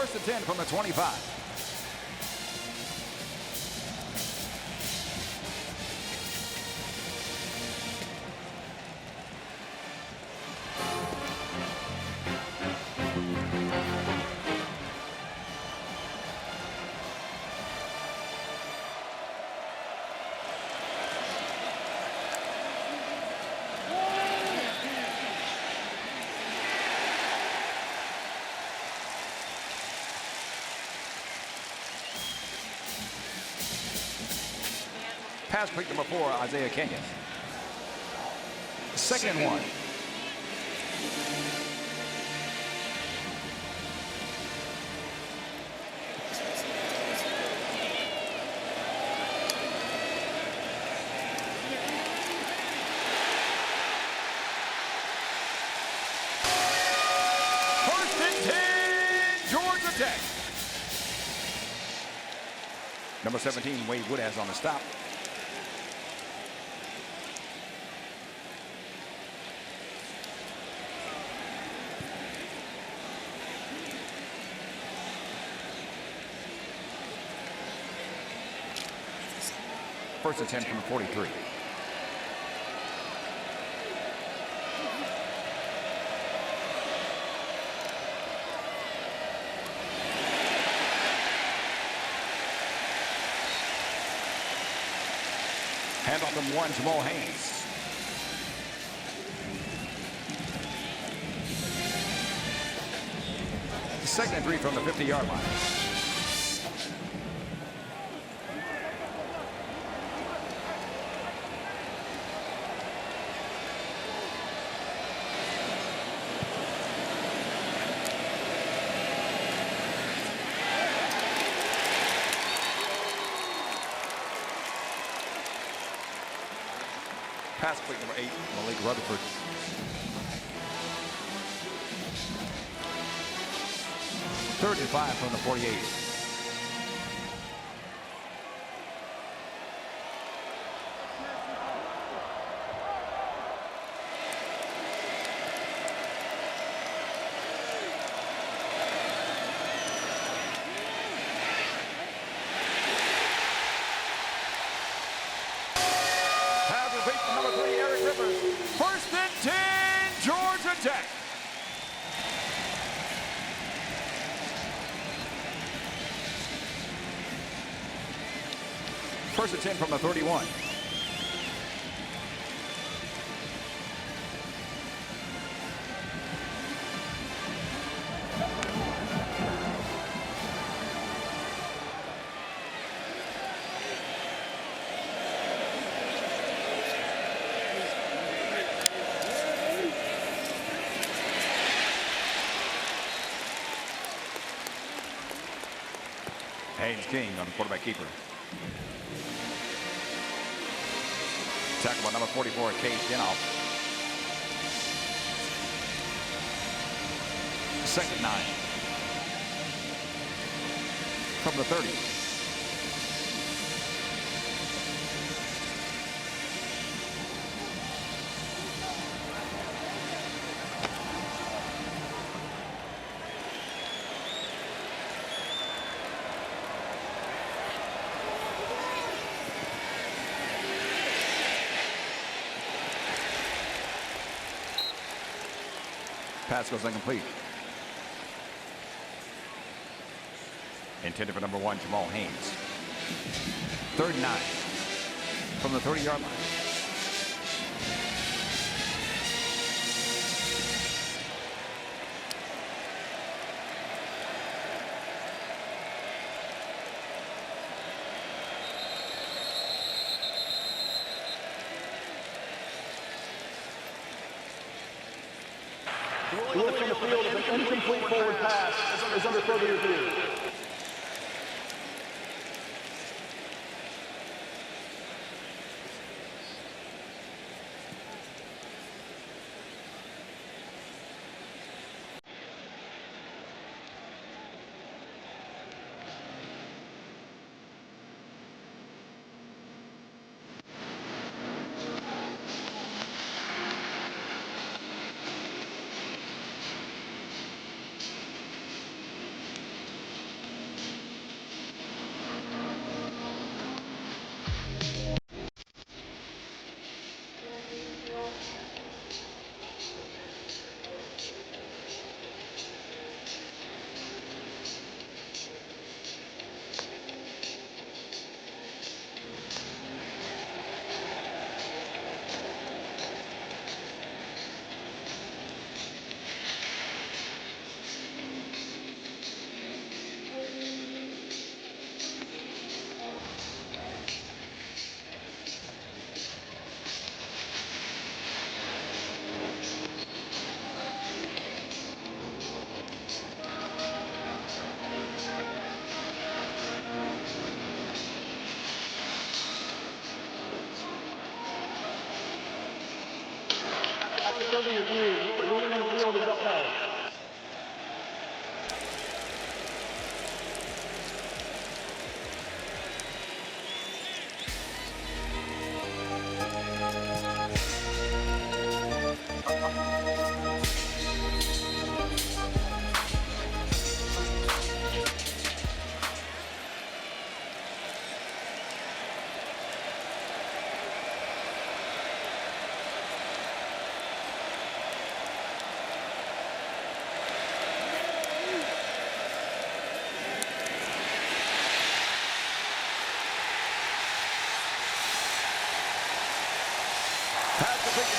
First and 10 from the 25. Pass pick number 4, Isaiah Kenyon. Second and 1. First and 10, Georgia Tech. Number 17, Wade Wood has on the stop. First and 10 from the 43. Hand off from 1, Jamal Haynes. Second and 3 from the 50-yard line. Pass plate number 8, Malik Rutherford. Third and 5 from the 48. Number 3, Eric Rivers. First and 10, Georgia Tech. First and 10 from the 31. Haynes King on the quarterback keeper. Tackle by number 44, Cade Klubnik. Second 9. From the 30. Pass goes incomplete. Intended for number 1, Jamal Haynes. Third and 9 from the 30-yard line. The ruling from the field of an incomplete forward pass is under further review. 30 of you. Leading in the field is up now.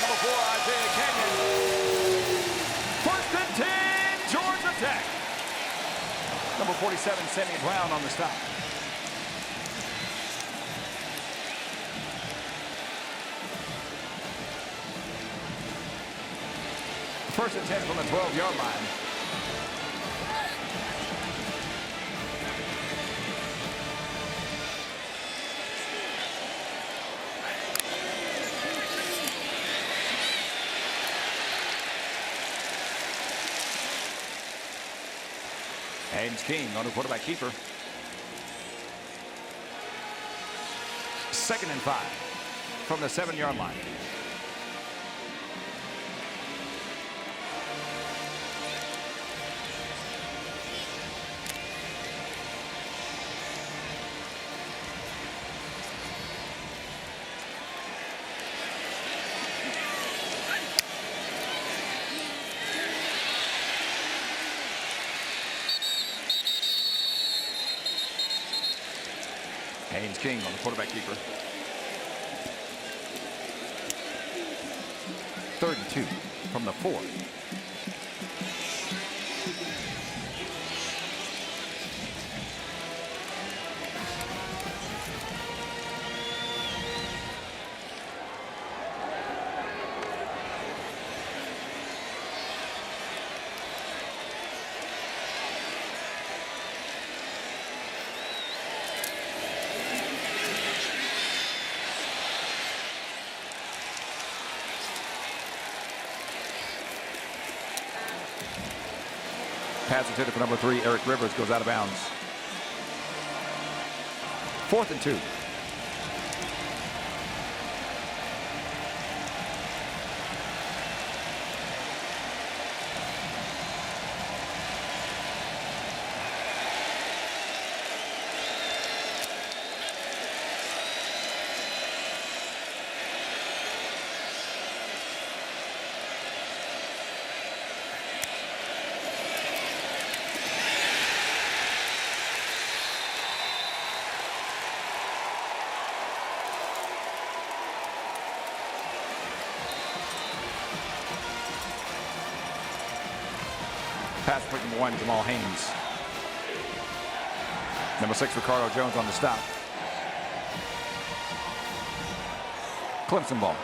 Number 4, Isaiah Kenyon. First and 10, Georgia Tech. Number 47, Sammy Brown on the stop. First and 10 from the 12-yard line. Haynes King on the quarterback keeper. 2nd and 5 from the 7-yard line. Haynes King on the quarterback keeper. 3rd and 2 from the 4. Pass intended for number 3, Eric Rivers, goes out of bounds. 4th and 2. Pass for number 1, Jamal Haynes. Number 6, Ricardo Jones on the stop. Clemson ball.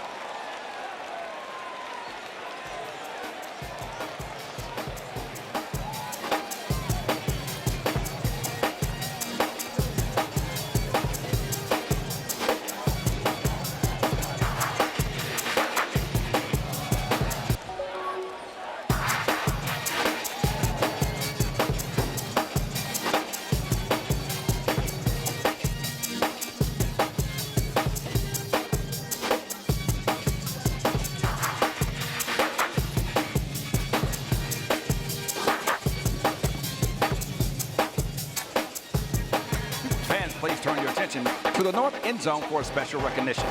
Please turn your attention to the north end zone for special recognition.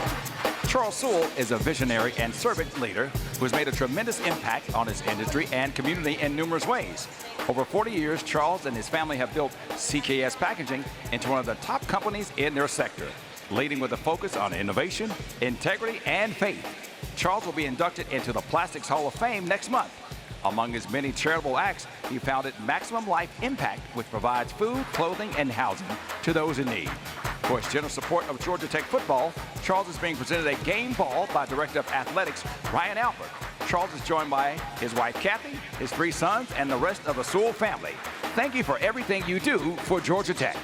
Charles Sewell is a visionary and servant leader who has made a tremendous impact on his industry and community in numerous ways. Over 40 years, Charles and his family have built CKS Packaging into one of the top companies in their sector, leading with a focus on innovation, integrity, and faith. Charles will be inducted into the Plastics Hall of Fame next month. Among his many charitable acts, he founded Maximum Life Impact, which provides food, clothing, and housing to those in need. For his generous support of Georgia Tech football, Charles is being presented a game ball by Director of Athletics, Ryan Albert. Charles is joined by his wife, Kathy, his 3 sons, and the rest of the Sewell family. Thank you for everything you do for Georgia Tech.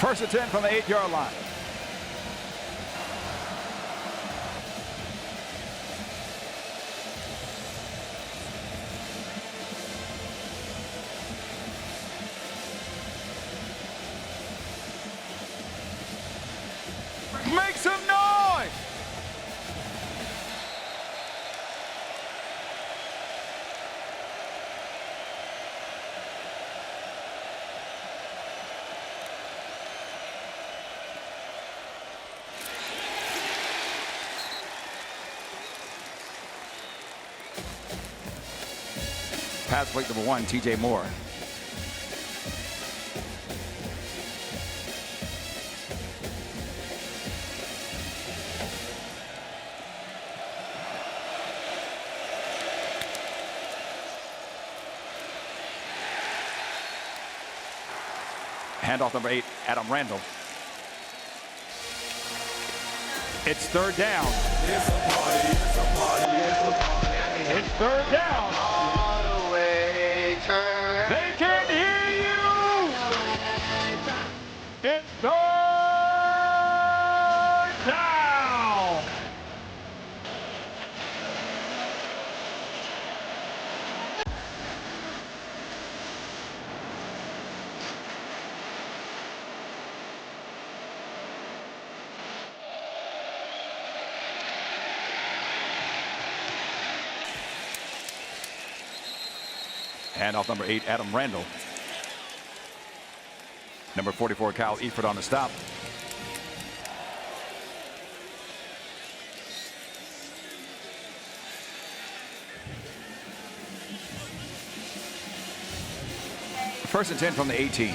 First and 10 from the 8-yard line. Make some noise! Pass plate number 1, TJ Moore. Handoff number 8, Adam Randall. It's third down. It's a party, it's a party, it's a party. It's third down. All the way turn. They can hear you. It's third down. Handoff number 8, Adam Randall. Number 44, Kyle Eford on the stop. First and 10 from the 18.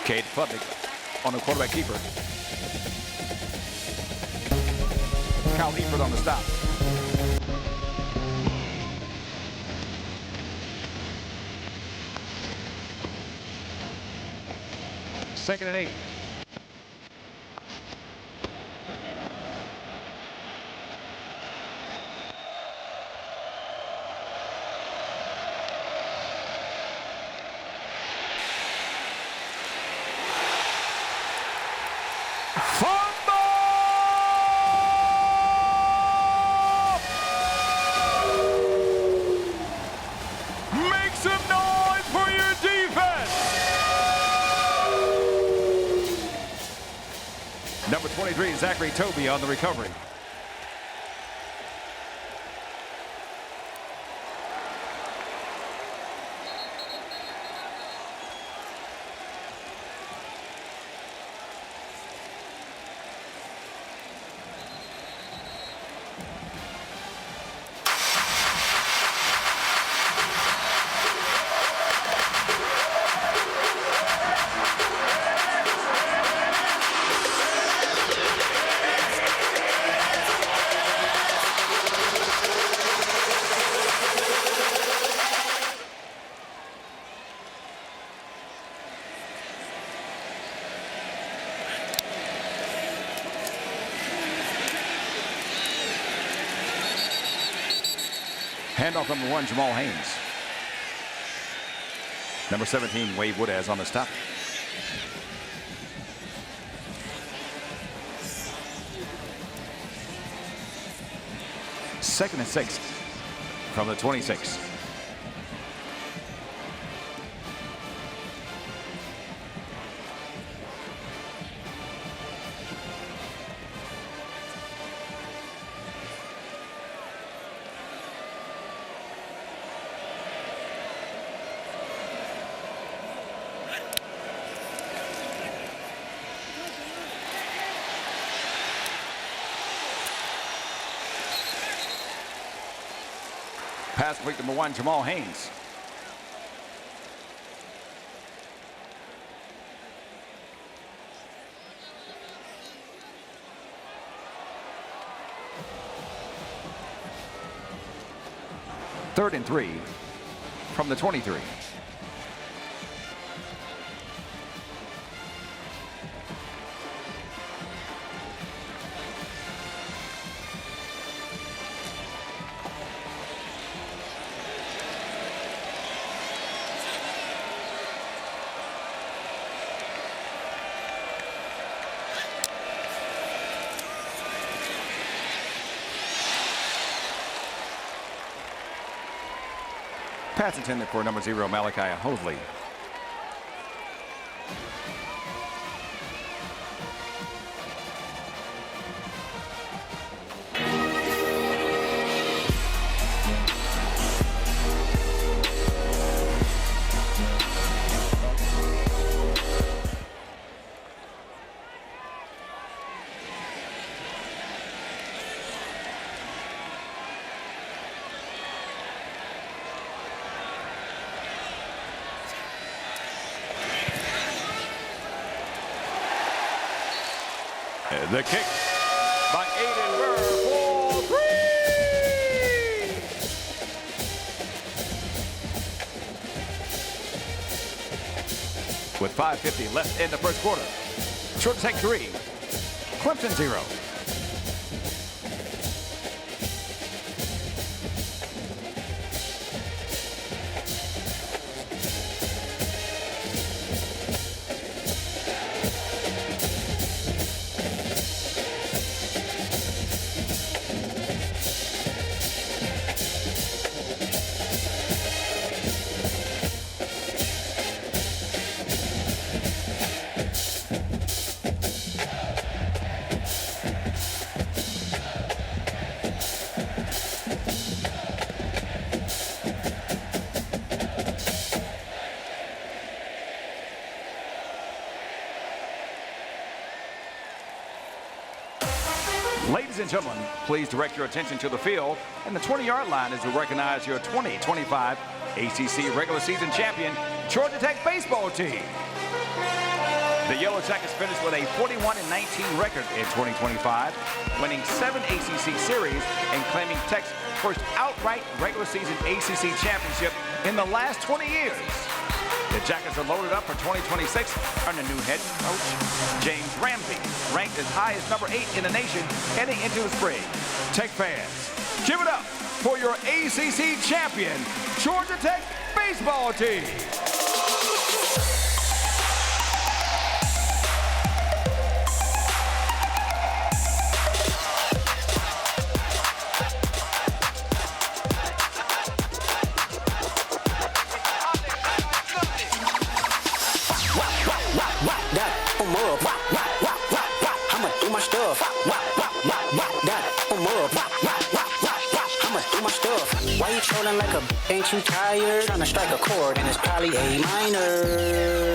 Cade Klubnik on the quarterback keeper. Kyle Eford on the stop. Second and 8. Make some noise for your defense. Number 23, Zachary Toby on the recovery. Handoff number 1, Jamal Haynes. Number 17, Wade Woodaz on the stop. Second and 6 from the 26. Pass plate number 1, Jamal Haynes. 3rd and 3 from the 23. Pass intended for number 0, Malachi Hosley. The kick by Aidan Birr for 3! With 5:50 left in the first quarter. Short take 3. Clemson 0. Ladies and gentlemen, please direct your attention to the field, and the 20-yard line is to recognize your 2025 ACC regular season champion, Georgia Tech baseball team. The Yellow Jackets finished with a 41-19 record in 2025, winning 7 ACC series and claiming Tech's first outright regular season ACC championship in the last 20 years. The Jackets are loaded up for 2026 under new head coach James Ramsey, ranked as high as number 8 in the nation heading into the spring. Tech fans, give it up for your ACC champion, Georgia Tech baseball team. Why you trolling like a ain't you tired? Trying to strike a chord and it's probably A minor.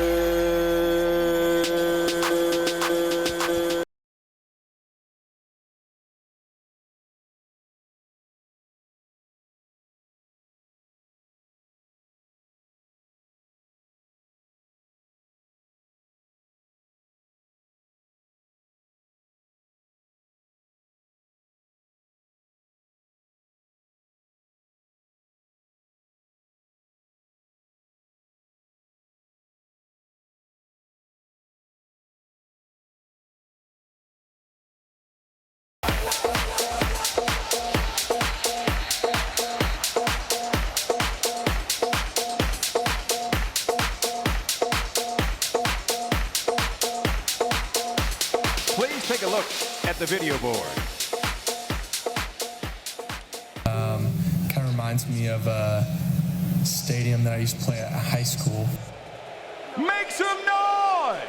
Please take a look at the video board. Kind of reminds me of a stadium that I used to play at high school. Make some noise!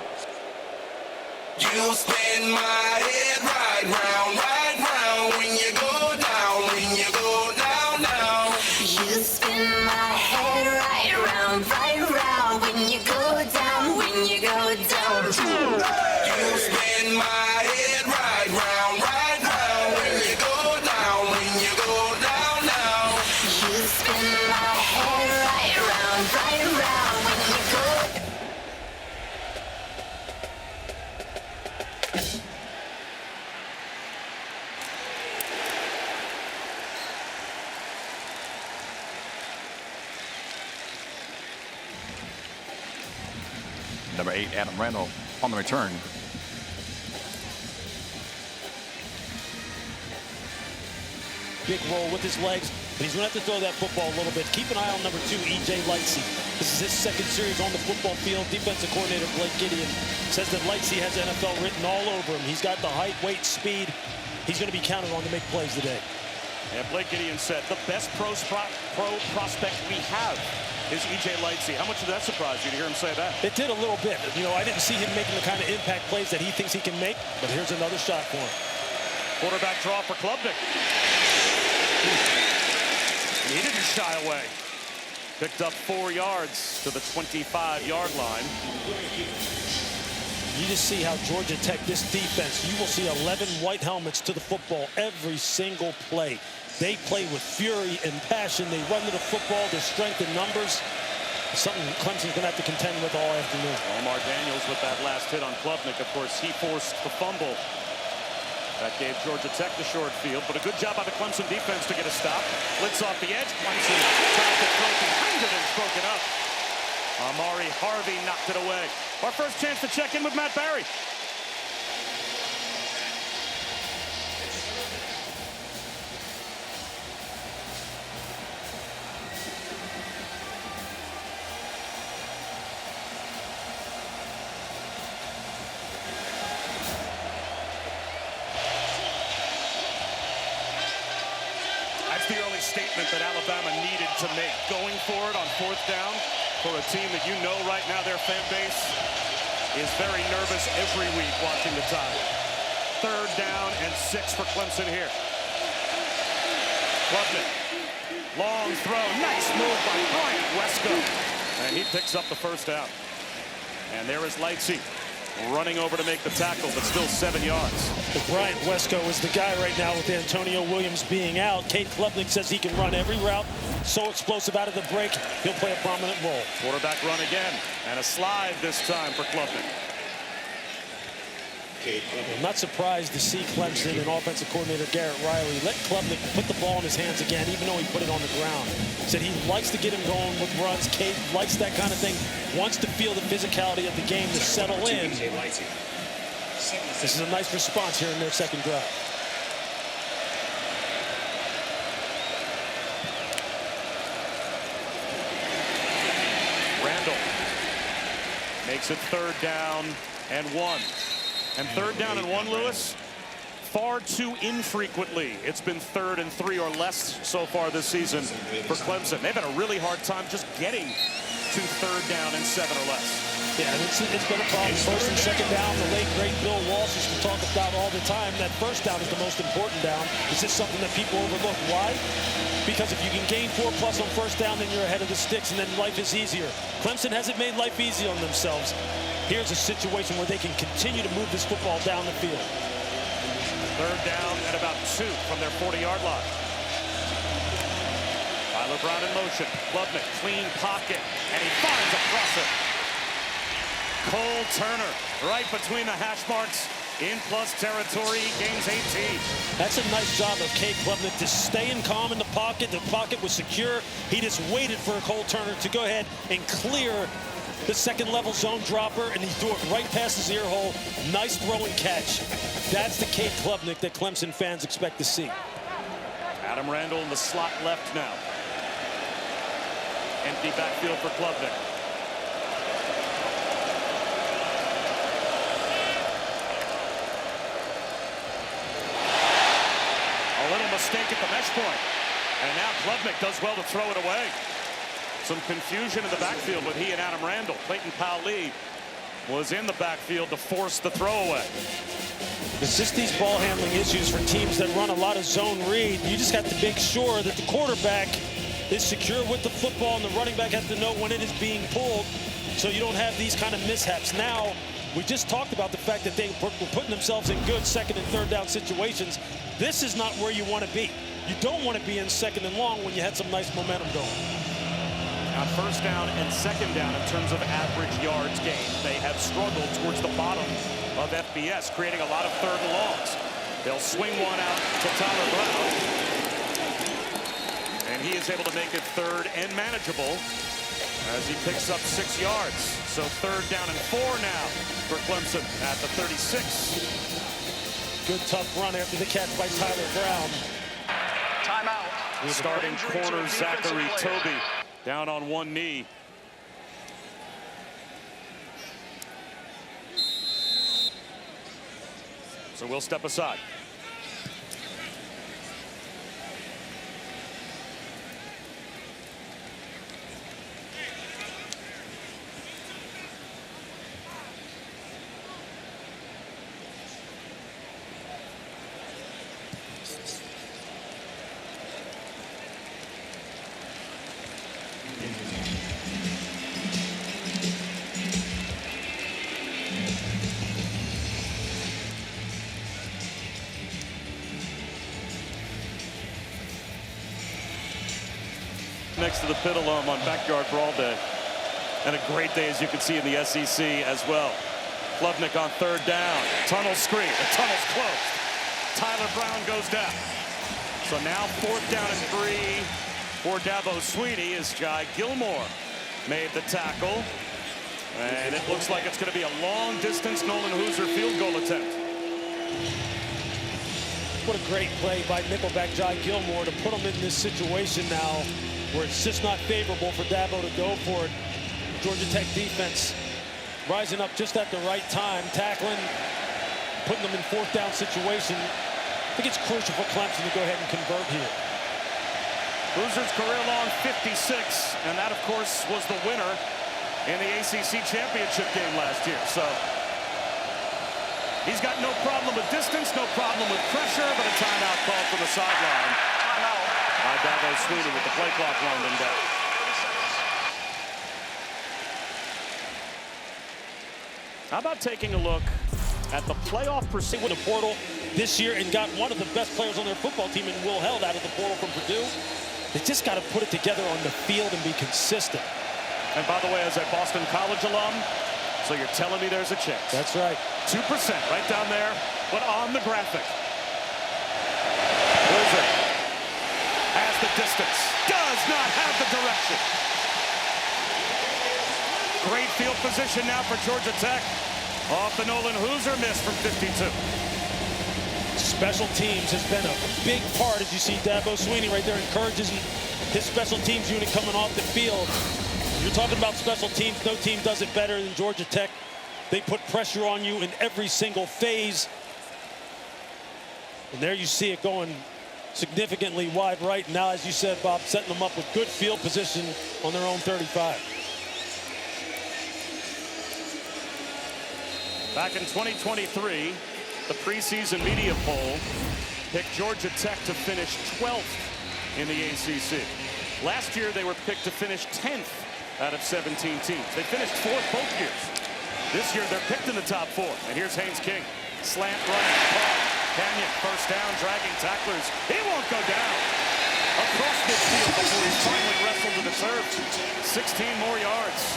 You spin my head right round when you go down, when you go down, down. You spin my head right round when you go down, when you go down. You spin my head right round when you go down, when you go down, down. You spin my head right round when you go. Number 8, Adam Randall on the return. Big roll with his legs, but he's going to have to throw that football a little bit. Keep an eye on number 2, E.J. Lightsey. This is his second series on the football field. Defensive coordinator Blake Gideon says that Lightsey has NFL written all over him. He's got the height, weight, speed. He's going to be counted on to make plays today. And Blake Gideon said the best pro prospect we have is E.J. Lightsey. How much did that surprise you to hear him say that? It did a little bit. You know, I didn't see him making the kind of impact plays that he thinks he can make, but here's another shot for him. Quarterback draw for Klubnik. He didn't shy away. Picked up 4 yards to the 25-yard line. You just see how Georgia Tech, this defense, you will see 11 white helmets to the football every single play. They play with fury and passion. They run to the football. Their strength in numbers. Something Clemson's going to have to contend with all afternoon. Omar Daniels with that last hit on Klubnik. Of course, he forced the fumble. That gave Georgia Tech the short field, but a good job by the Clemson defense to get a stop. Blitz off the edge. Clemson tries to throw behind it and it's broken up. Amari Harvey knocked it away. Our first chance to check in with Matt Barry. That's the early statement that Alabama needed to make. Going for it on 4th down for a team that you know right now their fan base is very nervous every week watching the Tide. 3rd down and 6 for Clemson here. Klubnik, long throw, nice move by Bryant Wesco. And he picks up the 1st down. And there is Lightsey running over to make the tackle, but still 7 yards. But Bryant Wesco is the guy right now with Antonio Williams being out. Cade Klubnik says he can run every route. So explosive out of the break, he'll play a prominent role. Quarterback run again, and a slide this time for Klubnik. I'm not surprised to see Clemson and offensive coordinator Garrett Riley let Klubnik put the ball in his hands again, even though he put it on the ground. He said he likes to get him going with runs. Cade likes that kind of thing, wants to feel the physicality of the game to settle in. This is a nice response here in their second drive. Randall makes it 3rd down and 1. And 3rd down and 1, Lewis, far too infrequently. It's been 3rd and 3 or less so far this season for Clemson. They've had a really hard time just getting to 3rd down and 7 or less. Yeah, and it's been a problem. 1st and 2nd down, the late great Bill Walsh used to talk about all the time. That 1st down is the most important down. It's just something that people overlook. Why? Because if you can gain 4+ on 1st down, then you're ahead of the sticks, and then life is easier. Clemson hasn't made life easy on themselves. Here's a situation where they can continue to move this football down the field. 3rd down and about 2 from their 40-yard line. Tyler Brown in motion. Klubnik, clean pocket, and he finds a crosser. Cole Turner right between the hash marks. In plus territory, he gains 18. That's a nice job of Cade Klubnik to stay in calm in the pocket. The pocket was secure. He just waited for Cole Turner to go ahead and clear the 2nd-level zone dropper, and he threw it right past his ear hole. Nice throw and catch. That's the Cade Klubnik that Clemson fans expect to see. Adam Randall in the slot left now. Empty backfield for Klubnik. A little mistake at the mesh point. And now Klubnik does well to throw it away. Some confusion in the backfield with he and Adam Randall. Clayton Powell-Lee was in the backfield to force the throwaway. It's just these ball handling issues for teams that run a lot of zone read. You just have to make sure that the quarterback is secure with the football, and the running back has to know when it is being pulled so you don't have these kind of mishaps. Now, we just talked about the fact that they were putting themselves in good 2nd and 3rd down situations. This is not where you want to be. You don't want to be in 2nd and long when you had some nice momentum going. On 1st down and 2nd down in terms of average yards gained, they have struggled towards the bottom of FBS, creating a lot of 3rd and longs. They'll swing one out to Tyler Brown, and he is able to make it 3rd and manageable. as he picks up 6 yards. So 3rd down and 4 now for Clemson at the 36. Good tough run after the catch by Tyler Brown. Timeout. Starting corner Zachary Toby down on one knee. So we'll step aside. Next to the Pit alum on Backyard Brawl Day. And a great day, as you can see, in the SEC as well. Klubnik on 3rd down. Tunnel screen. The tunnel's closed. Tyler Brown goes down. So now 4th down and 3 for Dabo Swinney as Jai Gilmore made the tackle. And it looks like it's going to be a long-distance Nolan Hoosier field goal attempt. What a great play by nickelback Jai Gilmore to put him in this situation now where it's just not favorable for Dabo to go for it. Georgia Tech defense rising up just at the right time, tackling, putting them in 4th down situation. I think it's crucial for Clemson to go ahead and convert here. Hoosiers career long 56, and that, of course, was the winner in the ACC championship game last year. So he's got no problem with distance, no problem with pressure, but a timeout called from the sideline. By Dabo Swinney with the play clock winding down. How about taking a look at the playoff pursuit with the portal this year and got one of the best players on their football team in Will Held out of the portal from Purdue. They just got to put it together on the field and be consistent. And by the way, as a Boston College alum, so you're telling me there's a chance. That's right. 2% right down there, but on the graphic. Hoosier has the distance, does not have the direction. Great field position now for Georgia Tech. Off the Nolan Hoosier miss from 52. Special teams has been a big part, as you see Dabo Swinney right there encourages his special teams unit coming off the field. You're talking about special teams. No team does it better than Georgia Tech. They put pressure on you in every single phase. And there you see it going significantly wide right. Now, as you said, Bob, setting them up with good field position on their own 35. Back in 2023, the preseason media poll picked Georgia Tech to finish 12th in the ACC. Last year, they were picked to finish 10th out of 17 teams. They finished 4th both years. This year, they're picked in the top 4. And here's Haynes King. Slant run. Canyon, first down, dragging tacklers. He won't go down. Across midfield before he's finally wrestled to the turf. 16 more yards.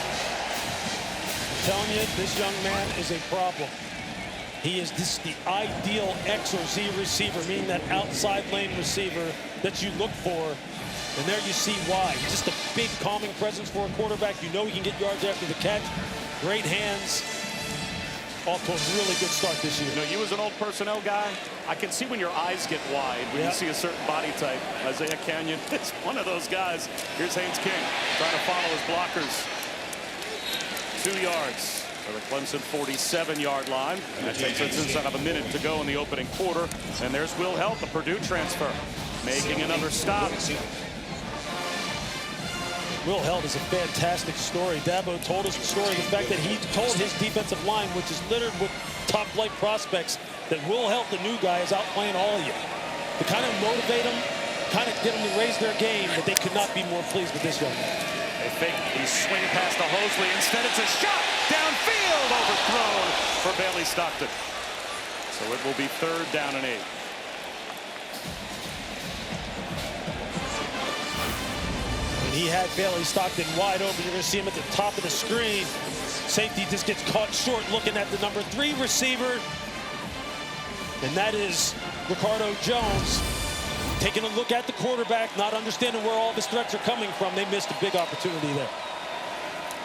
I'm telling you, this young man is a problem. He is the ideal X or Z receiver, meaning that outside lane receiver that you look for. And there you see why. Just a big calming presence for a quarterback. You know he can get yards after the catch. Great hands. Off to a really good start this year. You know, you as an old personnel guy, I can see when your eyes get wide when you see a certain body type. Isaiah Canyon is one of those guys. Here's Haynes King trying to follow his blockers. 2 yards for the Clemson 47-yard line. And that takes us inside of a minute to go in the opening quarter. And there's Will Held, the Purdue transfer, making another stop. Will Held is a fantastic story. Dabo told us the story, the fact that he told his defensive line, which is littered with top-flight prospects, that Will Held, the new guy, is outplaying all of you. To kind of motivate them, kind of get them to raise their game, that they could not be more pleased with this young man. They fake the swing past to Hosley. Instead, it's a shot downfield, overthrown for Bailey Stockton. So it will be 3rd down and 8. He had Bailey Stockton wide open. You're going to see him at the top of the screen. Safety just gets caught short looking at the number 3 receiver. And that is Ricardo Jones. Taking a look at the quarterback, not understanding where all the threats are coming from. They missed a big opportunity there.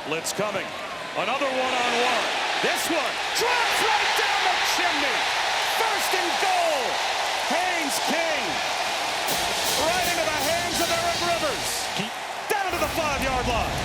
Blitz coming. Another one-on-one. This one drops right down the chimney. First and goal. Haynes King. Right into the hands of Eric Rivers. Down to the 5-yard line.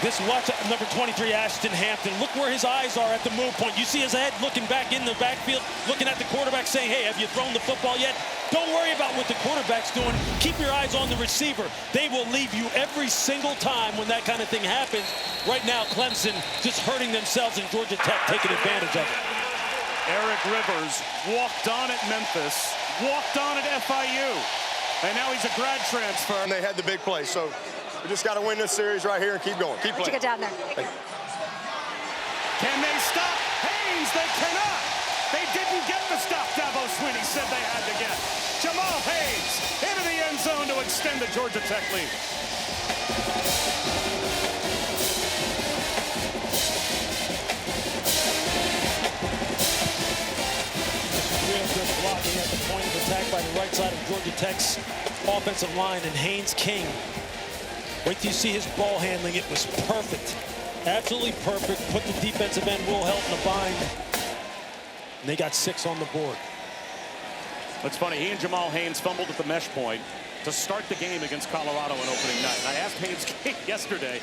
This watch number 23, Ashton Hampton. Look where his eyes are at the move point. You see his head looking back in the backfield, looking at the quarterback saying, hey, have you thrown the football yet? Don't worry about what the quarterback's doing. Keep your eyes on the receiver. They will leave you every single time when that kind of thing happens. Right now, Clemson just hurting themselves and Georgia Tech taking advantage of it. Eric Rivers walked on at Memphis, walked on at FIU, and now he's a grad transfer. And they had the big play, so we just got to win this series right here and keep going. Keep playing. Get down there. Can they stop Haynes? They cannot. They didn't get the stop Dabo Swinney said they had to get. Jamal Haynes into the end zone to extend the Georgia Tech lead. Real good blocking at the point of attack by the right side of Georgia Tech's offensive line, and Haynes King. Wait till you see his ball handling. It was perfect. Absolutely perfect. Put the defensive end, Will Help, in a bind. And they got 6 on the board. It's funny, he and Jamal Haynes fumbled at the mesh point to start the game against Colorado on opening night. And I asked Haynes King yesterday,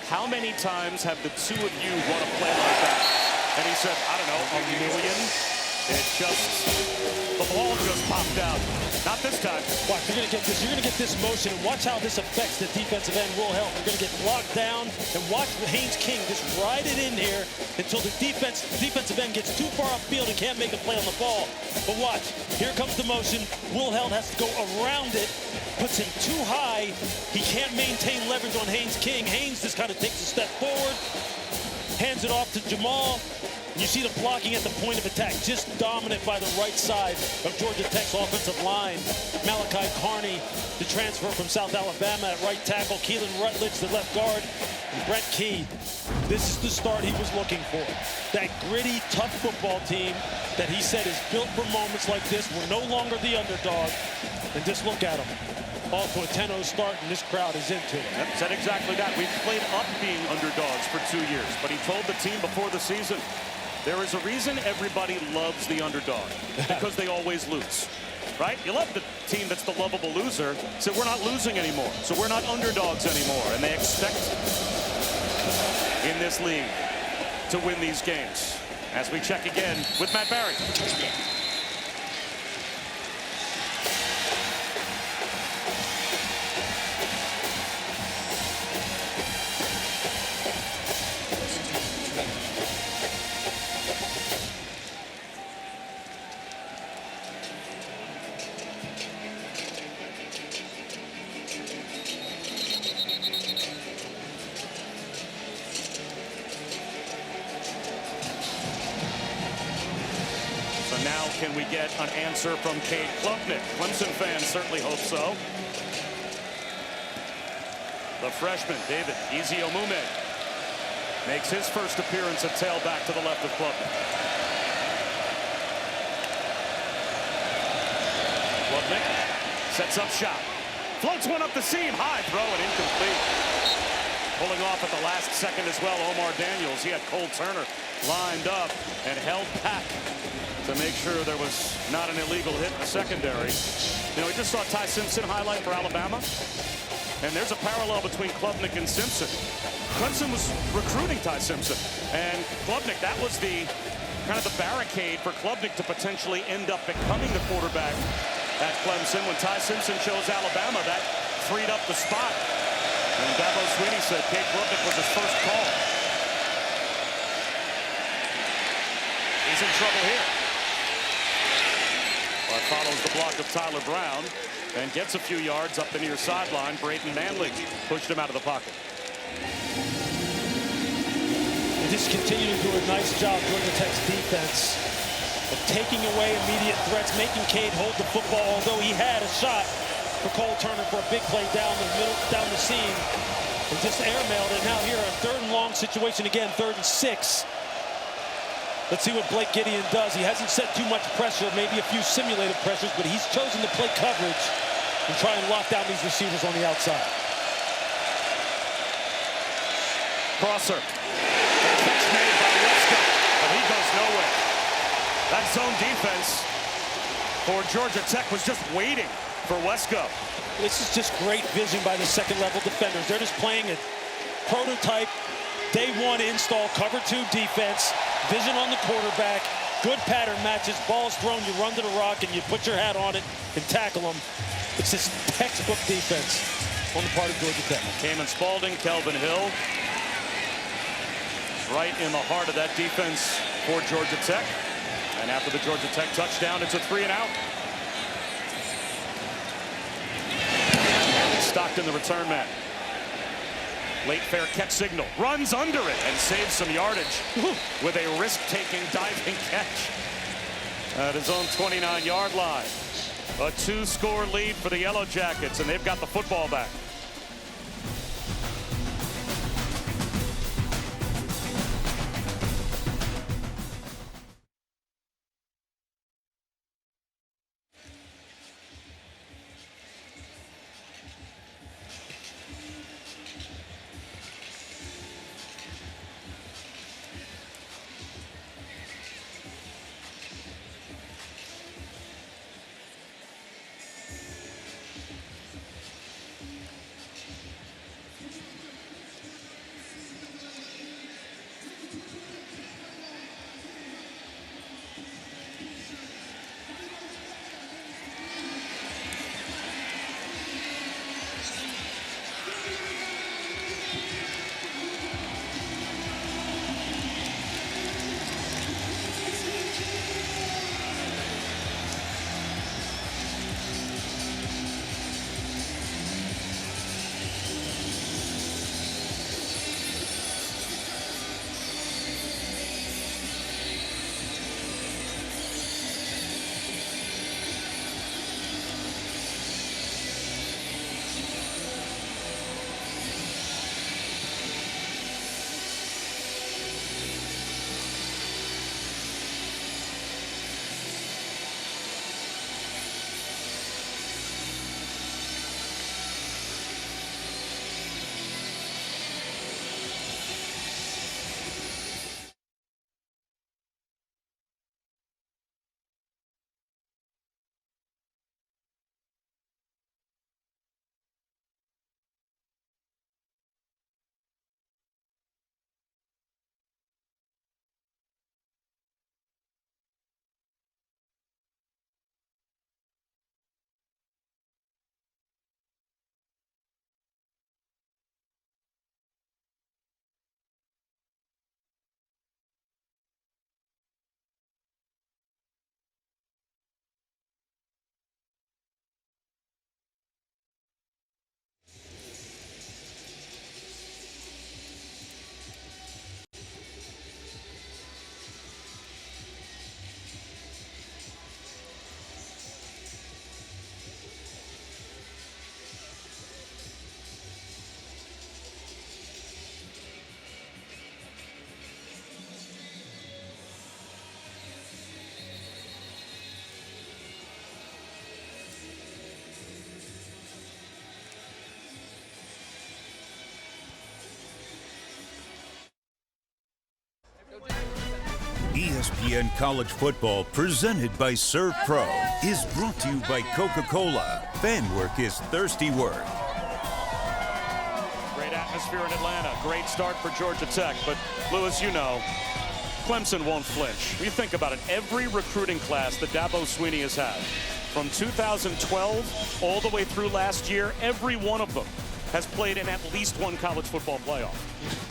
how many times have the two of you run a play like that? And he said, I don't know, a million. It just, the ball just popped out. Not this time. Watch, you're going to get this. You're going to get this motion, and watch how this affects the defensive end. Will Help. You're going to get locked down, and watch Haynes King just ride it in here until the defensive end gets too far upfield and can't make a play on the ball. But watch, here comes the motion. Will Help has to go around it, puts him too high. He can't maintain leverage on Haynes King. Haynes just kind of takes a step forward, hands it off to Jamal. You see the blocking at the point of attack, just dominant by the right side of Georgia Tech's offensive line. Malachi Carney, the transfer from South Alabama at right tackle. Keelan Rutledge, the left guard. And Brett Key. This is the start he was looking for. That gritty, tough football team that he said is built for moments like this. We're no longer the underdog. And just look at them. Off to a 10-0 start, and this crowd is into it. Yep, said exactly that. We've played up being underdogs for 2 years, but he told the team before the season, there is a reason everybody loves the underdog, because they always lose, right? You love the team that's the lovable loser, so we're not losing anymore, so we're not underdogs anymore, and they expect in this league to win these games. As we check again with Matt Barry. Now can we get an answer from Cade Klubnik? Clemson fans certainly hope so. The freshman, David Eziomume, makes his first appearance at tailback to the left of Klubnik. Klubnik sets up shot. Floats one up the seam. High throw and incomplete. Pulling off at the last second as well, Omar Daniels. He had Cole Turner lined up and held back to make sure there was not an illegal hit in the secondary. You know, we just saw Ty Simpson highlight for Alabama, and there's a parallel between Klubnik and Simpson. Clemson was recruiting Ty Simpson, and Klubnik, that was the kind of the barricade for Klubnik to potentially end up becoming the quarterback at Clemson. When Ty Simpson chose Alabama, that freed up the spot. And Dabo Swinney said Cade Klubnik was his first call. He's in trouble here. But follows the block of Tyler Brown and gets a few yards up the near sideline. Braden Manley pushed him out of the pocket. They just continue to do a nice job, Georgia Tech's defense, of taking away immediate threats, making Cade hold the football, although he had a shot for Cole Turner for a big play down the middle, down the seam. And just airmailed it. Now here, a 3rd and long situation again, 3rd and 6. Let's see what Blake Gideon does. He hasn't set too much pressure, maybe a few simulated pressures, but he's chosen to play coverage and try and lock down these receivers on the outside. crosser. Catch made by Wesco, but he goes nowhere. That zone defense for Georgia Tech was just waiting for Wesco. This is just great vision by the second-level defenders. They're just playing a prototype day one install cover 2 defense. Vision on the quarterback. Good pattern matches. Ball's thrown, you run to the rock, and you put your hat on it and tackle them. It's just textbook defense on the part of Georgia Tech. Cayman Spalding, Kelvin Hill. Right in the heart of that defense for Georgia Tech. And after the Georgia Tech touchdown, it's a 3-and-out. Stockton, the return man. Late fair catch signal. Runs under it and saves some yardage with a risk-taking diving catch at his own 29-yard line. A 2-score lead for the Yellow Jackets, and they've got the football back. ESPN College Football, presented by Serve Pro, is brought to you by Coca-Cola. Fan work is thirsty work. Great atmosphere in Atlanta. Great start for Georgia Tech. But, Lewis, you know, Clemson won't flinch. You think about it. Every recruiting class that Dabo Swinney has had, from 2012 all the way through last year, every one of them has played in at least one college football playoff,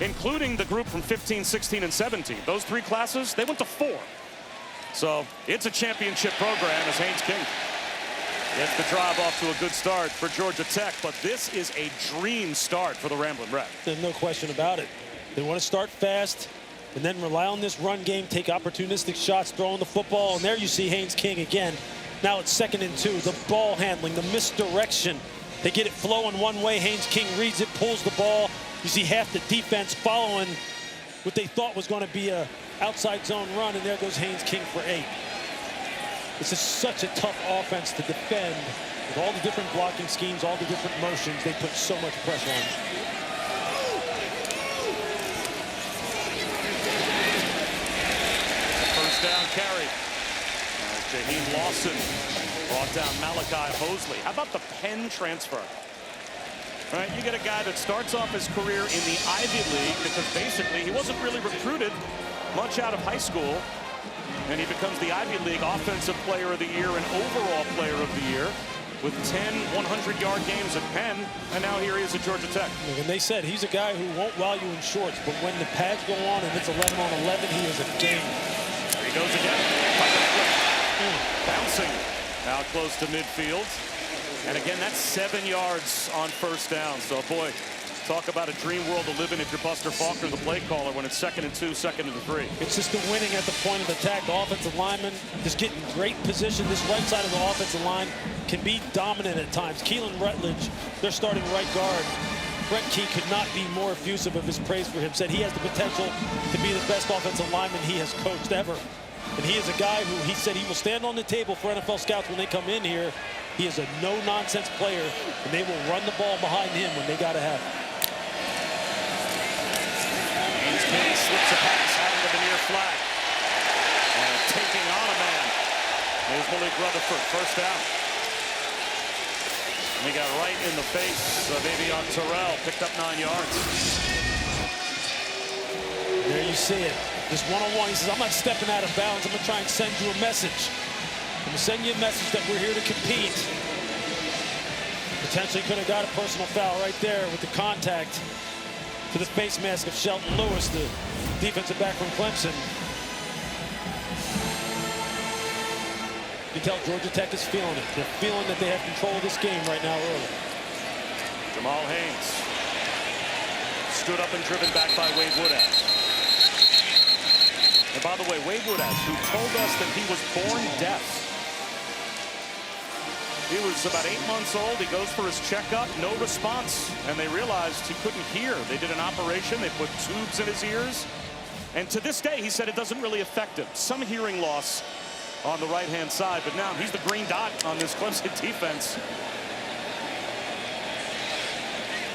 including the group from 15, 16, and 17. Those 3 classes, they went to 4. So it's a championship program as Haynes King gets the drive off to a good start for Georgia Tech. But this is a dream start for the Ramblin' Wreck. There's no question about it. They want to start fast and then rely on this run game, take opportunistic shots, throwing the football. And there you see Haynes King again. Now it's 2nd and 2. The ball handling, the misdirection. They get it flowing one way. Haynes King reads it, pulls the ball. You see half the defense following what they thought was going to be a outside zone run, and there goes Haynes King for 8. This is such a tough offense to defend. With all the different blocking schemes, all the different motions, they put so much pressure on. carry. Jaheim Lawson brought down Malachi Mosley. How about the Penn transfer? Right, you get a guy that starts off his career in the Ivy League because basically he wasn't really recruited much out of high school, and he becomes the Ivy League Offensive Player of the Year and Overall Player of the Year with 10 100-yard games at Penn, and now here he is at Georgia Tech. And they said he's a guy who won't wow you in shorts, but when the pads go on and it's 11 on 11, he is a game. There he goes again. Bouncing now close to midfield. And again, that's 7 yards on first down. So, boy, talk about a dream world to live in if you're Buster Faulkner, the play caller, when it's 2nd and 2, 2nd and 3. It's just the winning at the point of attack. The offensive lineman just getting great position. This right side of the offensive line can be dominant at times. Keelan Rutledge, their starting right guard. Brent Key could not be more effusive of his praise for him. Said he has the potential to be the best offensive lineman he has coached ever. And he is a guy who he said he will stand on the table for NFL scouts when they come in here. He is a no-nonsense player, and they will run the ball behind him when they got to have it. Haynes King slips a pass out into the near flat. And taking on a man is Malik Rutherford. First down. And he got right in the face of Avion Terrell. Picked up 9 yards. There you see it. Just one-on-one. He says, I'm not stepping out of bounds. I'm going to try and send you a message. I'm going to send you a message that we're here to compete. Potentially could have got a personal foul right there with the contact to the face mask of Shelton Lewis, the defensive back from Clemson. You can tell Georgia Tech is feeling it. They're feeling that they have control of this game right now early. Jamal Haynes stood up and driven back by Wade Woodaz. And by the way, Wade Woodaz, who told us that he was born deaf. He was about 8 months old. He goes for his checkup, no response. And they realized he couldn't hear. They did an operation. They put tubes in his ears. And to this day, he said it doesn't really affect him. Some hearing loss on the right-hand side, but now he's the green dot on this Clemson defense.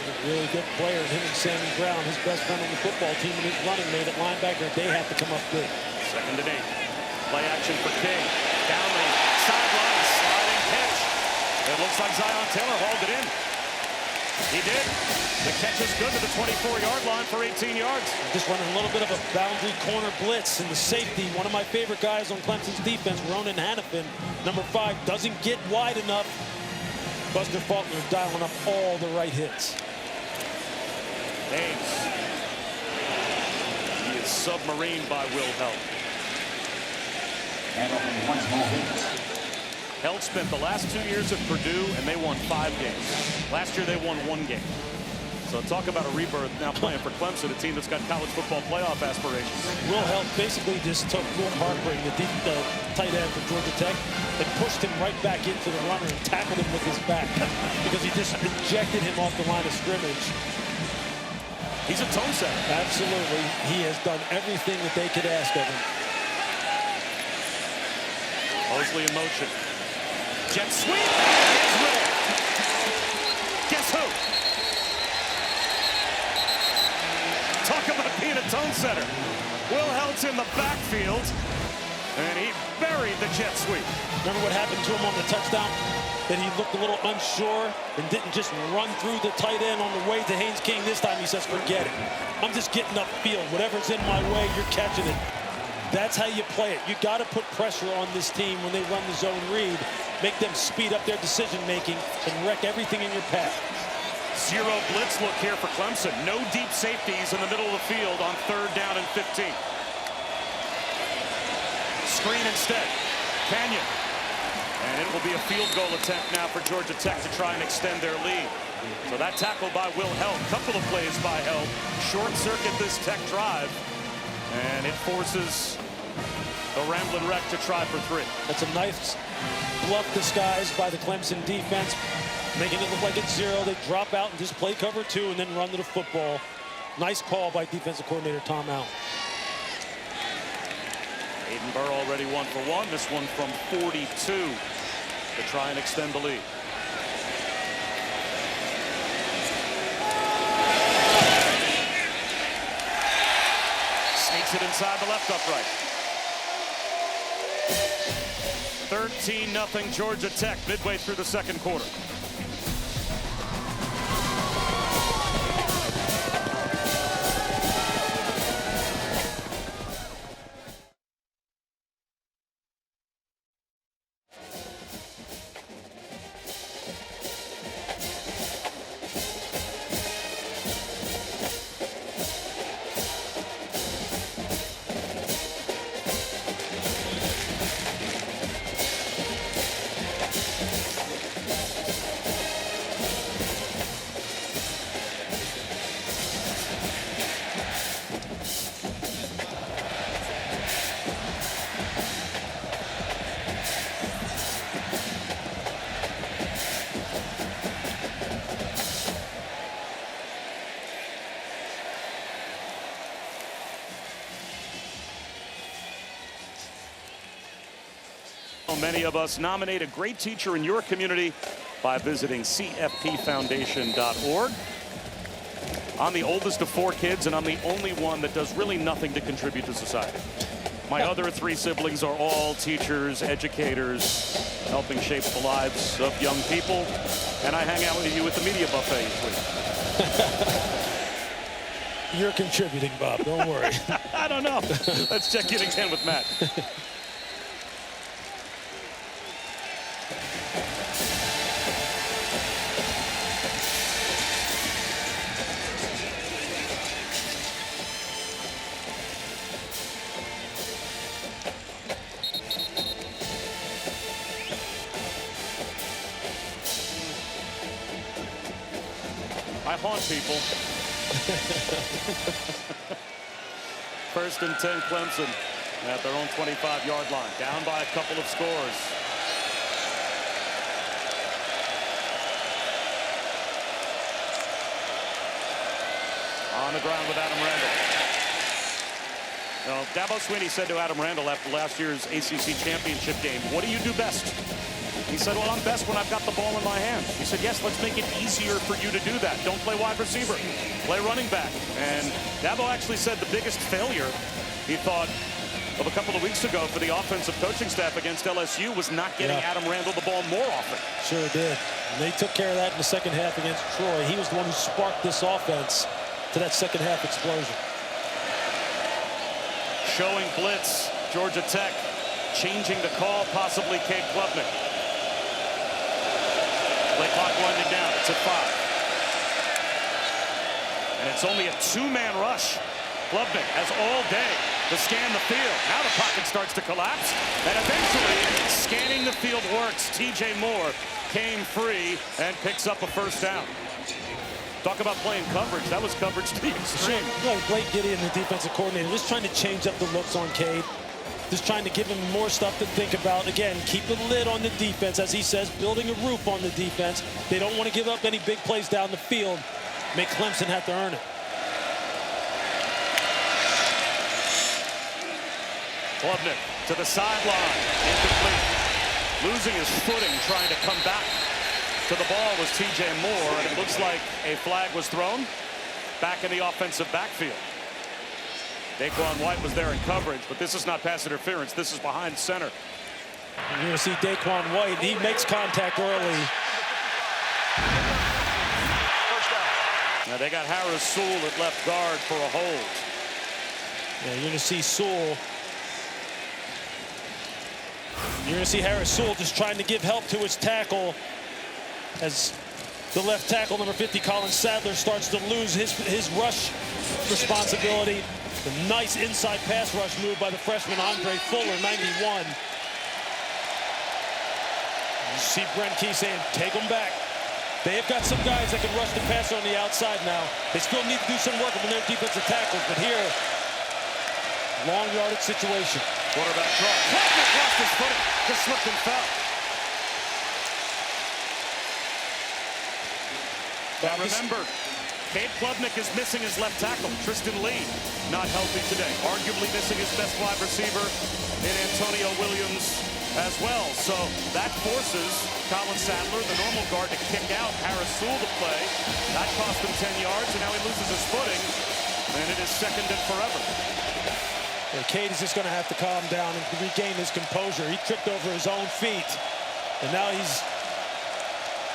A really good player, him and Sammy Brown, his best friend on the football team, and his running mate at linebacker. They have to come up big. 2nd and 8. Play action for King. Down the sideline, sliding catch. It looks like Zion Taylor hauled it in. He did. The catch is good to the 24-yard line for 18 yards. Just running a little bit of a boundary corner blitz, and the safety, one of my favorite guys on Clemson's defense, Ronan Hannafin, number 5, doesn't get wide enough. Buster Faulkner dialing up all the right hits. Haynes. He is submarined by Will Held. Held spent the last 2 years at Purdue, and they won 5 games. Last year, they won 1 game. So talk about a rebirth now playing for Clemson, a team that's got college football playoff aspirations. Will Held basically just took Will Harper, the tight end for Georgia Tech, and pushed him right back into the runner and tackled him with his back because he just ejected him off the line of scrimmage. He's a tone setter. Absolutely. He has done everything that they could ask of him. Mosley in motion. Jet sweep. Guess who? Talk about being a tone setter. Will Held's in the backfield, and he buried the jet sweep. Remember what happened to him on the touchdown? That he looked a little unsure and didn't just run through the tight end on the way to Haynes King. This time he says, forget it. I'm just getting upfield. Whatever's in my way, you're catching it. That's how you play it. You got to put pressure on this team when they run the zone read. Make them speed up their decision-making and wreck everything in your path. Zero blitz look here for Clemson. No deep safeties in the middle of the field on 3rd down and 15. Screen instead. Canyon. And it will be a field goal attempt now for Georgia Tech to try and extend their lead. So that tackle by Will Held. Couple of plays by Held. Short circuit this Tech drive. And it forces the Ramblin' Wreck to try for 3. That's a nice bluff disguise by the Clemson defense, making it look like it's 0. They drop out and just play cover 2 and then run to the football. Nice call by defensive coordinator Tom Allen. Aidan Birr already 1 for 1. This one from 42 to try and extend the lead. Sneaks it inside the left upright. 15-0 Georgia Tech midway through the second quarter. Many of us nominate a great teacher in your community by visiting cfpfoundation.org. I'm the oldest of 4 kids, and I'm the only one that does really nothing to contribute to society. My other 3 siblings are all teachers, educators, helping shape the lives of young people. And I hang out with you at the media buffet each week. You're contributing, Bob. Don't worry. I don't know. Let's check in again with Matt. I haunt people. 1st and 10 Clemson at their own 25-yard line, down by a couple of scores. On the ground with Adam Randall. Now, Dabo Swinney said to Adam Randall after last year's ACC championship game, "What do you do best?" He said, "Well, I'm best when I've got the ball in my hand." He said, "Yes, let's make it easier for you to do that. Don't play wide receiver. Play running back." And Dabo actually said the biggest failure he thought of a couple of weeks ago for the offensive coaching staff against LSU was not getting Adam Randall the ball more often. Sure did. And they took care of that in the second half against Troy. He was the one who sparked this offense to that second half explosion. Showing blitz, Georgia Tech changing the call, possibly Cade Klubnik. Play clock winding down. It's at 5. And it's only a 2-man rush. Klubnik has all day to scan the field. Now the pocket starts to collapse. And eventually, scanning the field works. TJ Moore came free and picks up a first down. Talk about playing coverage. That was coverage to the extreme. Yeah, Blake Gideon, the defensive coordinator, just trying to change up the looks on Cade. Just trying to give him more stuff to think about. Again, keep a lid on the defense, as he says, building a roof on the defense. They don't want to give up any big plays down the field. Make Clemson have to earn it. Klubnik to the sideline. Incomplete. Losing his footing, trying to come back to the ball was TJ Moore, and it looks like a flag was thrown back in the offensive backfield. Daquan White was there in coverage, but this is not pass interference. This is behind center. You're going to see Daquan White. He makes contact early. Now they got Harris Sewell at left guard for a hold. Yeah, you're going to see Sewell. You're going to see Harris Sewell just trying to give help to his tackle as the left tackle, number 50, Colin Sadler, starts to lose his rush responsibility. The nice inside pass rush move by the freshman Andre Fuller, 91. You see Brent Key saying, take them back. They have got some guys that can rush the passer on the outside now. They still need to do some work on their defensive tackles, but here, long yardage situation. Quarterback draw. Klubnik lost his footing. Just slipped and fell. Now remember, Cade Klubnik is missing his left tackle. Tristan Lee not healthy today. Arguably missing his best wide receiver in Antonio Williams as well. So that forces Colin Sadler, the normal guard, to kick out Harris Sewell to play. That cost him 10 yards, and now he loses his footing, and it is second and forever. Yeah, Cade is just going to have to calm down and regain his composure. He tripped over his own feet, and now he's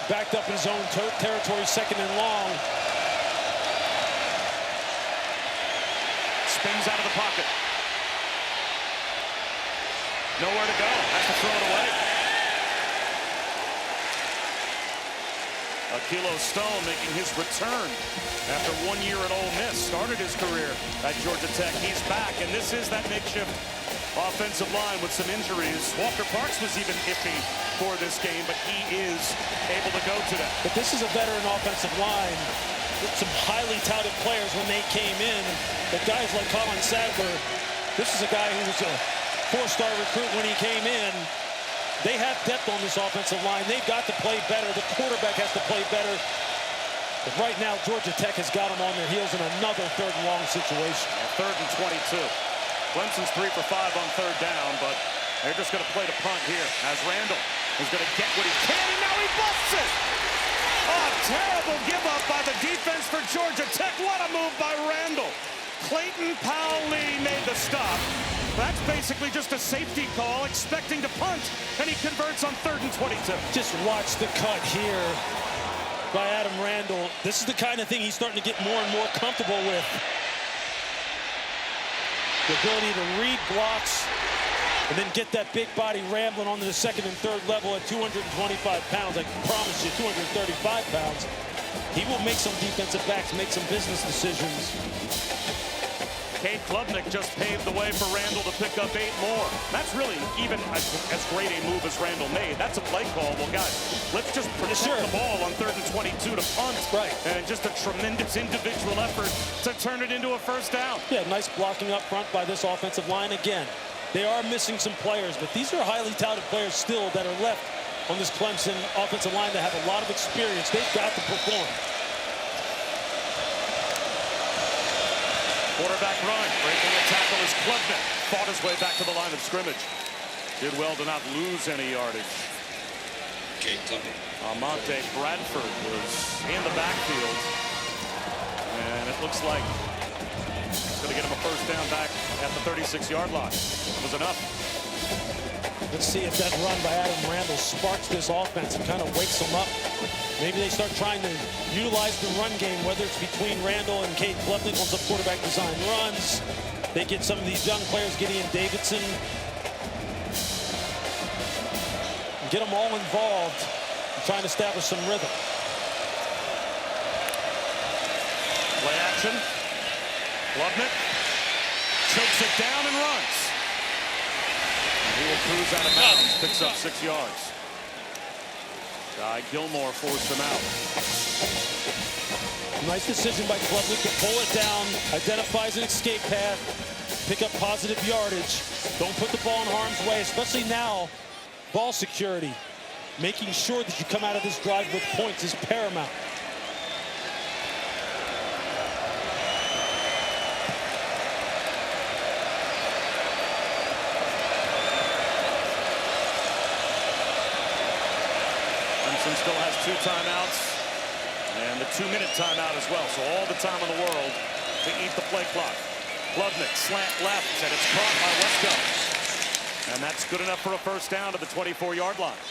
backed up in his own territory, 2nd and long. Spins out of the pocket. Nowhere to go. Has to throw it away. Akilo Stone making his return after 1 year at Ole Miss. Started his career at Georgia Tech. He's back, and this is that makeshift offensive line with some injuries. Walker Parks was even iffy for this game, but he is able to go today. But this is a veteran offensive line with some highly touted players when they came in. But guys like Colin Sadler, this is a guy who was a 4-star recruit when he came in. They have depth on this offensive line. They've got to play better. The quarterback has to play better. But right now, Georgia Tech has got them on their heels in another 3rd and long situation. 3rd and 22. Clemson's 3 for 5 on 3rd down, but they're just going to play the punt here as Randall is going to get what he can, and now he busts it. Oh, terrible give up by the defense for Georgia Tech. What a move by Randall. Clayton Powell-Lee made the stop. That's basically just a safety call, expecting to punt, and he converts on 3rd and 22. Just watch the cut here by Adam Randall. This is the kind of thing he's starting to get more and more comfortable with. The ability to read blocks and then get that big body rambling onto the 2nd and 3rd level at 225 pounds. I promise you, 235 pounds. He will make some defensive backs make some business decisions. Cade Klubnik just paved the way for Randall to pick up 8 more. That's really even as great a move as Randall made. That's a play call. Well, guys, let's just protect the ball on 3rd and 22 to punt. Right. And just a tremendous individual effort to turn it into a 1st down. Yeah, nice blocking up front by this offensive line again. They are missing some players, but these are highly touted players still that are left on this Clemson offensive line that have a lot of experience. They've got to perform. Quarterback run, breaking a tackle is Klubnik. Fought his way back to the line of scrimmage. Did well to not lose any yardage. Cade Klubnik. Amonte Bradford was in the backfield. And it looks like it's going to get him a 1st down back at the 36-yard line. It was enough. Let's see if that run by Adam Randall sparks this offense and kind of wakes them up. Maybe they start trying to utilize the run game, whether it's between Randall and Cade Klubnik once the quarterback design runs. They get some of these young players, Gideon Davidson, and get them all involved and trying to establish some rhythm. Play action. Klubnik chokes it down and runs. And he will cruise out of bounds, picks up 6 yards. Guy Gilmore forced him out. Nice decision by Klubnik to pull it down, identifies an escape path, pick up positive yardage. Don't put the ball in harm's way, especially now. Ball security, making sure that you come out of this drive with points is paramount. Clemson still has 2 timeouts and the 2-minute timeout as well. So all the time in the world to eat the play clock. Klubnik slant left, and it's caught by Wesco. And that's good enough for a 1st down to the 24-yard line.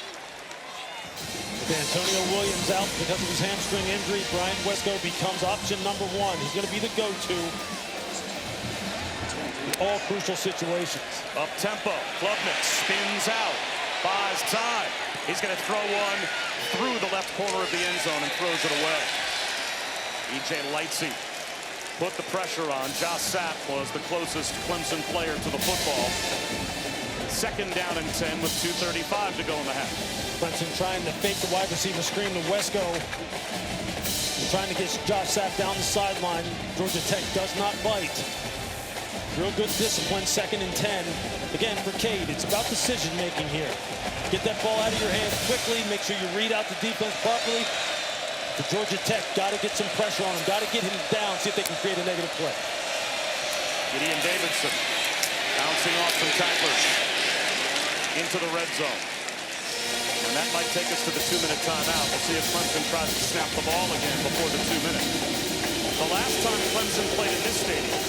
With Antonio Williams out because of his hamstring injury, Bryant Wesco becomes option number 1. He's going to be the go-to in all crucial situations. Up tempo, Klubnik spins out, buys time. He's going to throw one through the left corner of the end zone and throws it away. E.J. Lightsey put the pressure on. Josh Sapp was the closest Clemson player to the football. 2nd down and 10 with 2:35 to go in the half. Clemson trying to fake the wide receiver screen to Wesco. And trying to get Josh Sapp down the sideline. Georgia Tech does not bite. Real good discipline, 2nd and 10. Again, for Cade, it's about decision making here. Get that ball out of your hands quickly. Make sure you read out the defense properly. For Georgia Tech, got to get some pressure on him. Got to get him down, see if they can create a negative play. Gideon Davidson bouncing off some tacklers into the red zone. And that might take us to the 2-minute timeout. We'll see if Clemson tries to snap the ball again before the 2 minutes. The last time Clemson played in this stadium,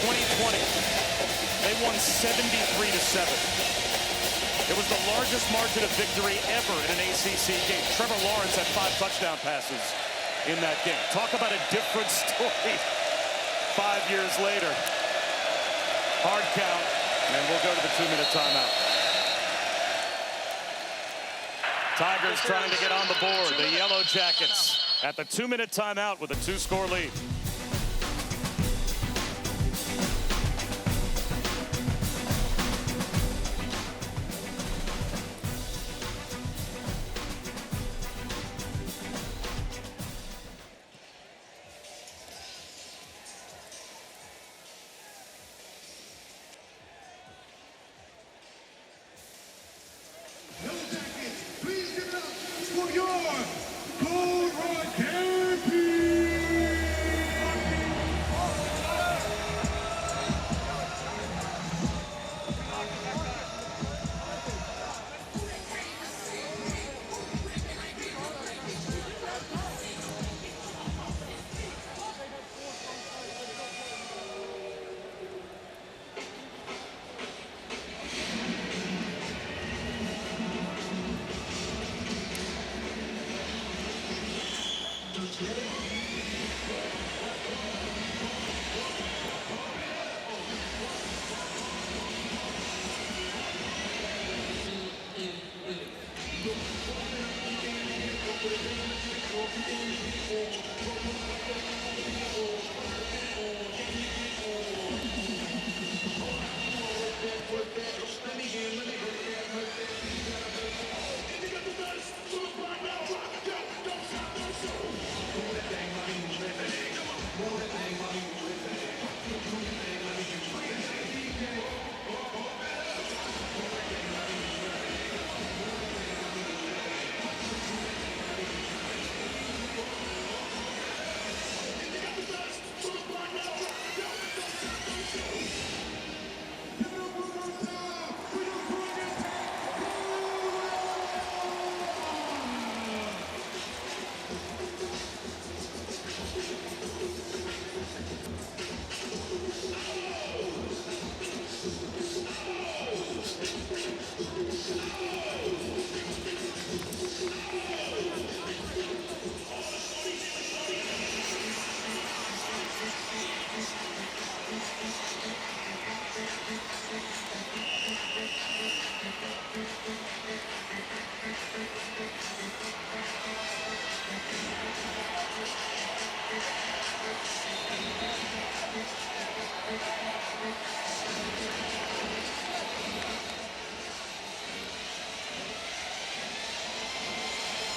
2020, They won 73-7. It was the largest margin of victory ever in an ACC game. Trevor Lawrence had 5 touchdown passes in that game. Talk about a different story 5 years later. Hard count, and we'll go to the 2-minute timeout. Tigers trying to get on the board. The Yellow Jackets at the 2-minute timeout with a 2-score lead.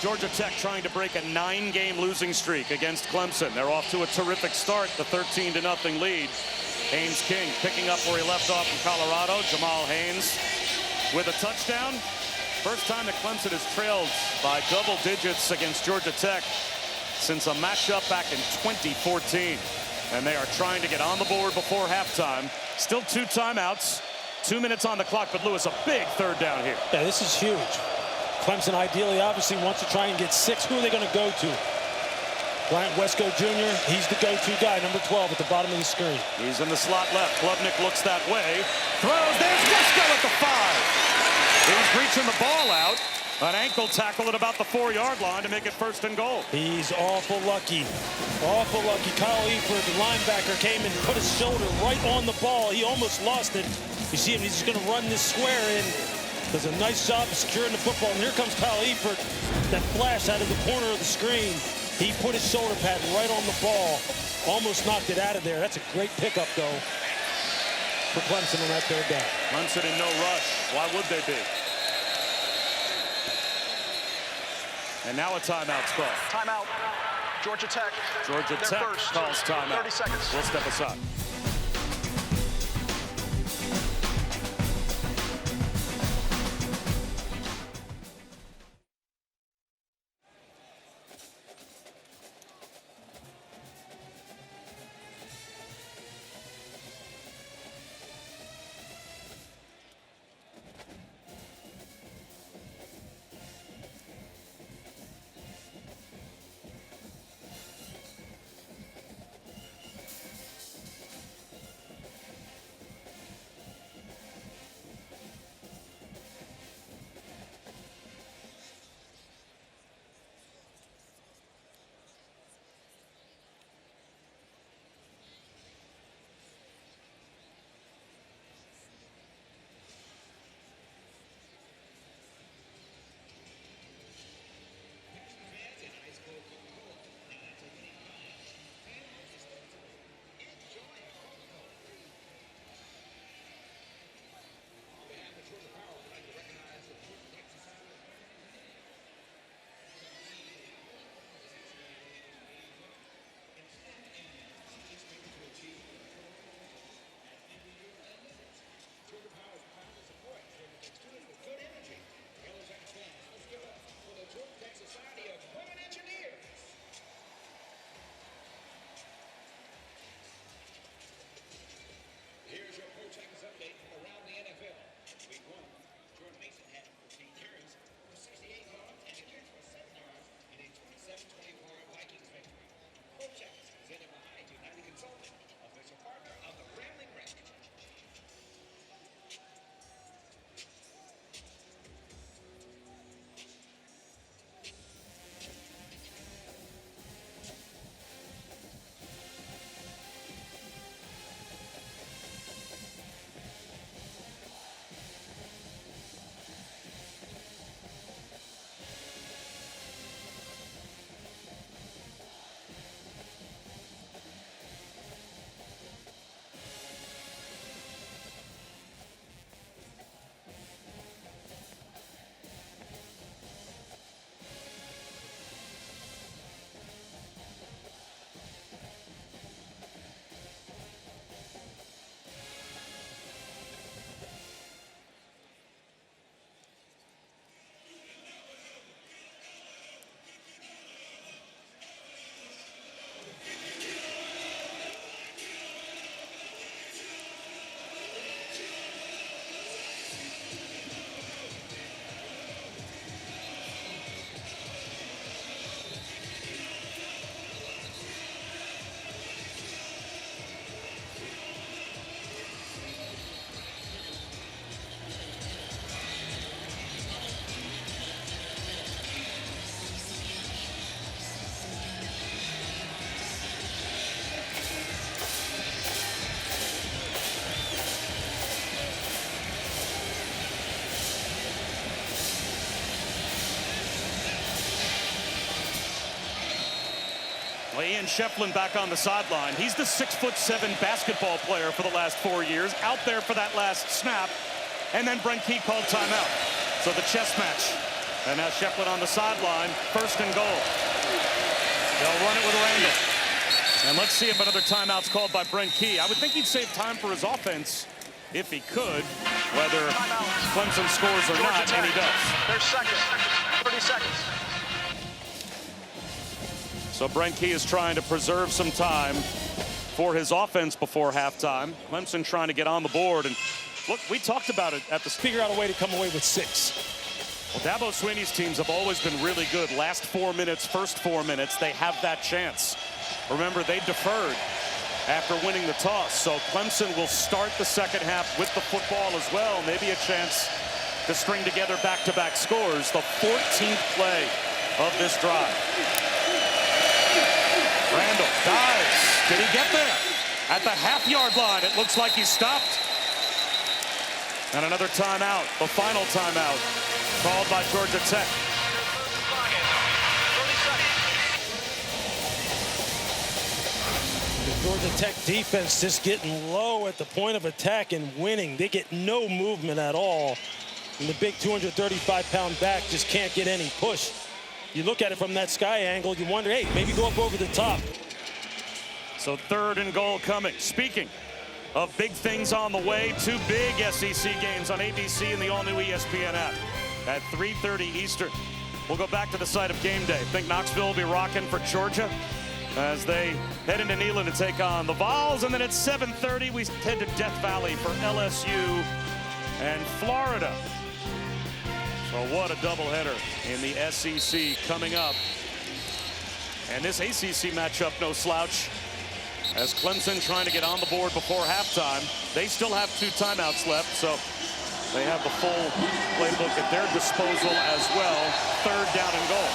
Georgia Tech trying to break a 9-game losing streak against Clemson. They're off to a terrific start, the 13-0 lead. Haynes King picking up where he left off in Colorado. Jamal Haynes with a touchdown. First time that Clemson has trailed by double digits against Georgia Tech since a matchup back in 2014. And they are trying to get on the board before halftime. Still 2 timeouts, 2 minutes on the clock, but Lewis, a big 3rd down here. Yeah, this is huge. Clemson ideally obviously wants to try and get 6. Who are they going to go to? Bryant Wesco Jr., he's the go-to guy, number 12 at the bottom of the screen. He's in the slot left. Klubnik looks that way. Throws. There's Wesco at the 5. He's reaching the ball out. An ankle tackle at about the 4-yard line to make it 1st and goal. He's awful lucky. Awful lucky. Kyle Eford, the linebacker, came and put his shoulder right on the ball. He almost lost it. You see him, he's just going to run this square in. Does a nice job of securing the football. And here comes Kyle Eford. That flash out of the corner of the screen. He put his shoulder pad right on the ball. Almost knocked it out of there. That's a great pickup, though, for Clemson on that 3rd down. Clemson in no rush. Why would they be? And now a timeout's called. Timeout. Georgia Tech. Georgia Tech calls timeout. 30 seconds. We'll step aside. Well, Ian Shefflin back on the sideline. He's the 6'7" basketball player for the last 4 years, out there for that last snap. And then Brent Key called timeout. So the chess match. And now Shefflin on the sideline, 1st and goal. They'll run it with Randall. And let's see if another timeout's called by Brent Key. I would think he'd save time for his offense if he could, whether Clemson scores or not, and he does. There's seconds, 30 seconds. So Brent Key is trying to preserve some time for his offense before halftime. Clemson trying to get on the board. And look, we talked about it at the... Figure out a way to come away with 6. Well, Dabo Swinney's teams have always been really good. Last 4 minutes, first 4 minutes, they have that chance. Remember, they deferred after winning the toss. So Clemson will start the second half with the football as well. Maybe a chance to string together back-to-back scores. The 14th play of this drive. Randall dives. Did he get there? At the half-yard line, it looks like he stopped. And another timeout, the final timeout, called by Georgia Tech. The Georgia Tech defense just getting low at the point of attack and winning. They get no movement at all. And the big 235-pound back just can't get any push. You look at it from that sky angle, you wonder, hey, maybe go up over the top. So 3rd and goal coming. Speaking of big things on the way, 2 big SEC games on ABC and the all-new ESPN app at 3:30 Eastern. We'll go back to the site of game day. Think Knoxville will be rocking for Georgia as they head into Neyland to take on the Vols. And then at 7:30, we head to Death Valley for LSU and Florida. So what a doubleheader in the SEC coming up. And this ACC matchup, no slouch, as Clemson trying to get on the board before halftime. They still have 2 timeouts left, so they have the full playbook at their disposal as well. 3rd down and goal.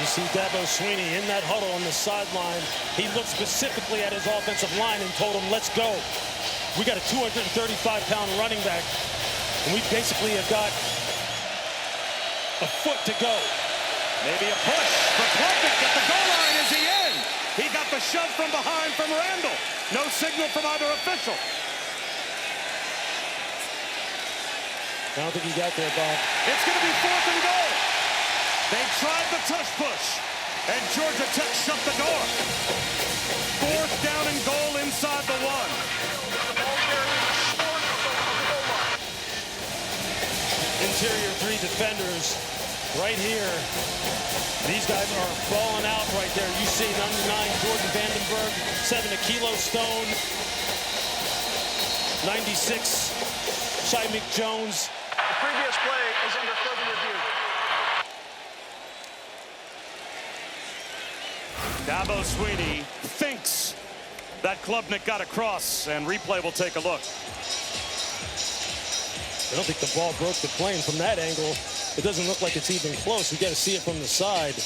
You see Dabo Swinney in that huddle on the sideline. He looked specifically at his offensive line and told him, let's go. We got a 235-pound running back, and we basically have got a foot to go. Maybe a push for Klubnik at the goal line. Is he in? He got the shove from behind from Randall. No signal from either official. I don't think he got there, Bob. It's going to be 4th and goal. They tried the tush push, and Georgia Tech shut the door. 4th down and goal inside the 1. Interior 3 defenders right here. These guys are balling out right there. You see number 9, Jordan Vandenberg, 7, Akilo Stone, 96, Shymick Jones. The previous play is under further review. Dabo Swinney thinks that Klubnik got across, and replay will take a look. I don't think the ball broke the plane from that angle. It doesn't look like it's even close. We got to see it from the side.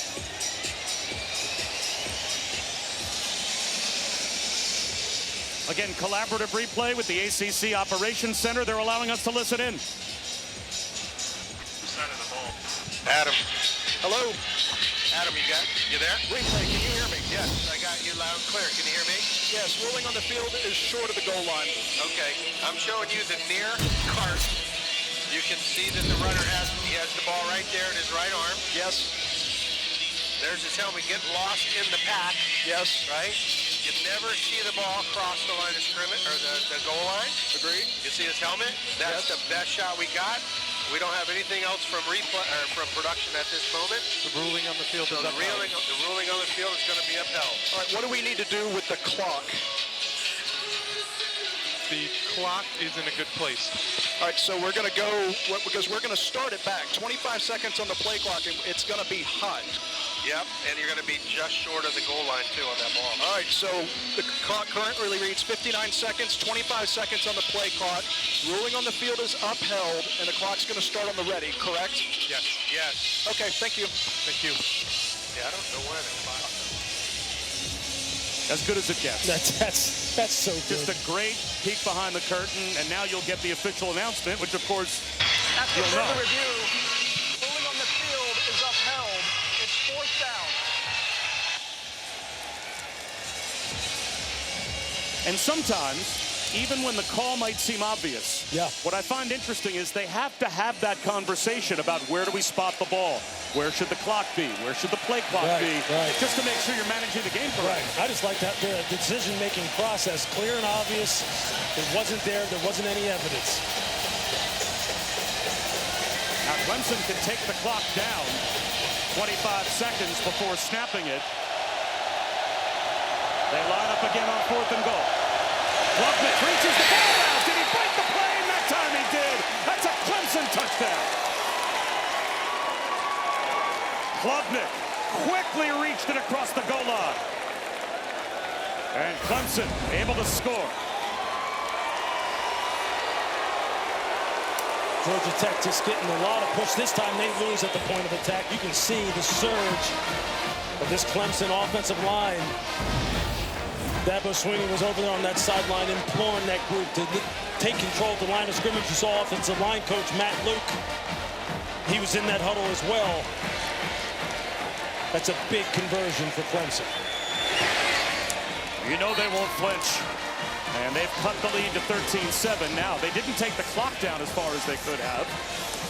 Again, collaborative replay with the ACC Operations Center. They're allowing us to listen in. Side of the ball. Adam. Hello? Adam, you there? Replay, can you hear me? Yes, I got you loud and clear. Can you hear me? Yes, ruling on the field is short of the goal line. Okay, I'm showing you the near cart. You can see that the runner has the ball right there in his right arm. Yes. There's his helmet. Get lost in the pack. Yes. Right? You never see the ball cross the line of scrimmage or the goal line. Agreed. You see his helmet? That's the best shot we got. We don't have anything else from replay or from production at this moment. The ruling on the field is the ruling on the field is going to be upheld. All right, what do we need to do with the clock? The clock is in a good place. All right, so we're going to go, because we're going to start it back. 25 seconds on the play clock, and it's going to be hot. Yep, and you're going to be just short of the goal line, too, on that ball. All right, so the clock currently reads 59 seconds, 25 seconds on the play clock. Ruling on the field is upheld, and the clock's going to start on the ready, correct? Yes. Yes. Okay, thank you. Thank you. Yeah, I don't know why the clock. As good as it gets. That's so good. Just a great peek behind the curtain, and now you'll get the official announcement, which of course After you'll know. further review, ruling on the field is upheld. It's 4th down. And sometimes, even when the call might seem obvious, what I find interesting is they have to have that conversation about where do we spot the ball? Where should the clock be? Where should the play clock be? Just to make sure you're managing the game correctly. I just like that the decision-making process, clear and obvious. It wasn't there wasn't any evidence. Now Clemson can take the clock down 25 seconds before snapping it. They line up again on 4th and goal. Klubnik reaches the ball out. Did he break the play? And that time he did. That's a Clemson touchdown. Klubnik quickly reached it across the goal line. And Clemson able to score. Georgia Tech just getting a lot of push. This time they lose at the point of attack. You can see the surge of this Clemson offensive line. Dabo Swinney was over there on that sideline imploring that group to take control of the line of scrimmage. You saw offensive line coach Matt Luke. He was in that huddle as well. That's a big conversion for Clemson. You know they won't flinch. And they've cut the lead to 13-7 now. They didn't take the clock down as far as they could have.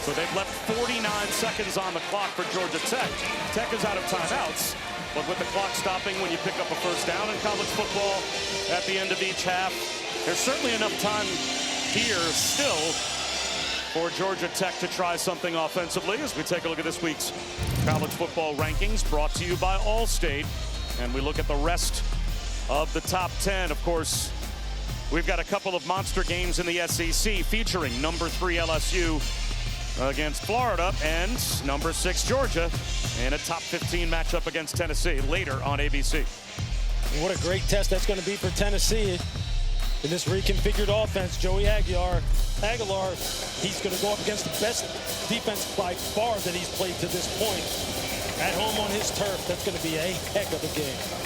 So they've left 49 seconds on the clock for Georgia Tech. Tech is out of timeouts. But with the clock stopping when you pick up a first down in college football at the end of each half, there's certainly enough time here still for Georgia Tech to try something offensively as we take a look at this week's college football rankings brought to you by Allstate. And we look at the rest of the top 10. Of course, we've got a couple of monster games in the SEC featuring number 3 LSU against Florida and number 6 Georgia in a top 15 matchup against Tennessee later on ABC. And what a great test that's going to be for Tennessee in this reconfigured offense. Joey Aguilar, he's going to go up against the best defense by far that he's played to this point. At home on his turf, that's going to be a heck of a game.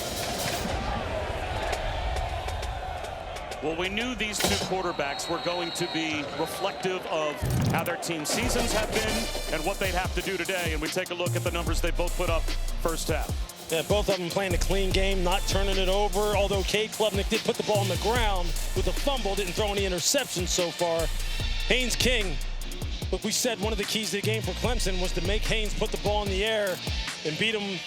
Well, we knew these two quarterbacks were going to be reflective of how their team seasons have been and what they'd have to do today. And we take a look at the numbers they both put up first half. Yeah, both of them playing a clean game, not turning it over. Although Cade Klubnik did put the ball on the ground with a fumble, didn't throw any interceptions so far. Haynes King, look, we said one of the keys to the game for Clemson was to make Haynes put the ball in the air and beat him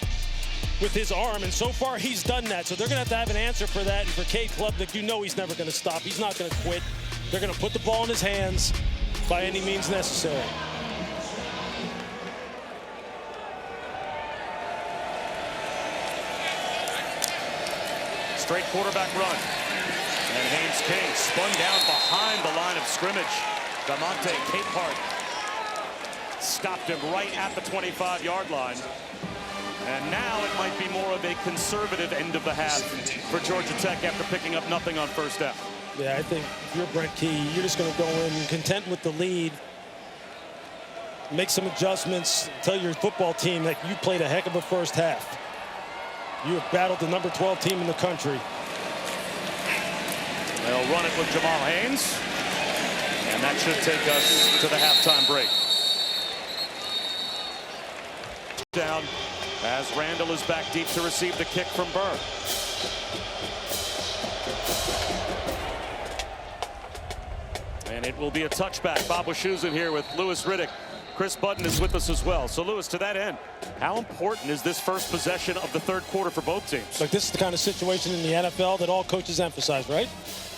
with his arm, and so far he's done that. So they're going to have an answer for that. And for Cade Klubnik, you know he's never going to stop. He's not going to quit. They're going to put the ball in his hands by any means necessary. Straight quarterback run. And Haynes King spun down behind the line of scrimmage. DeMonte Capehart stopped him right at the 25-yard line. And now it might be more of a conservative end of the half for Georgia Tech after picking up nothing on first down. Yeah, I think if you're Brent Key, you're just going to go in content with the lead, make some adjustments, tell your football team that you played a heck of a first half. You have battled the number 12 team in the country. They'll run it with Jamal Haynes. And that should take us to the halftime break. Down as Randall is back deep to receive the kick from Birr. And it will be a touchback. Bob Wischusen here with Louis Riddick. Chris Budden is with us as well. So, Louis, to that end, how important is this first possession of the third quarter for both teams? Look, this is the kind of situation in the NFL that all coaches emphasize, right?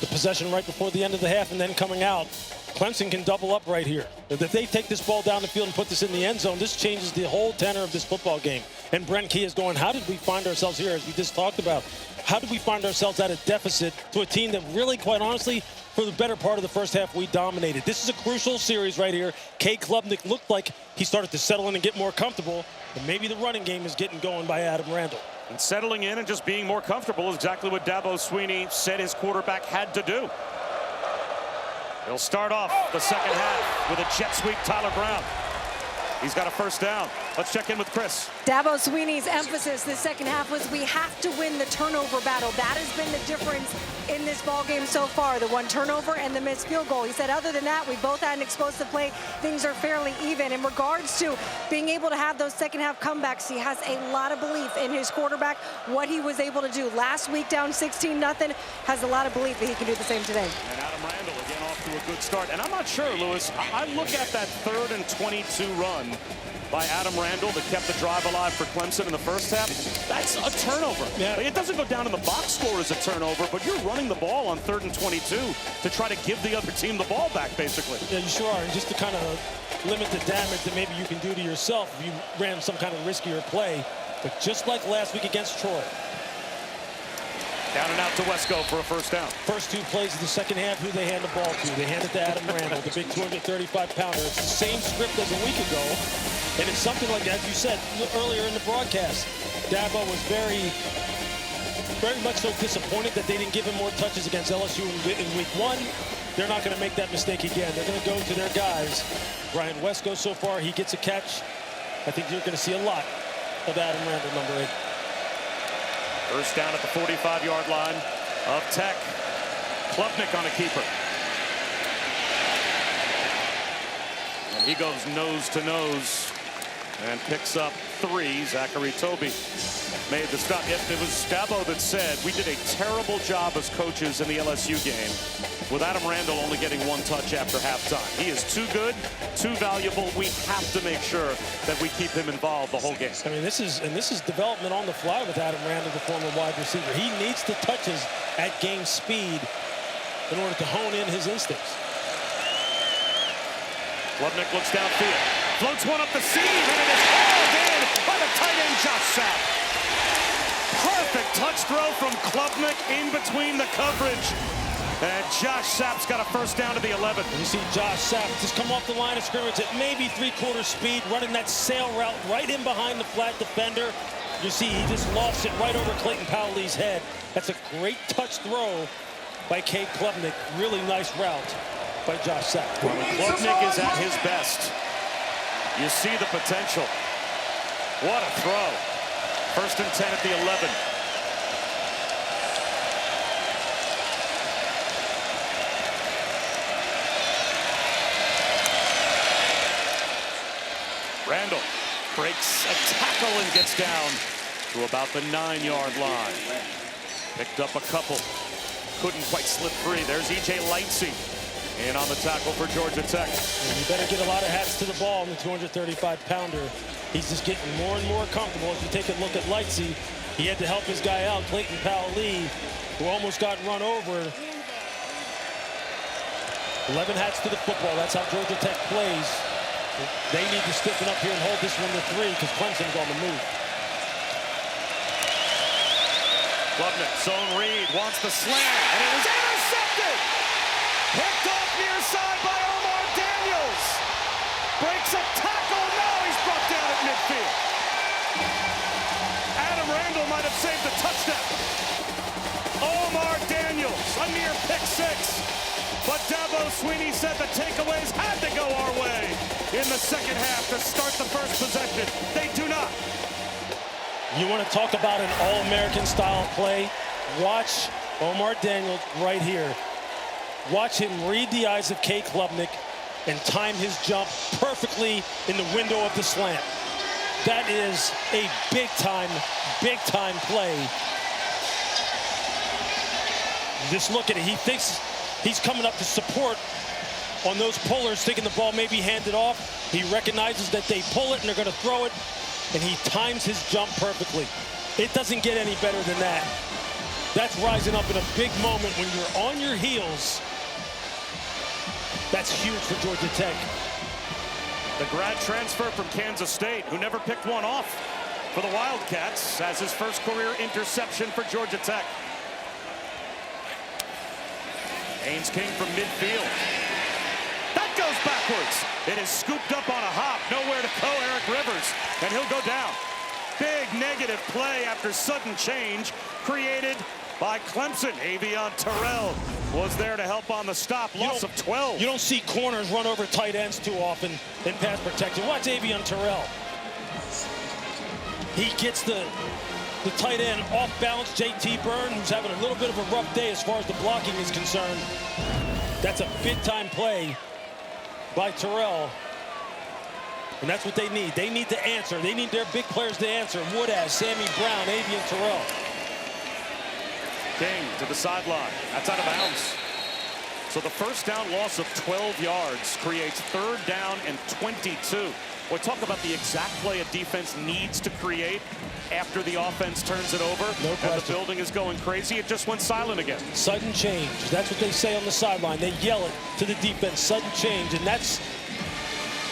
The possession right before the end of the half and then coming out. Clemson can double up right here. If they take this ball down the field and put this in the end zone, this changes the whole tenor of this football game. And Brent Key is going, how did we find ourselves here, as we just talked about? How did we find ourselves at a deficit to a team that really, quite honestly, for the better part of the first half, we dominated? This is a crucial series right here. Cade Klubnik looked like he started to settle in and get more comfortable. And maybe the running game is getting going by Adam Randall. And settling in and just being more comfortable is exactly what Dabo Swinney said his quarterback had to do. He'll start off the second half with a jet sweep Tyler Brown. He's got a first down. Let's check in with Chris. Dabo Swinney's emphasis this second half was we have to win the turnover battle. That has been the difference in this ball game so far, the one turnover and the missed field goal. He said other than that, we both had an explosive play. Things are fairly even. In regards to being able to have those second half comebacks, he has a lot of belief in his quarterback, what he was able to do. Last week down 16-0, has a lot of belief that he can do the same today. And Adam Randall again off to a good start. And I'm not sure, Lewis, I look at that 3rd and 22 run by Adam Randall that kept the drive alive for Clemson in the first half. That's a turnover. Yeah. Like, it doesn't go down in the box score as a turnover, but you're running the ball on 3rd and 22 to try to give the other team the ball back, basically. Yeah, you sure are. And just to kind of limit the damage that maybe you can do to yourself if you ran some kind of riskier play. But just like last week against Troy. Down and out to Wesco for a first down. First 2 plays of the second half, who they hand the ball to. They hand it to Adam Randall, the big 235-pounder. It's the same script as a week ago. And it's something like, as you said earlier in the broadcast, Dabo was very much so disappointed that they didn't give him more touches against LSU in week 1. They're not going to make that mistake again. They're going to go to their guys. Bryant Wesco so far, he gets a catch. I think you're going to see a lot of Adam Randall, number 8. First down at the 45-yard line of Tech. Klubnik on a keeper. And he goes nose to nose and picks up 3. Zachary Toby made the stop. If it was Dabo that said, we did a terrible job as coaches in the LSU game with Adam Randall only getting 1 touch after halftime. He is too good, too valuable. We have to make sure that we keep him involved the whole game. I mean, this is development on the fly with Adam Randall, the former wide receiver. He needs the touches at game speed in order to hone in his instincts. Klubnik looks downfield, floats one up the seam, and it is hauled in by the tight end Josh Sapp. Perfect touch throw from Klubnik in between the coverage. And Josh Sapp's got a first down to the 11. You see Josh Sapp just come off the line of scrimmage at maybe 3/4 speed, running that sail route right in behind the flat defender. You see he just lofts it right over Clayton Powley's head. That's a great touch throw by Cade Klubnik. Really nice route by Josh Sapp. When Klubnik is at his best, you see the potential. What a throw. First and 10 at the 11. Randall breaks a tackle and gets down to about the 9-yard line. Picked up a couple. Couldn't quite slip free. There's E.J. Lightsey in on the tackle for Georgia Tech. And you better get a lot of hats to the ball in the 235-pounder. He's just getting more and more comfortable. If you take a look at Lightsey, he had to help his guy out, Clayton Powley, who almost got run over. 11 hats to the football. That's how Georgia Tech plays. They need to stiffen up here and hold this one to 3 because Clemson's on the move. Klubnik, zone read, wants the slam, and it is intercepted! Picked off near side by Omar Daniels. Breaks a tackle, now he's brought down at midfield. Adam Randall might have saved the touchdown. Omar Daniels, a near pick 6. But Dabo Swinney said the takeaways had to go our way in the second half to start the first possession. They do not. You want to talk about an all-American style play? Watch Omar Daniels right here. Watch him read the eyes of Cade Klubnik and time his jump perfectly in the window of the slant. That is a big-time play. Just look at it. He thinks he's coming up to support on those pullers, thinking the ball may be handed off. He recognizes that they pull it and they're going to throw it, and he times his jump perfectly. It doesn't get any better than that. That's rising up in a big moment when you're on your heels. That's huge for Georgia Tech. The grad transfer from Kansas State, who never picked one off for the Wildcats, has his first career interception for Georgia Tech. Haynes King from midfield. That goes backwards. It is scooped up on a hop. Nowhere to go, Eric Rivers. And he'll go down. Big negative play after sudden change created by Clemson. Avion Terrell was there to help on the stop. Loss of 12. You don't see corners run over tight ends too often in pass protection. Watch Avion Terrell. He gets the tight end off balance, JT Byrne, who's having a little bit of a rough day as far as the blocking is concerned. That's a big-time play by Terrell. And that's what they need. They need to answer. They need their big players to answer. Woodaz, Sammy Brown, Avian Terrell. King to the sideline. That's out of bounds. So the first down loss of 12 yards creates 3rd down and 22. We'll talk about the exact play a defense needs to create after the offense turns it over. No question. And the building is going crazy. It just went silent again. Sudden change. That's what they say on the sideline. They yell it to the defense, sudden change. And that's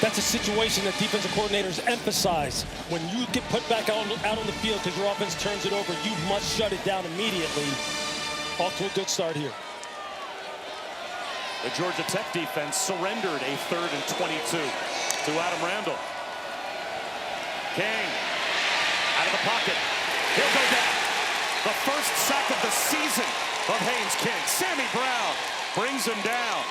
a situation that defensive coordinators emphasize. When you get put back out on the field because your offense turns it over, you must shut it down immediately. Off to a good start here. The Georgia Tech defense surrendered a 3rd and 22 to Adam Randall. King out of the pocket. He'll go down. The first sack of the season of Haynes King. Sammy Brown brings him down.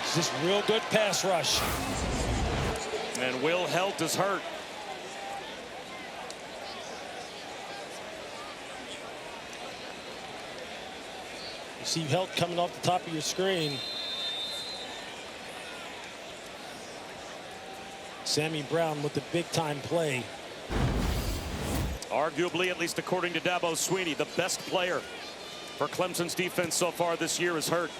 It's just real good pass rush. And Will Helt is hurt. You see Helt coming off the top of your screen. Sammy Brown with the big-time play. Arguably, at least according to Dabo Swinney, the best player for Clemson's defense so far this year is hurt.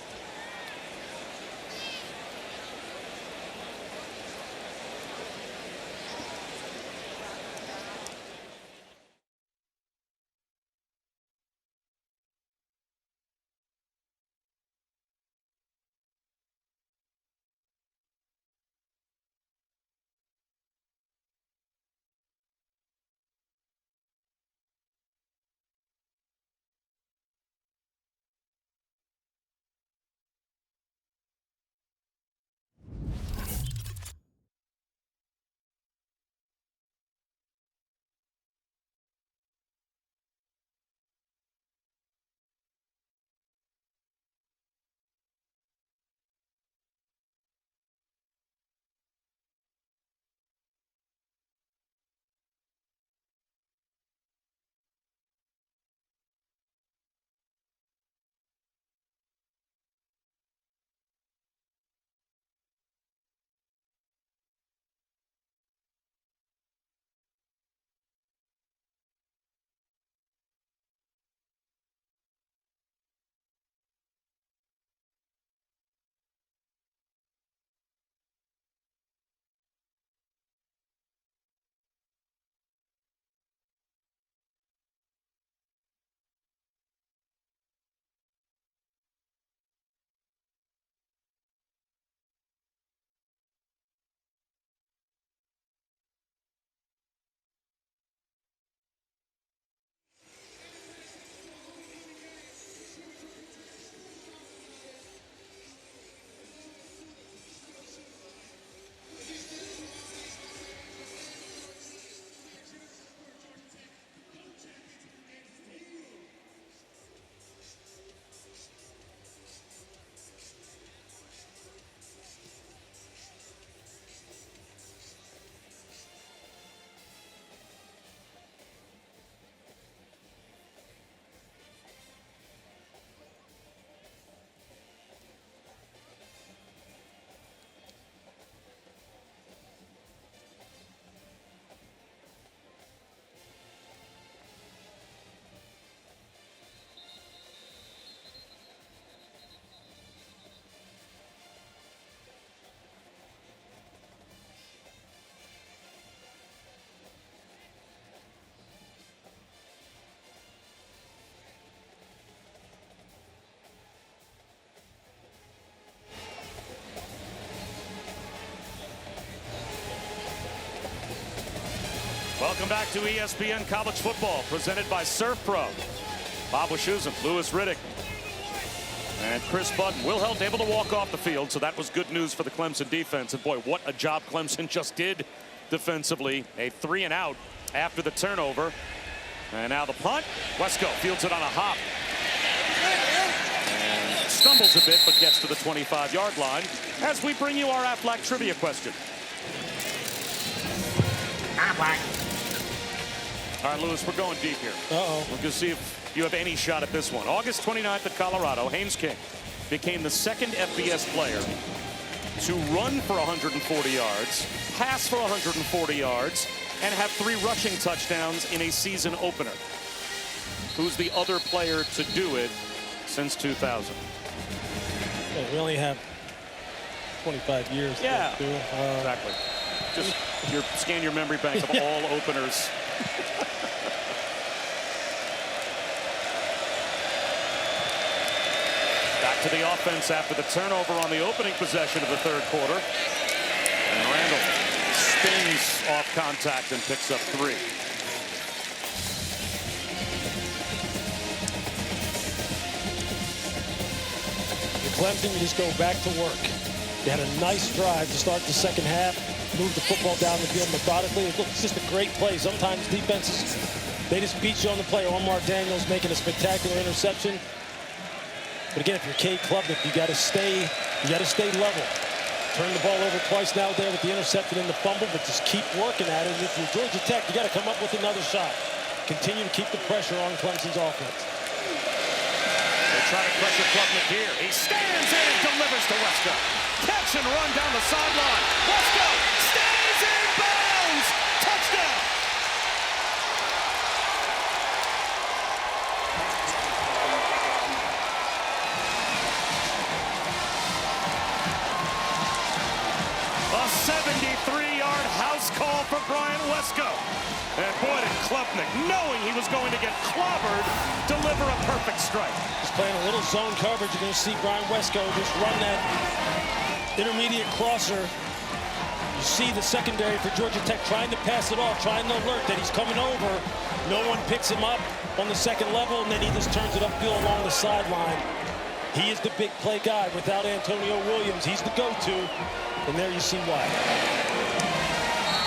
Welcome back to ESPN College Football, presented by Surf Pro. Bob Wischusen, Louis Riddick, and Chris Budden. Will Helt able to walk off the field, so that was good news for the Clemson defense. And boy, what a job Clemson just did defensively. A 3-and-out after the turnover. And now the punt. Wesco fields it on a hop. And stumbles a bit, but gets to the 25-yard line as we bring you our Aflac trivia question. All right, Lewis, we're going deep here. Uh-oh. We're going to see if you have any shot at this one. August 29th at Colorado, Haynes King became the second FBS player to run for 140 yards, pass for 140 yards, and have 3 rushing touchdowns in a season opener. Who's the other player to do it since 2000? Yeah, we only have 25 years. Yeah, exactly. Just scan your memory bank of all openers. Back to the offense after the turnover on the opening possession of the third quarter. And Randall spins off contact and picks up 3. Clemson, you just go back to work. They had a nice drive to start the second half, move the football down the field methodically. It's just a great play. Sometimes defenses, they just beat you on the play. Omar Daniels making a spectacular interception. But again, if you're Cade Klubnik, you got to stay level. Turn the ball over twice now there with the interception and the fumble, but just keep working at it. And if you're Georgia Tech, you got to come up with another shot. Continue to keep the pressure on Clemson's offense. They try to pressure Klubnik here. He stands in and delivers to Wesco. Catch and run down the sideline. Wesco stays in bounds. Touchdown. A 73-yard house call for Bryant Wesco. And boy, did Klubnik, knowing he was going to get clobbered, deliver a perfect strike. Just playing a little zone coverage. You're going to see Bryant Wesco just run that intermediate crosser. You see the secondary for Georgia Tech trying to pass it off, trying to alert that he's coming over. No one picks him up on the second level, and then he just turns it upfield along the sideline. He is the big play guy. Without Antonio Williams, he's the go-to. And there you see why.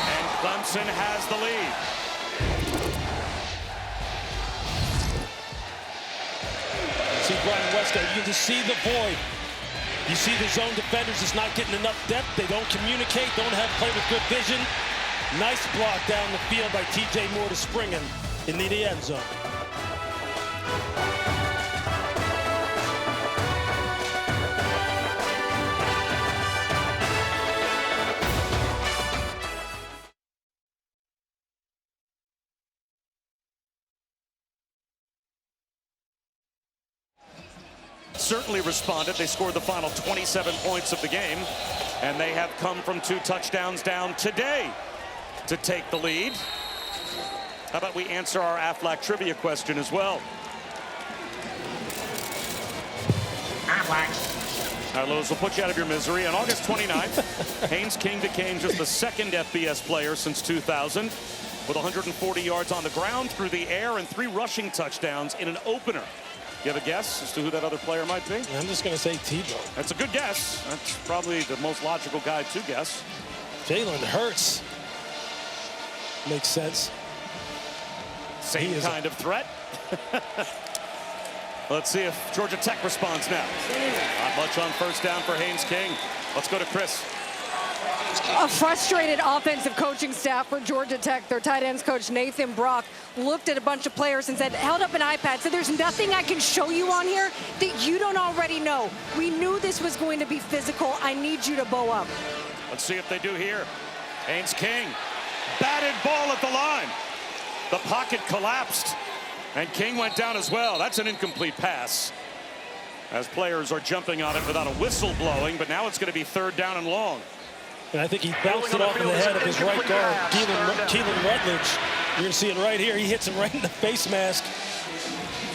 And Clemson has the lead. See Bryant Wesco, you can just see the void. You see the zone defenders just not getting enough depth. They don't communicate, don't have play with good vision. Nice block down the field by TJ Moore to Springen in the end zone. Certainly responded. They scored the final 27 points of the game, and they have come from 2 touchdowns down today to take the lead. How about we answer our Aflac trivia question as well? Aflac. All right, Lewis, we'll put you out of your misery. On August 29th, Haynes King became just the second FBS player since 2000 with 140 yards on the ground, through the air, and 3 rushing touchdowns in an opener. You have a guess as to who that other player might be? I'm just going to say Tebow. That's a good guess. That's probably the most logical guy to guess. Jalen Hurts. Makes sense. Same kind of threat. Let's see if Georgia Tech responds now. Not much on first down for Haynes King. Let's go to Chris. A frustrated offensive coaching staff for Georgia Tech. Their tight ends coach Nathan Brock looked at a bunch of players and said, held up an iPad, said there's nothing I can show you on here that you don't already know. We knew this was going to be physical. I need you to bow up. Let's see if they do here. Haynes King, batted ball at the line. The pocket collapsed, and King went down as well. That's an incomplete pass, as players are jumping on it without a whistle blowing, but now it's going to be 3rd down and long. And I think he bounced it off in the head of his right guard, Keelan Rutledge. You're going to see it right here. He hits him right in the face mask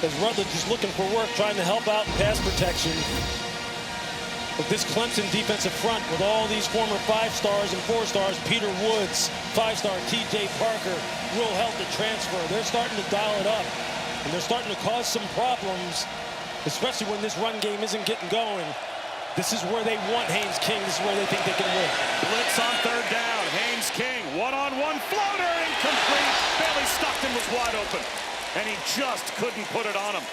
as Rutledge is looking for work, trying to help out in pass protection. But this Clemson defensive front with all these former 5-stars and 4-stars, Peter Woods, 5-star TJ Parker, Will Held the transfer. They're starting to dial it up, and they're starting to cause some problems, especially when this run game isn't getting going. This is where they want Haynes King. This is where they think they can win. Blitz on 3rd down. Haynes King, one-on-one floater, incomplete. Bailey Stockton was wide open, and he just couldn't put it on him.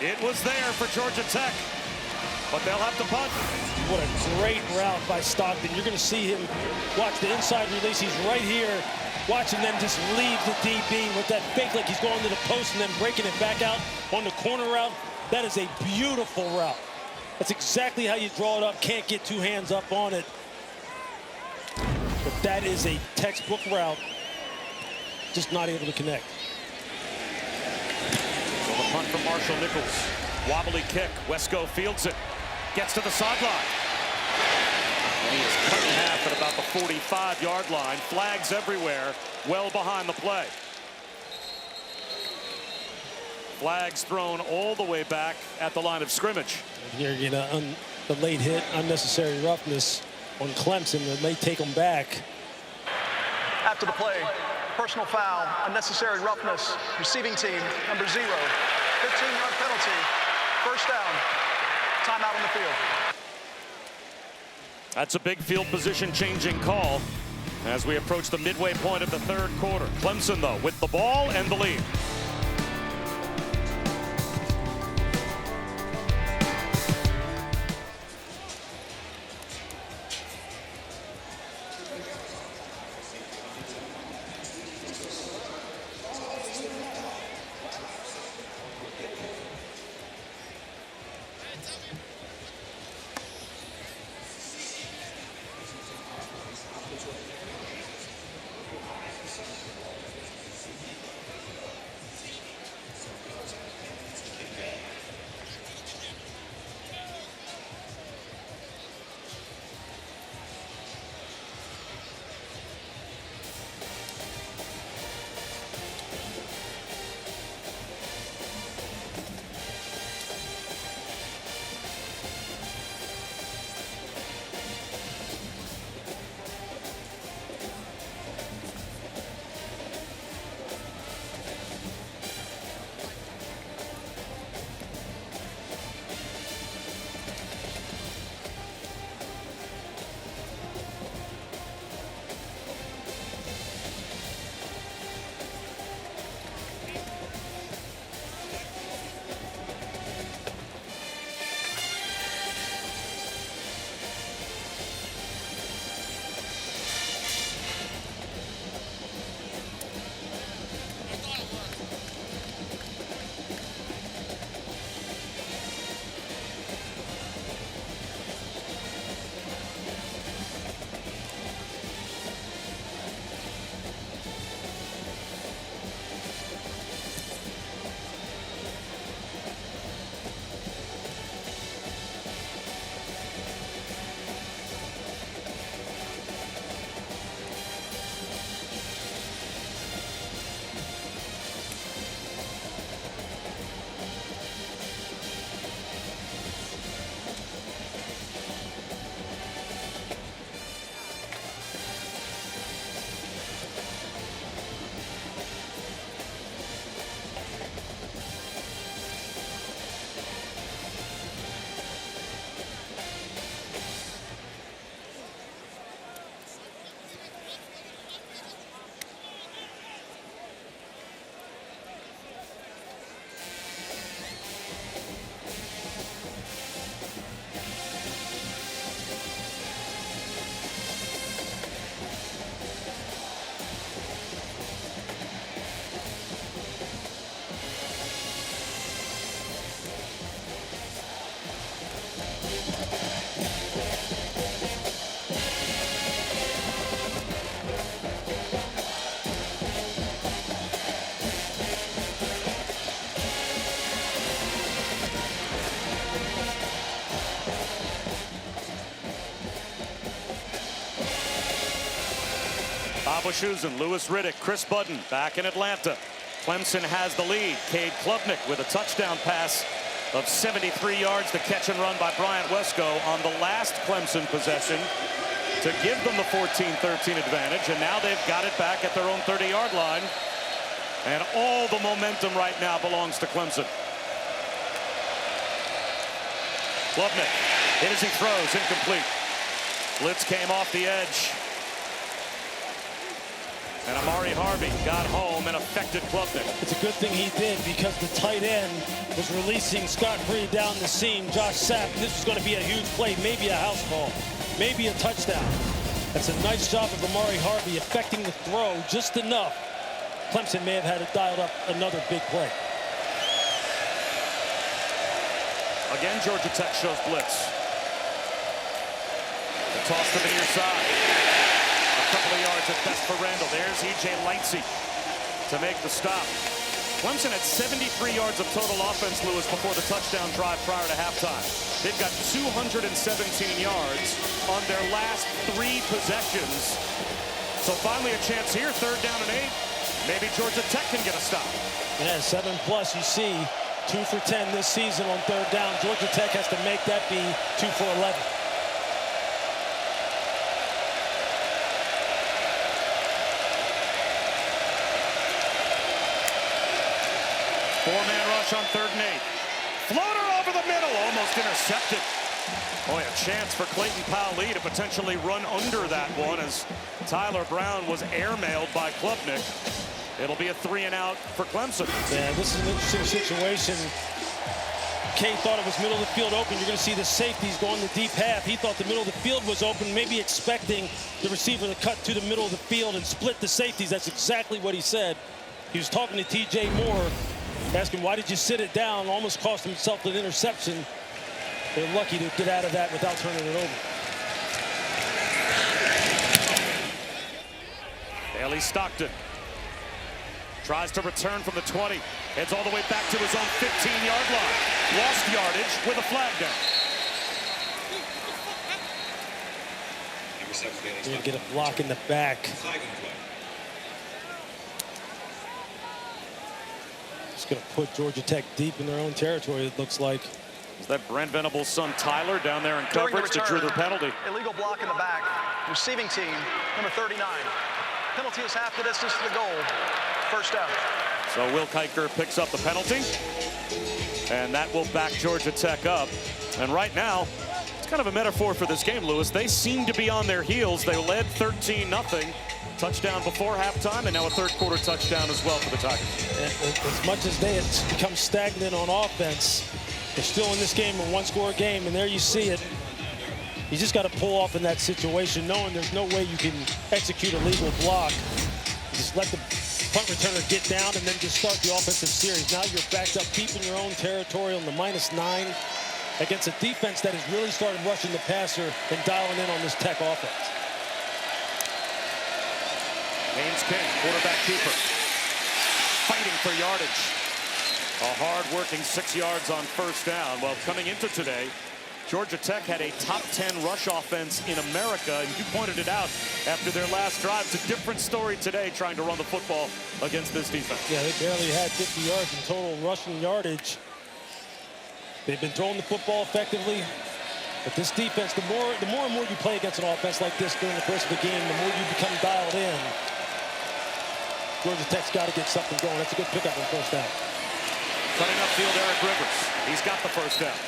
It was there for Georgia Tech. but they'll have to punt. What a great route by Stockton. You're going to see him watch the inside release. He's right here. Watching them just leave the DB with that fake like he's going to the post and then breaking it back out on the corner route. That is a beautiful route. That's exactly how you draw it up. Can't get two hands up on it. But that is a textbook route. Just not able to connect. So the punt from Marshall Nichols. Wobbly kick. Wesco fields it. Gets to the sideline. And he is cut in half at about the 45-yard line. Flags everywhere, well behind the play. Flags thrown all the way back at the line of scrimmage. Here, you know, the late hit, unnecessary roughness on Clemson that may take them back. After the play, personal foul, unnecessary roughness, receiving team, number 0, 15-yard penalty, first down, timeout on the field. That's a big field position changing call as we approach the midway point of the third quarter. Clemson, though, with the ball and the lead. Abushusen, Lewis Riddick, Chris Budden back in Atlanta. Clemson has the lead. Cade Klubnik with a touchdown pass of 73 yards. The catch and run by Bryant Wesco on the last Clemson possession to give them the 14-13 advantage. And now they've got it back at their own 30-yard line. And all the momentum right now belongs to Clemson. Klubnik hit as he throws, incomplete. Blitz came off the edge. And Amari Harvey got home and affected Klubnik. It's a good thing he did, because the tight end was releasing scot-free down the seam. Josh Sapp, this was going to be a huge play, maybe a house call, maybe a touchdown. That's a nice job of Amari Harvey affecting the throw just enough. Clemson may have had it dialed up another big play. Again, Georgia Tech shows blitz. The toss to the near side. A couple of yards at best for Randall. There's E.J. Lightsey to make the stop. Clemson had 73 yards of total offense, Lewis, before the touchdown drive prior to halftime. They've got 217 yards on their last 3 possessions. So finally a chance here, 3rd down and 8. Maybe Georgia Tech can get a stop. Yeah, 7+, you see, 2 for 10 this season on 3rd down. Georgia Tech has to make that be 2 for 11. Four-man rush on 3rd and 8. Floater over the middle, almost intercepted. Boy, a chance for Clayton Powell to potentially run under that one as Tyler Brown was airmailed by Klubnik. It'll be a 3-and-out for Clemson. Yeah, this is an interesting situation. Cade thought it was middle of the field open. You're going to see the safeties going the deep half. He thought the middle of the field was open, maybe expecting the receiver to cut to the middle of the field and split the safeties. That's exactly what he said. He was talking to T.J. Moore, asking, why did you sit it down? Almost cost himself an interception. They're lucky to get out of that without turning it over. Bailey Stockton tries to return from the 20. Heads all the way back to his own 15-yard line. Lost yardage with a flag down. They're going to get a block in the back. It's going to put Georgia Tech deep in their own territory, it looks like. Is that Brent Venables' son Tyler down there in coverage that drew their penalty? Illegal block in the back. Receiving team, number 39. Penalty is half the distance to the goal. 1st down. So Will Kiker picks up the penalty, and that will back Georgia Tech up. And right now, it's kind of a metaphor for this game, Lewis. They seem to be on their heels. They led 13-0. Touchdown before halftime, and now a 3rd quarter touchdown as well for the Tigers. As much as they had become stagnant on offense, they're still in this game, a 1-score game, and there you see it. You just got to pull off in that situation, knowing there's no way you can execute a legal block. Just let the punt returner get down and then just start the offensive series. Now you're backed up deep in your own territory on the -9 against a defense that has really started rushing the passer and dialing in on this Tech offense. Haynes King, quarterback keeper, fighting for yardage. A hard-working 6 yards on 1st down. Well, coming into today, Georgia Tech had a top 10 rush offense in America, and you pointed it out after their last drive. It's a different story today trying to run the football against this defense. Yeah, they barely had 50 yards in total rushing yardage. They've been throwing the football effectively, but this defense, the more and more you play against an offense like this during the course of the game, the more you become dialed in. Georgia Tech's got to get something going. That's a good pickup on 1st down. Cutting upfield, Eric Rivers. He's got the 1st down.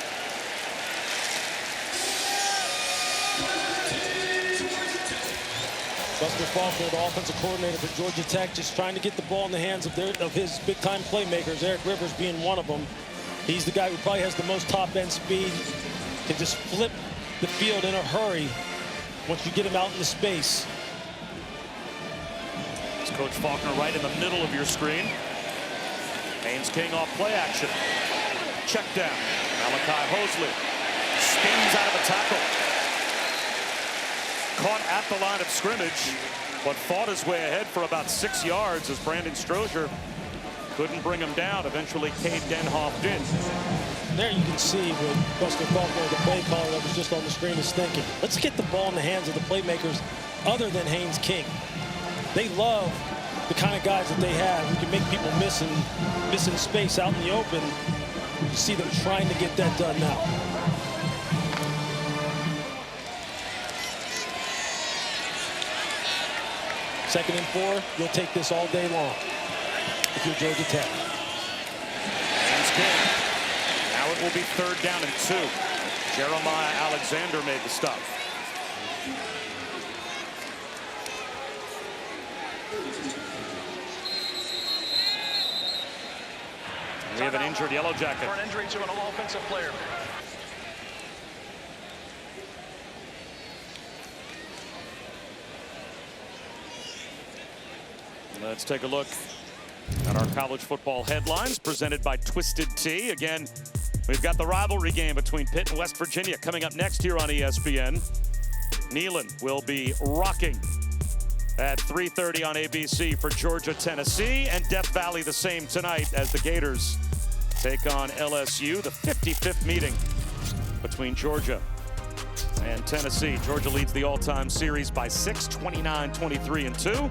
Buster Faulkner, the offensive coordinator for Georgia Tech, just trying to get the ball in the hands of his big-time playmakers, Eric Rivers being one of them. He's the guy who probably has the most top-end speed, can just flip the field in a hurry once you get him out into space. It's Coach Faulkner right in the middle of your screen. Haynes King off play action. Check down. Malachi Hosley spins out of a tackle. Caught at the line of scrimmage, but fought his way ahead for about 6 yards as Brandon Strozier couldn't bring him down. Eventually, Cade Denhoff did. There you can see what Buster Faulkner, the play caller that was just on the screen, is thinking. Let's get the ball in the hands of the playmakers other than Haynes King. They love the kind of guys that they have who can make people missing space out in the open. You see them trying to get that done now. Second and 4, you'll take this all day long if you're Georgia Tech. Haynes King. Now it will be 3rd down and 2. Jeremiah Alexander made the stop. We have an injured Yellow Jacket. For an injury to an offensive player. Let's take a look at our college football headlines presented by Twisted Tea. Again, we've got the rivalry game between Pitt and West Virginia coming up next here on ESPN. Neyland will be rocking at 3:30 on ABC for Georgia, Tennessee, and Death Valley the same tonight as the Gators take on LSU, the 55th meeting between Georgia and Tennessee. Georgia leads the all-time series by 6, 29-23-2,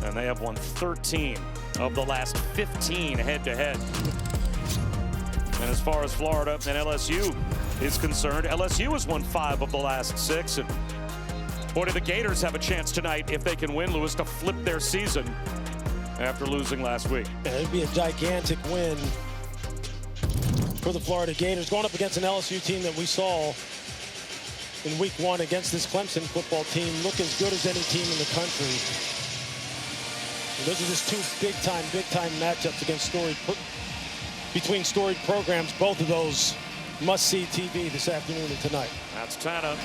and they have won 13 of the last 15 head-to-head. And as far as Florida and LSU is concerned, LSU has won 5 of the last 6, and boy, do the Gators have a chance tonight, if they can win, Lewis, to flip their season after losing last week. Yeah, it'd be a gigantic win for the Florida Gators, going up against an LSU team that we saw in week 1 against this Clemson football team look as good as any team in the country. And those are just 2 big-time matchups against between storied programs. Both of those must-see TV this afternoon and tonight. That's Tana.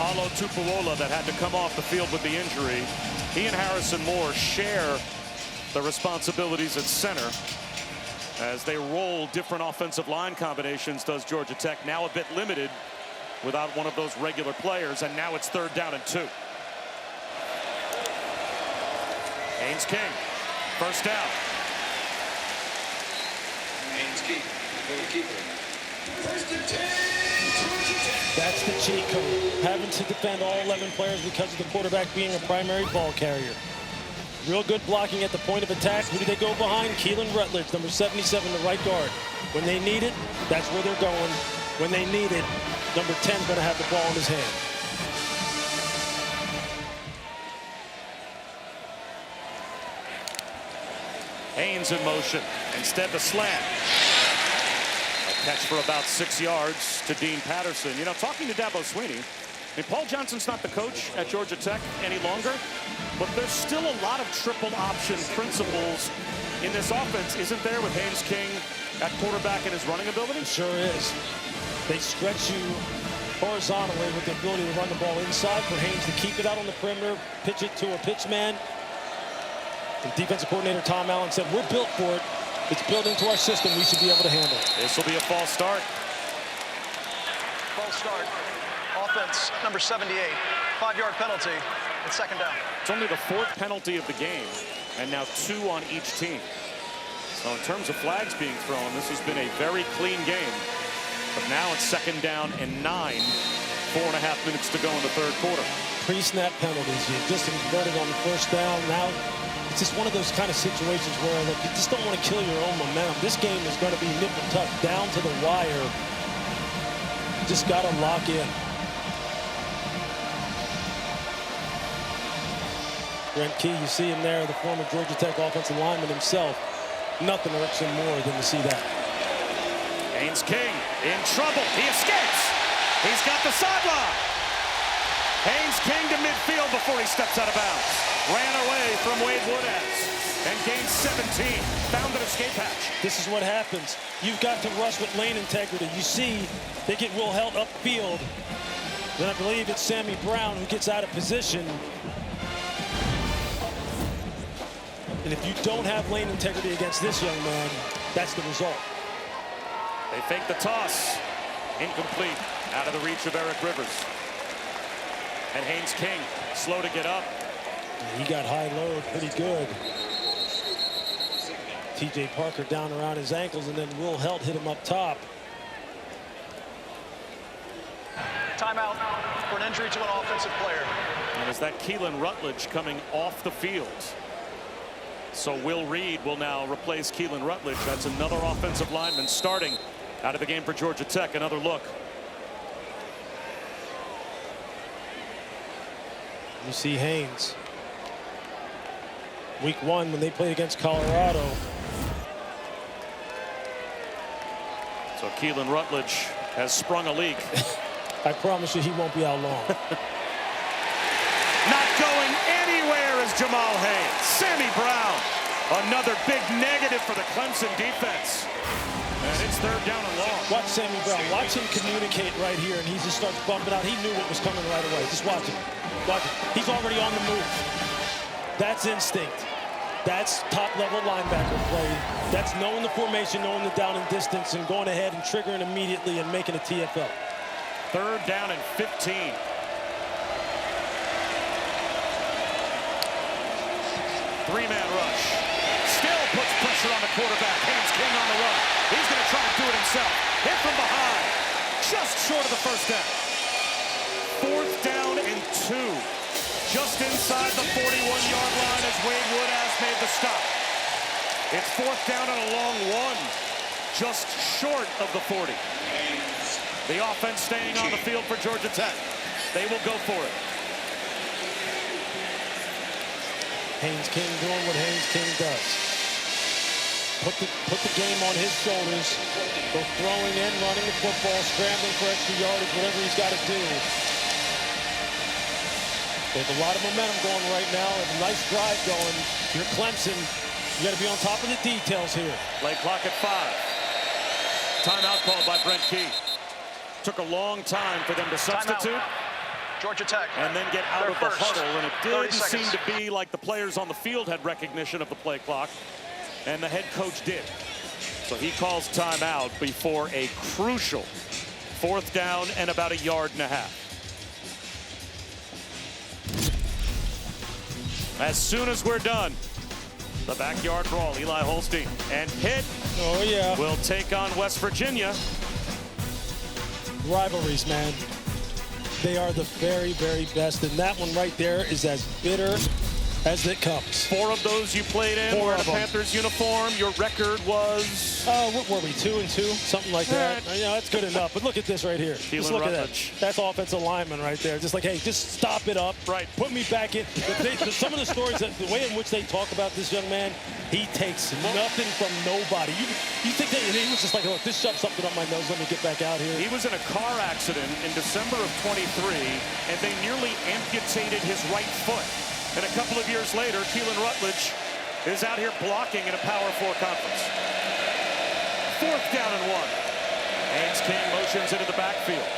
Alo Tupuola that had to come off the field with the injury. He and Harrison Moore share the responsibilities at center as they roll different offensive line combinations. Does Georgia Tech, now a bit limited without one of those regular players, and now it's 3rd down and 2. Haynes King, first down. Haynes King, goalkeeper. First and 10. That's the cheat code. Having to defend all 11 players because of the quarterback being a primary ball carrier. Real good blocking at the point of attack. Who do they go behind? Keelan Rutledge, number 77, the right guard. When they need it, that's where they're going. When they need it, number 10 is going to have the ball in his hand. Haynes in motion. Instead, the slant. A catch for about 6 yards to Dean Patterson. You know, talking to Dabo Swinney, I mean, Paul Johnson's not the coach at Georgia Tech any longer, but there's still a lot of triple option principles in this offense, isn't there, with Haynes King at quarterback and his running ability? Sure is. They stretch you horizontally with the ability to run the ball inside for Haynes to keep it out on the perimeter, pitch it to a pitch man. And defensive coordinator Tom Allen said, we're built for it. It's built into our system. We should be able to handle it. This will be a false start. False start. Offense, number 78. 5-yard penalty. It's 2nd down. It's only the 4th penalty of the game, and now 2 on each team. So in terms of flags being thrown, this has been a very clean game. But now it's 2nd down and 9. 4.5 minutes to go in the 3rd quarter. Pre-snap penalties. You just converted on the 1st down. Now it's just one of those kind of situations where you just don't want to kill your own momentum. This game is going to be nip and tuck, down to the wire. You just got to lock in. Brent Key, you see him there, the former Georgia Tech offensive lineman himself. Nothing hurts him more than to see that. Haynes King in trouble. He escapes. He's got the sideline. Haynes King to midfield before he steps out of bounds. Ran away from Wade Woodhead and gained 17. Found an escape hatch. This is what happens. You've got to rush with lane integrity. You see, they get Will Helt upfield. Then I believe it's Sammy Brown who gets out of position. And if you don't have lane integrity against this young man, that's the result. They fake the toss. Incomplete. Out of the reach of Eric Rivers. And Haynes King, slow to get up. He got high load pretty good. TJ Parker down around his ankles, and then Will Helt hit him up top. Timeout for an injury to an offensive player. And is that Keelan Rutledge coming off the field? So Will Reed will now replace Keelan Rutledge. That's another offensive lineman starting out of the game for Georgia Tech. Another look. You see Haynes. Week 1 when they played against Colorado. So Keelan Rutledge has sprung a leak. I promise you he won't be out long. Not going anywhere is Jamal Haynes. Sammy Brown Another big negative for the Clemson defense. And it's 3rd down and long. Watch Sammy Brown. Watch him communicate right here, and he just starts bumping out. He knew what was coming right away. Just watch him. Watch him. He's already on the move. That's instinct. That's top-level linebacker play. That's knowing the formation, knowing the down and distance, and going ahead and triggering immediately and making a TFL. 3rd down and 15. Three-man rush. Still puts pressure on the quarterback. Haynes King on the run. He's going to try to do it himself. Hit from behind. Just short of the 1st down. 4th down and 2. Just inside the 41-yard line as Wade Wood has made the stop. It's 4th down and a long 1. Just short of the 40. The offense staying on the field for Georgia Tech. They will go for it. Haynes King doing what Haynes King does. Put the game on his shoulders. Both throwing and running the football, scrambling for extra yardage, whatever he's got to do. They have a lot of momentum going right now. A nice drive going. If you're Clemson, you got to be on top of the details here. Play clock at 5. Timeout called by Brent Key. Took a long time for them to substitute. Georgia Tech. And then get out of the huddle. And it didn't seem to seconds. be like the players on the field had recognition of the play clock. And the head coach did. So he calls timeout before a crucial 4th down and about 1.5 yards. As soon as we're done, the backyard brawl, Eli Holstein and Pitt will take on West Virginia. Rivalries, man. They are the very, very best. And that one right there is as bitter as it comes. 4 of those you played in were in a Panthers uniform. Your record was? What were we, 2-2? Something like that. You know, that's good enough. But look at this right here. Just look at that. That's offensive lineman right there. Just like, hey, just stop it up. Right. Put me back in. Some of the stories, the way in which they talk about this young man, he takes nothing from nobody. You think that he was just like, look, just shove something up my nose. Let me get back out here. He was in a car accident in December of 23, and they nearly amputated his right foot. And a couple of years later, Keelan Rutledge is out here blocking in a Power 4 conference. 4th down and 1. Haynes King motions into the backfield.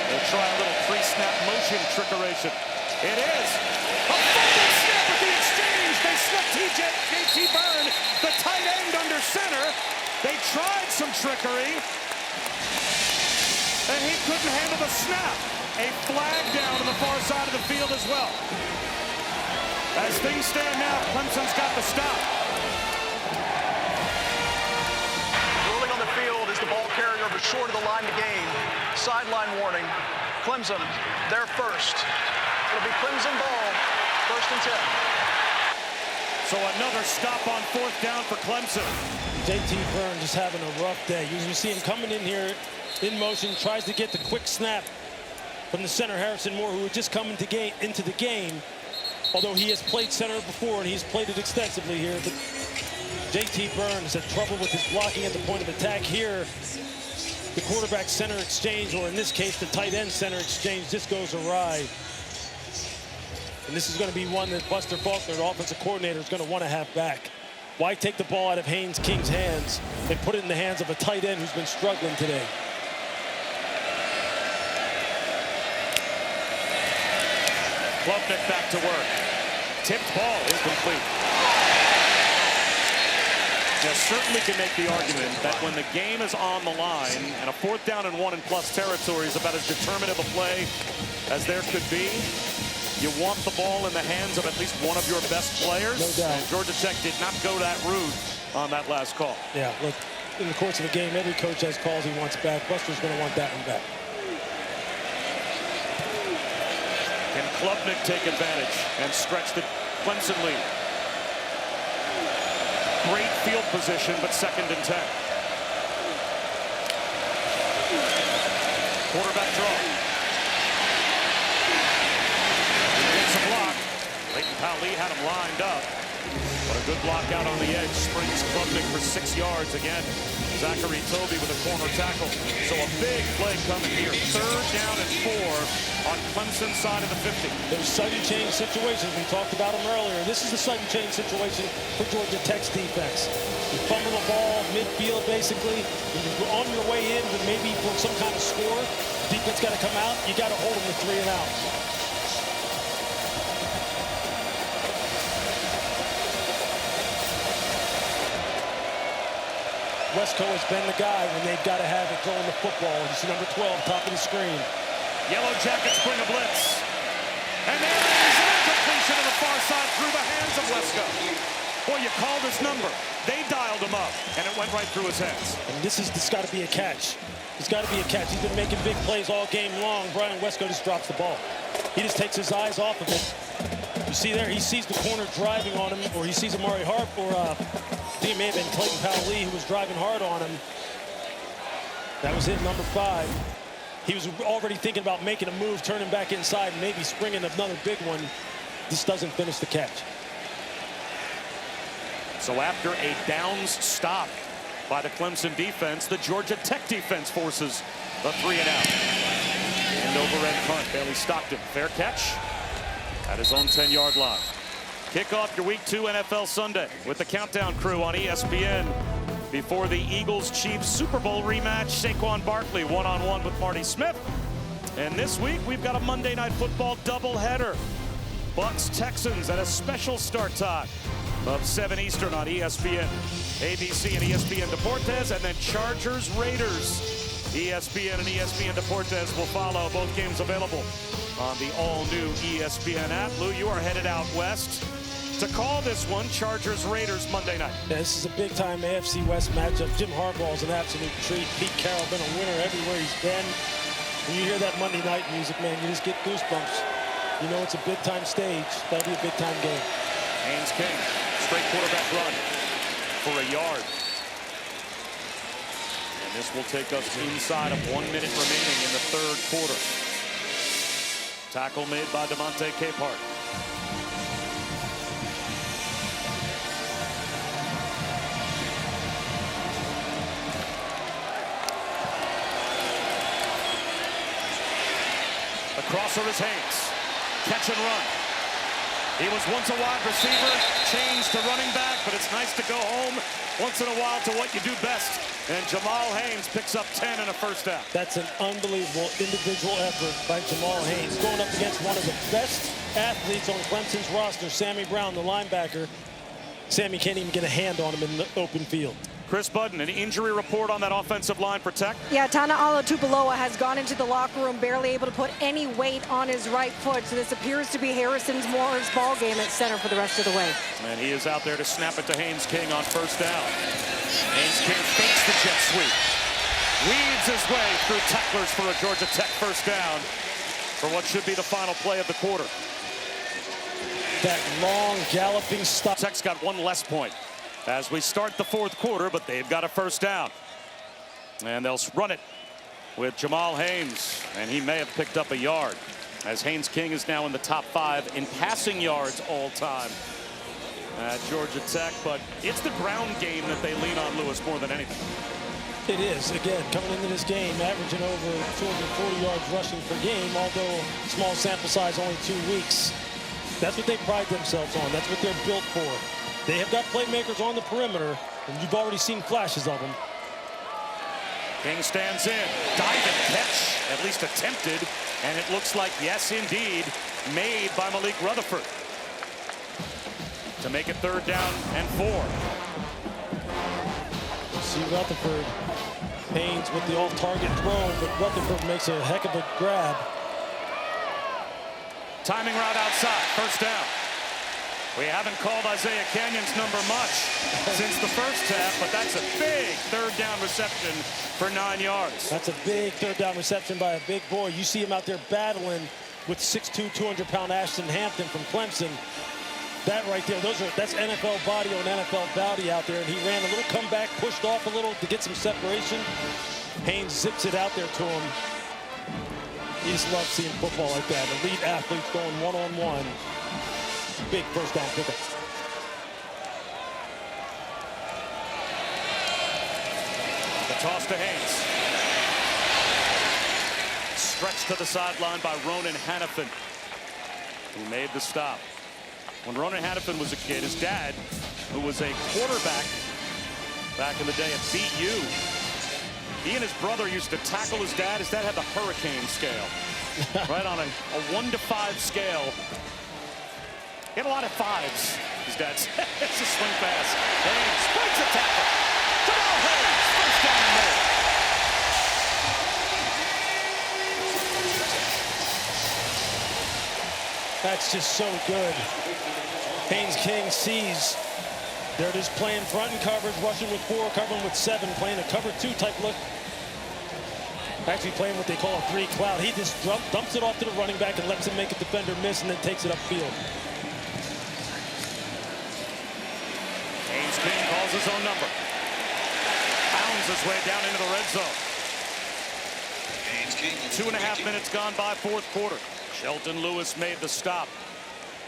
They'll try a little pre-snap motion trickeration. It is a fumble snap at the exchange. They slip JT Birr, the tight end, under center. They tried some trickery, and he couldn't handle the snap. A flag down on the far side of the field as well. As things stand now, Clemson's got the stop. Rolling on the field is the ball carrier, but short of the line to gain. Sideline warning. Clemson, they're first. It'll be Clemson ball, 1st and 10. So another stop on 4th down for Clemson. JT Birr just having a rough day. You see him coming in here in motion, tries to get the quick snap from the center, Harrison Moore, who had just come into the game. Although he has played center before, and he's played it extensively here. But JT Birr has had trouble with his blocking at the point of attack here. The quarterback center exchange, or in this case, the tight end center exchange, just goes awry. And this is going to be one that Buster Faulkner, the offensive coordinator, is going to want to have back. Why take the ball out of Haynes King's hands and put it in the hands of a tight end who's been struggling today? Klubnik back to work. Tipped ball is complete. Now, certainly can make the argument that when the game is on the line and a 4th down and 1 in plus territory is about as determinative a play as there could be, you want the ball in the hands of at least one of your best players. No doubt. And Georgia Tech did not go that route on that last call. Yeah, look, in the course of the game, every coach has calls he wants back. Buster's going to want that one back. Can Klubnik take advantage and stretch the Clemson lead? Great field position, but 2nd and 10. Quarterback draw. He gets a block. Leighton Powell had him lined up. But a good block out on the edge. Springs Klubnik for 6 yards again. Zachary Toby with a corner tackle. So a big play coming here. 3rd down and 4 on Clemson's side of the 50. There's sudden change situations. We talked about them earlier. This is the sudden change situation for Georgia Tech's defense. You fumble the ball midfield, basically. You're on your way in, but maybe for some kind of score. Defense got to come out. You got to hold them to 3 and out. Wesco has been the guy when they've got to have it going the football. He's number 12, top of the screen. Yellow Jackets bring a blitz. And there it is, an incompletion to the far side through the hands of Wesco. Boy, you called his number. They dialed him up, and it went right through his hands. And this got to be a catch. It's got to be a catch. He's been making big plays all game long. Bryant Wesco just drops the ball. He just takes his eyes off of it. You see there, he sees the corner driving on him, or he sees Amari Harp, or I think it may have been Clayton Powell-Lee who was driving hard on him. That was it, number 5. He was already thinking about making a move, turning back inside, maybe springing another big one. This doesn't finish the catch. So after a downs stop by the Clemson defense, the Georgia Tech defense forces the 3 and out. And over-end punt, Bailey Stockton, fair catch at his own 10-yard line. Kick off your Week 2 NFL Sunday with the Countdown Crew on ESPN before the Eagles-Chiefs Super Bowl rematch. Saquon Barkley one-on-one with Marty Smith. And this week, we've got a Monday Night Football doubleheader. Bucs-Texans at a special start time of 7 Eastern on ESPN, ABC, and ESPN Deportes, and then Chargers-Raiders. ESPN and ESPN Deportes will follow. Both games available on the all-new ESPN app. Lou, you are headed out west to call this one, Chargers-Raiders Monday night. Yeah, this is a big-time AFC West matchup. Jim Harbaugh's an absolute treat. Pete Carroll been a winner everywhere he's been. When you hear that Monday night music, man, you just get goosebumps. You know it's a big-time stage. That'll be a big-time game. Haynes King, straight quarterback run for a yard. And this will take us inside of 1 minute remaining in the 3rd quarter. Tackle made by DeMonte Capehart. The crosser is Haynes. Catch and run. He was once a wide receiver, changed to running back, but it's nice to go home once in a while to what you do best. And Jamal Haynes picks up 10 and a 1st down. That's an unbelievable individual effort by Jamal Haynes, going up against one of the best athletes on Clemson's roster, Sammy Brown, the linebacker. Sammy can't even get a hand on him in the open field. Chris Budden, an injury report on that offensive line for Tech? Yeah, Tana'alo Tupaloa has gone into the locker room barely able to put any weight on his right foot. So this appears to be Harrison Moore's ball game at center for the rest of the way. And he is out there to snap it to Haynes King on 1st down. Haynes King fakes the jet sweep. Weaves his way through tacklers for a Georgia Tech 1st down for what should be the final play of the quarter. That long galloping stop. Tech's got 1 less point as we start the 4th quarter, but they've got a 1st down. And they'll run it with Jamal Haynes, and he may have picked up a yard, as Haynes King is now in the top 5 in passing yards all time at Georgia Tech. But it's the ground game that they lean on, Lewis, more than anything. It is, again, coming into this game, averaging over 240 yards rushing per game, although small sample size, only 2 weeks. That's what they pride themselves on. That's what they're built for. They have got playmakers on the perimeter, and you've already seen flashes of them. King stands in, diving catch, at least attempted, and it looks like, yes, indeed, made by Malik Rutherford to make it 3rd down and 4. See Rutherford, Haynes with the off-target throw, but Rutherford makes a heck of a grab. Timing route outside, 1st down. We haven't called Isaiah Canyon's number much since the 1st half, but that's a big 3rd down reception for 9 yards. That's a big 3rd down reception by a big boy. You see him out there battling with 6'2", 200-pound Ashton Hampton from Clemson. That right there, that's NFL body on NFL body out there, and he ran a little comeback, pushed off a little to get some separation. Haynes zips it out there to him. You just love seeing football like that. Elite athletes going one-on-one. Big 1st down pickup. Toss to Haynes. Stretched to the sideline by Ronan Hannafin, who made the stop. When Ronan Hannafin was a kid, his dad, who was a quarterback back in the day at BU, he and his brother used to tackle his dad. His dad had the hurricane scale, right on a 1 to 5 scale. He had a lot of 5s, his dad said. It's a swing pass. Haynes breaks a tackle. Jamal Haynes, first down and more. That's just so good. Haynes King sees. There it is, playing front and coverage, rushing with 4, covering with 7, playing a cover 2 type look. Actually playing what they call a 3 cloud. He just dumps it off to the running back and lets him make a defender miss and then takes it upfield. Haynes King calls his own number. Pounds his way down into the red zone. 2.5 minutes gone by, 4th quarter. Shelton Lewis made the stop.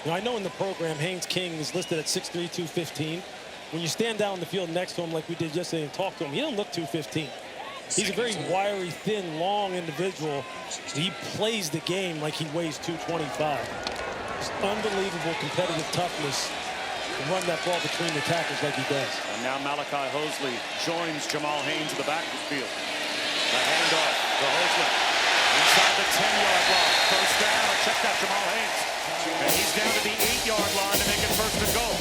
Now, I know in the program, Haynes King is listed at 6'3", 215. When you stand down the field next to him like we did yesterday and talk to him, he doesn't look 215. He's a very wiry, thin, long individual. He plays the game like he weighs 225. Just unbelievable competitive toughness to run that ball between the tackles like he does. And now Malachi Hosley joins Jamal Haynes in the backfield. The handoff to Hosley. Inside the 10-yard line. First down. Check that, Jamal Haynes. And he's down to the 8-yard line to make it first and goal.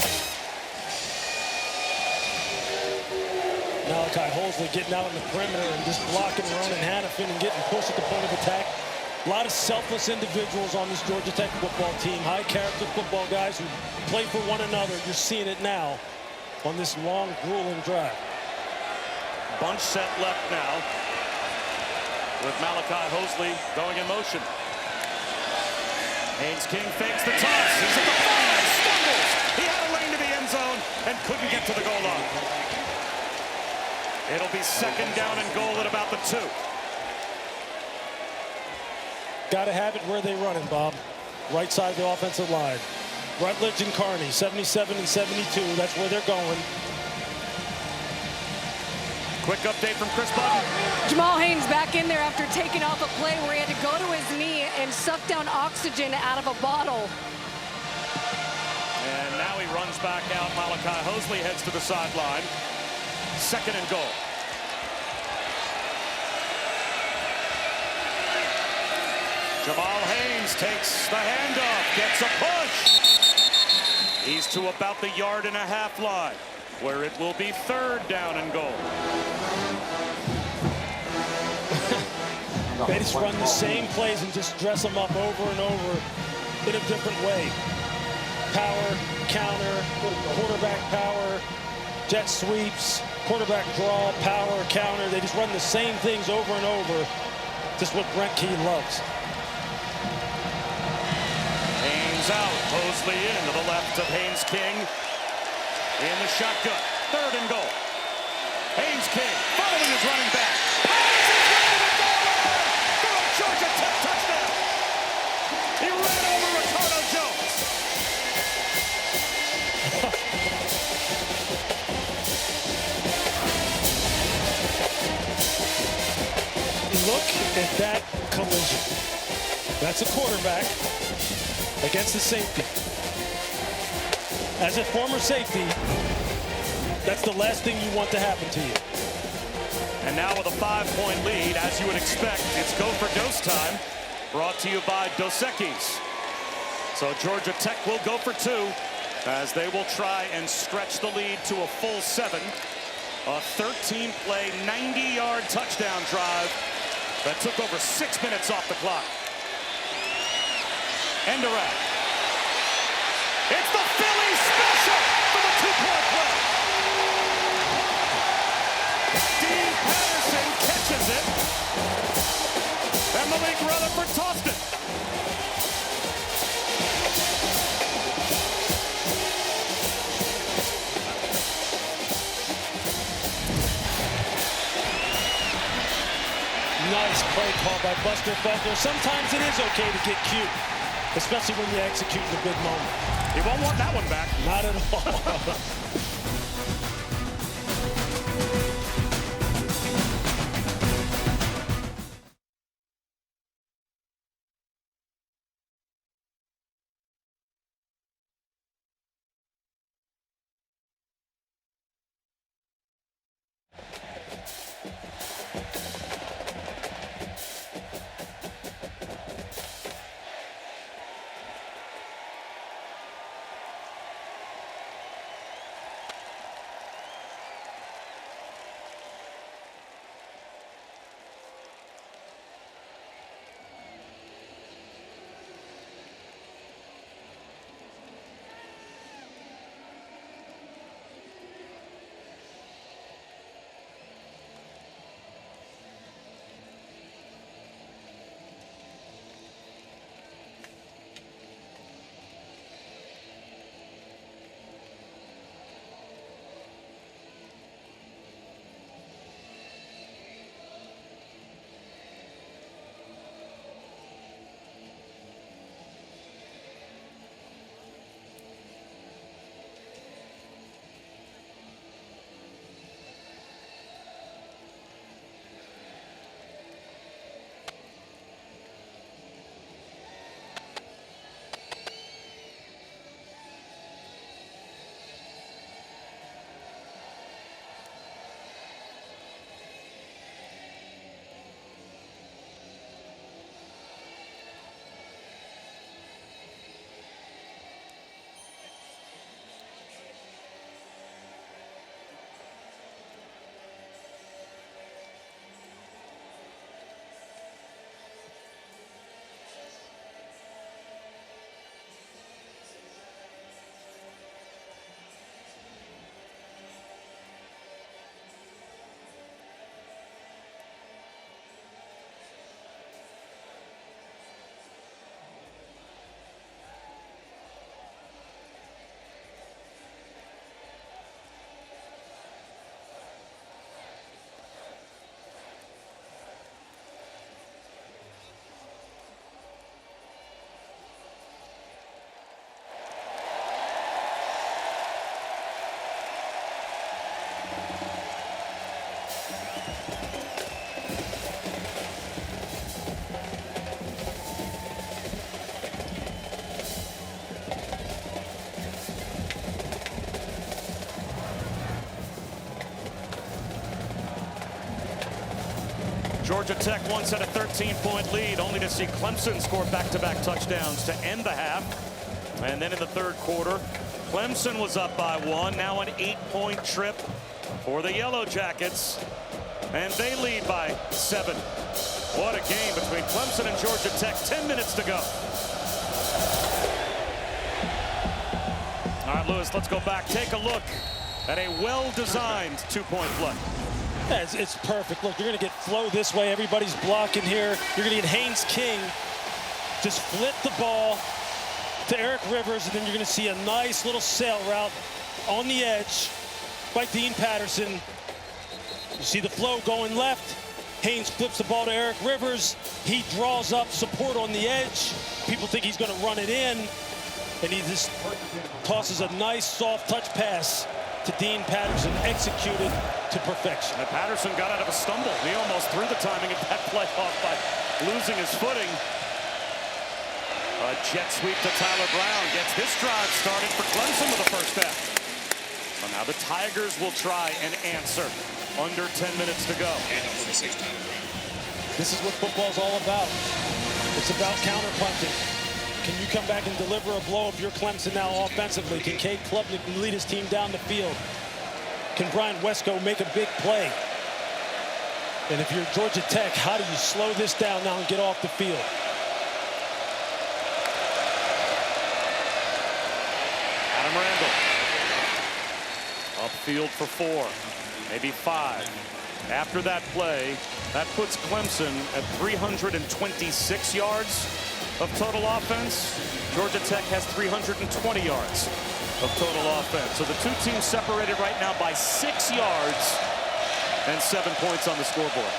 Malachi Hosley getting out on the perimeter and just blocking Ronan Hannafin and getting pushed at the point of attack. A lot of selfless individuals on this Georgia Tech football team. High-character football guys who play for one another. You're seeing it now on this long, grueling drive. Bunch set left now, with Malachi Hosley going in motion. Haynes King fakes the toss. He's at the 5, stumbles. He had a lane to the end zone and couldn't get to the goal line. It'll be 2nd down and goal at about the 2. Got to have it where they run it, Bob. Right side of the offensive line. Rutledge and Kearney, 77 and 72. That's where they're going. Quick update from Chris Button. Jamal Haynes back in there after taking off a play where he had to go to his knee and suck down oxygen out of a bottle. And now he runs back out. Malachi Hosley heads to the sideline. 2nd and goal. Jamal Haynes takes the handoff, gets a push. He's to about the 1.5-yard line, where it will be 3rd down and goal. They just run the same plays and just dress them up over and over in a different way. Power, counter, quarterback power, jet sweeps, quarterback draw, power, counter. They just run the same things over and over. Just what Brent Key loves. Haynes out, Hosley in to the left of Haynes King. In the shotgun, 3rd and goal. Haynes King following his running back. Georgia Tech touchdown. He ran over Ricardo Jones. Look at that collision. That's a quarterback against the safety. As a former safety, that's the last thing you want to happen to you. And now with a 5-point lead, as you would expect, it's go for dose time, brought to you by Dos Equis. So Georgia Tech will go for 2 as they will try and stretch the lead to a full 7. A 13-play, 90-yard touchdown drive that took over 6 minutes off the clock. End around. It's the Philly special for the 2-point play. Dean Patterson catches it, and Malik Rutherford tossed it. Nice play call by Buster Felker. Sometimes it is okay to get cute, especially when you execute in a big moment. He won't want that one back. Not at all. Georgia Tech once had a 13-point lead, only to see Clemson score back-to-back touchdowns to end the half. And then in the third quarter, Clemson was up by 1. Now an 8-point trip for the Yellow Jackets. And they lead by 7. What a game between Clemson and Georgia Tech. 10 minutes to go. All right, Lewis, let's go back. Take a look at a well-designed two-point play. Yeah, it's perfect. Look, you're going to get flow this way. Everybody's blocking here. You're going to get Haynes King just flip the ball to Eric Rivers, and then you're going to see a nice little sail route on the edge by Dean Patterson. You see the flow going left. Haynes flips the ball to Eric Rivers. He draws up support on the edge. People think he's going to run it in, and he just tosses a nice soft touch pass to Dean Patterson, executed to perfection. And Patterson got out of a stumble. He almost threw the timing of that play off by losing his footing. A jet sweep to Tyler Brown gets this drive started for Clemson with the first half. So now the Tigers will try and answer. Under 10 minutes to go. This is what football's all about. It's about counterpunching. Can you come back and deliver a blow if you're Clemson now offensively? Can Cade Klubnik lead his team down the field? Can Bryant Wesco make a big play? And if you're Georgia Tech, how do you slow this down now and get off the field? Adam Randall. Upfield for 4, maybe 5. After that play, that puts Clemson at 326 yards of total offense. Georgia Tech has 320 yards of total offense. So the two teams separated right now by 6 yards and 7 points on the scoreboard.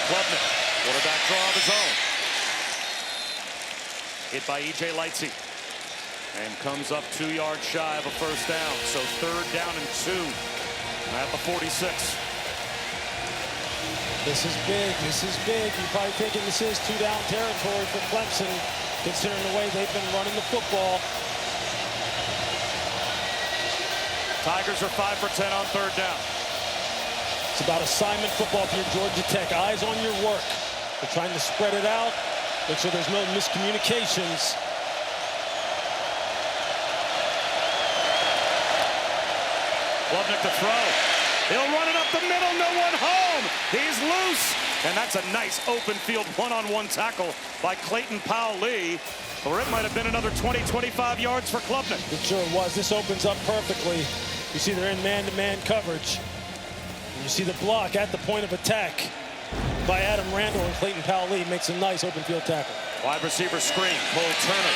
Klubnik, quarterback draw of his own. Hit by E.J. Lightsey. And comes up 2 yards shy of a first down. So 3rd down and 2 at the 46. This is big. This is big. You're probably thinking this is 2-down territory for Clemson, considering the way they've been running the football. Tigers are 5 for 10 on 3rd down. It's about assignment football for your Georgia Tech. Eyes on your work. They're trying to spread it out, make sure there's no miscommunications. Klubnik to throw. He'll run it up the middle. No one home. He's loose. And that's a nice open field one-on-one tackle by Clayton Powell-Lee. Or it might have been another 20, 25 yards for Klubnik. It sure was. This opens up perfectly. You see they're in man-to-man coverage. And you see the block at the point of attack by Adam Randall, and Clayton Powell-Lee makes a nice open field tackle. Wide receiver screen. Cole Turner.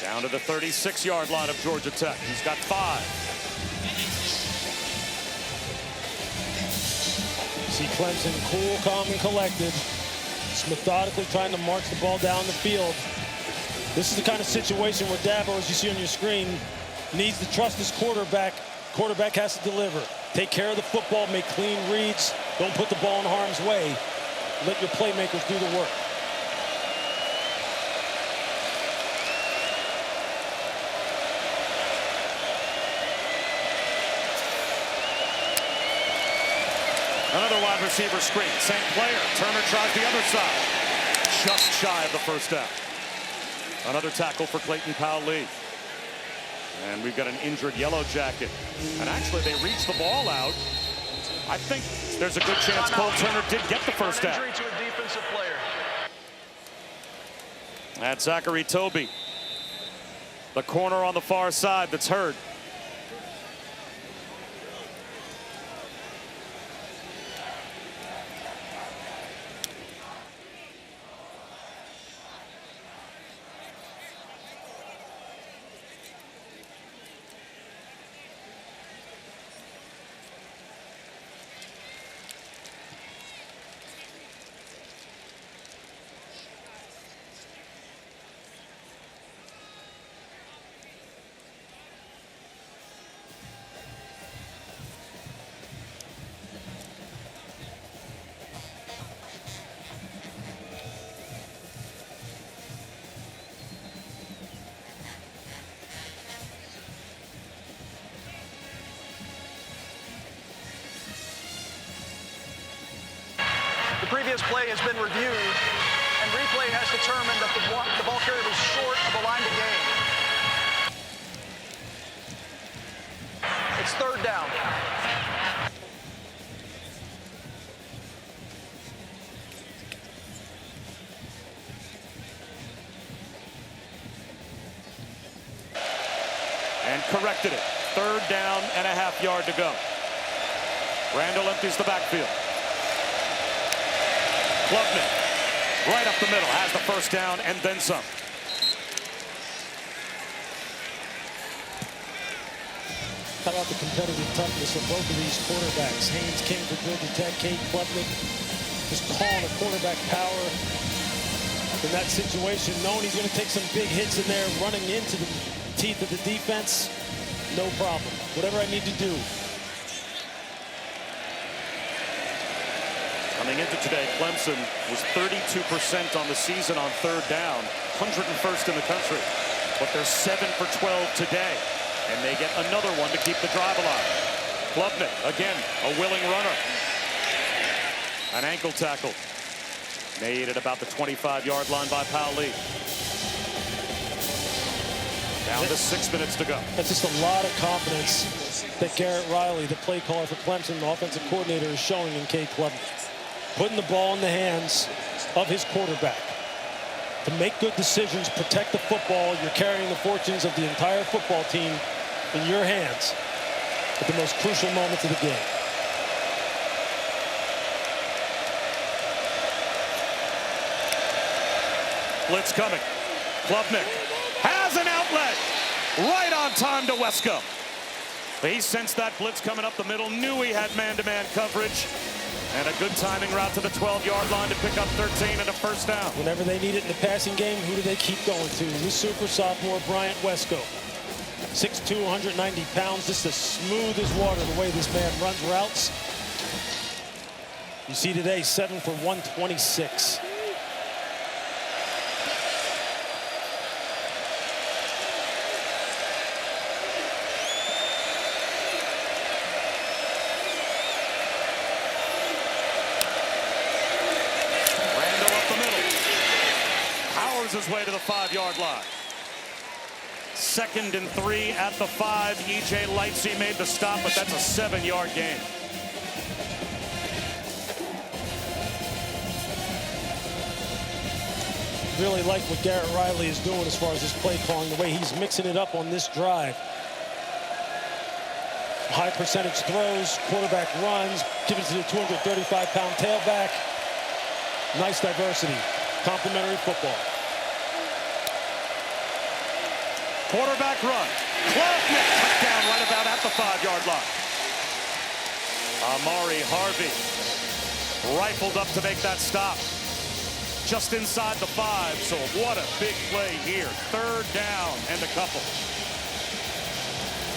Down to the 36-yard line of Georgia Tech. He's got 5. See Clemson cool, calm, and collected. Just methodically trying to march the ball down the field. This is the kind of situation where Dabo, as you see on your screen, needs to trust his quarterback. Quarterback has to deliver. Take care of the football, make clean reads. Don't put the ball in harm's way. Let your playmakers do the work. Another wide receiver screen. Same player. Turner tries the other side. Just shy of the first down. Another tackle for Clayton Powell-Lee. And we've got an injured Yellow Jacket. And actually, they reached the ball out. I think there's a good chance Cole Turner did get the first down. Injury to a defensive player. That's Zachary Toby. The corner on the far side that's hurt. previous play has been reviewed, and replay has determined that the ball carrier was short of the line to gain. It's third down. And corrected it. Third down and a half-yard to go. Randall empties the backfield. Klubnik, right up the middle, has the first down and then some. How about the competitive toughness of both of these quarterbacks? Haynes King for Georgia Tech, Cade Klubnik just calling a quarterback power in that situation, knowing he's going to take some big hits in there, running into the teeth of the defense. No problem. Whatever I need to do. Coming into today, Clemson was 32% on the season on third down, 101st in the country. But they're 7 for 12 today, and they get another one to keep the drive alive. Klubnik, again, a willing runner. An ankle tackle made at about the 25-yard line by Powell. Down to 6 minutes to go. That's just a lot of confidence that Garrett Riley, the play caller for Clemson, the offensive coordinator, is showing in Cade Klubnik. Putting the ball in the hands of his quarterback. To make good decisions, protect the football. You're carrying the fortunes of the entire football team in your hands at the most crucial moments of the game. Blitz coming. Klubnik has an outlet. Right on time to Wesco. He sensed that blitz coming up the middle, knew he had man-to-man coverage, and a good timing route to the 12-yard line to pick up 13 and a first down. Whenever they need it in the passing game, who do they keep going to? The super sophomore Bryant Wesco. 6'2", 190 pounds, just as smooth as water the way this man runs routes. You see today, 7 for 126. His way to the 5-yard line. 2nd and 3 at the 5. E.J. Lightsey made the stop, but that's a 7-yard gain. Really like what Garrett Riley is doing as far as his play calling, the way he's mixing it up on this drive. High percentage throws, quarterback runs, give it to the 235-pound tailback. Nice diversity, complimentary football. Quarterback run. Klubnik cut down right about at the 5-yard line. Amari Harvey rifled up to make that stop. Just inside the 5, so what a big play here. Third down and a couple.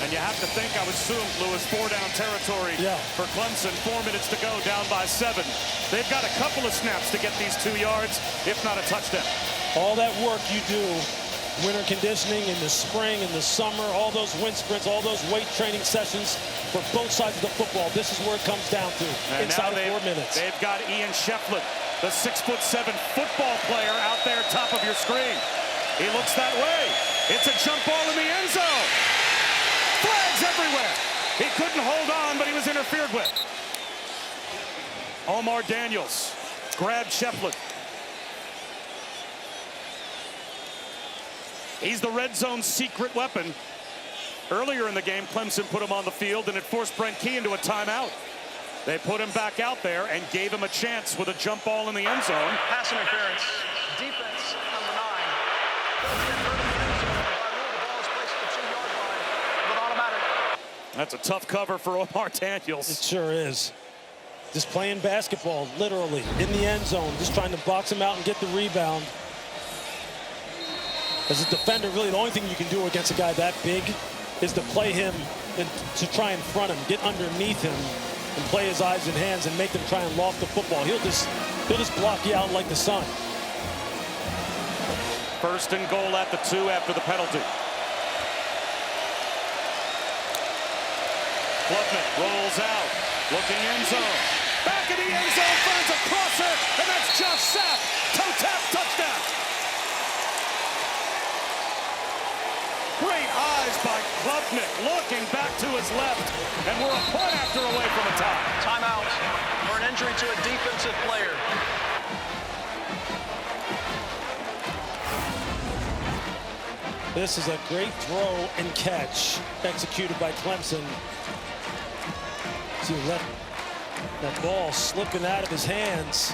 And you have to think, I would assume, Lewis, 4-down territory for Clemson. 4 minutes to go, down by 7. They've got a couple of snaps to get these 2 yards, if not a touchdown. All that work you do, winter conditioning in the spring, in the summer, all those wind sprints, all those weight training sessions for both sides of the football. This is where it comes down to, and inside of 4 minutes. They've got Ian Shefflin, the 6'7" football player out there, top of your screen. He looks that way. It's a jump ball in the end zone. Flags everywhere. He couldn't hold on, but he was interfered with. Omar Daniels grabbed Shefflin. He's the red zone secret weapon. Earlier in the game, Clemson put him on the field, and it forced Brent Key into a timeout. They put him back out there and gave him a chance with a jump ball in the end zone. Pass interference. Defense, number 9. That's a tough cover for Omar Daniels. It sure is. Just playing basketball, literally, in the end zone, just trying to box him out and get the rebound. As a defender, really the only thing you can do against a guy that big is to play him and to try and front him, get underneath him, and play his eyes and hands and make them try and loft the football. He'll just block you out like the sun. 1st and goal at the 2 after the penalty. Klubnik rolls out, looking end zone. Back in the end zone, finds a crosser, and that's Josh Sapp. Toe tap, touchdown. Great eyes by Klubnik, looking back to his left, and we're a point after away from a tie. Timeout for an injury to a defensive player. This is a great throw and catch executed by Clemson. See that ball slipping out of his hands.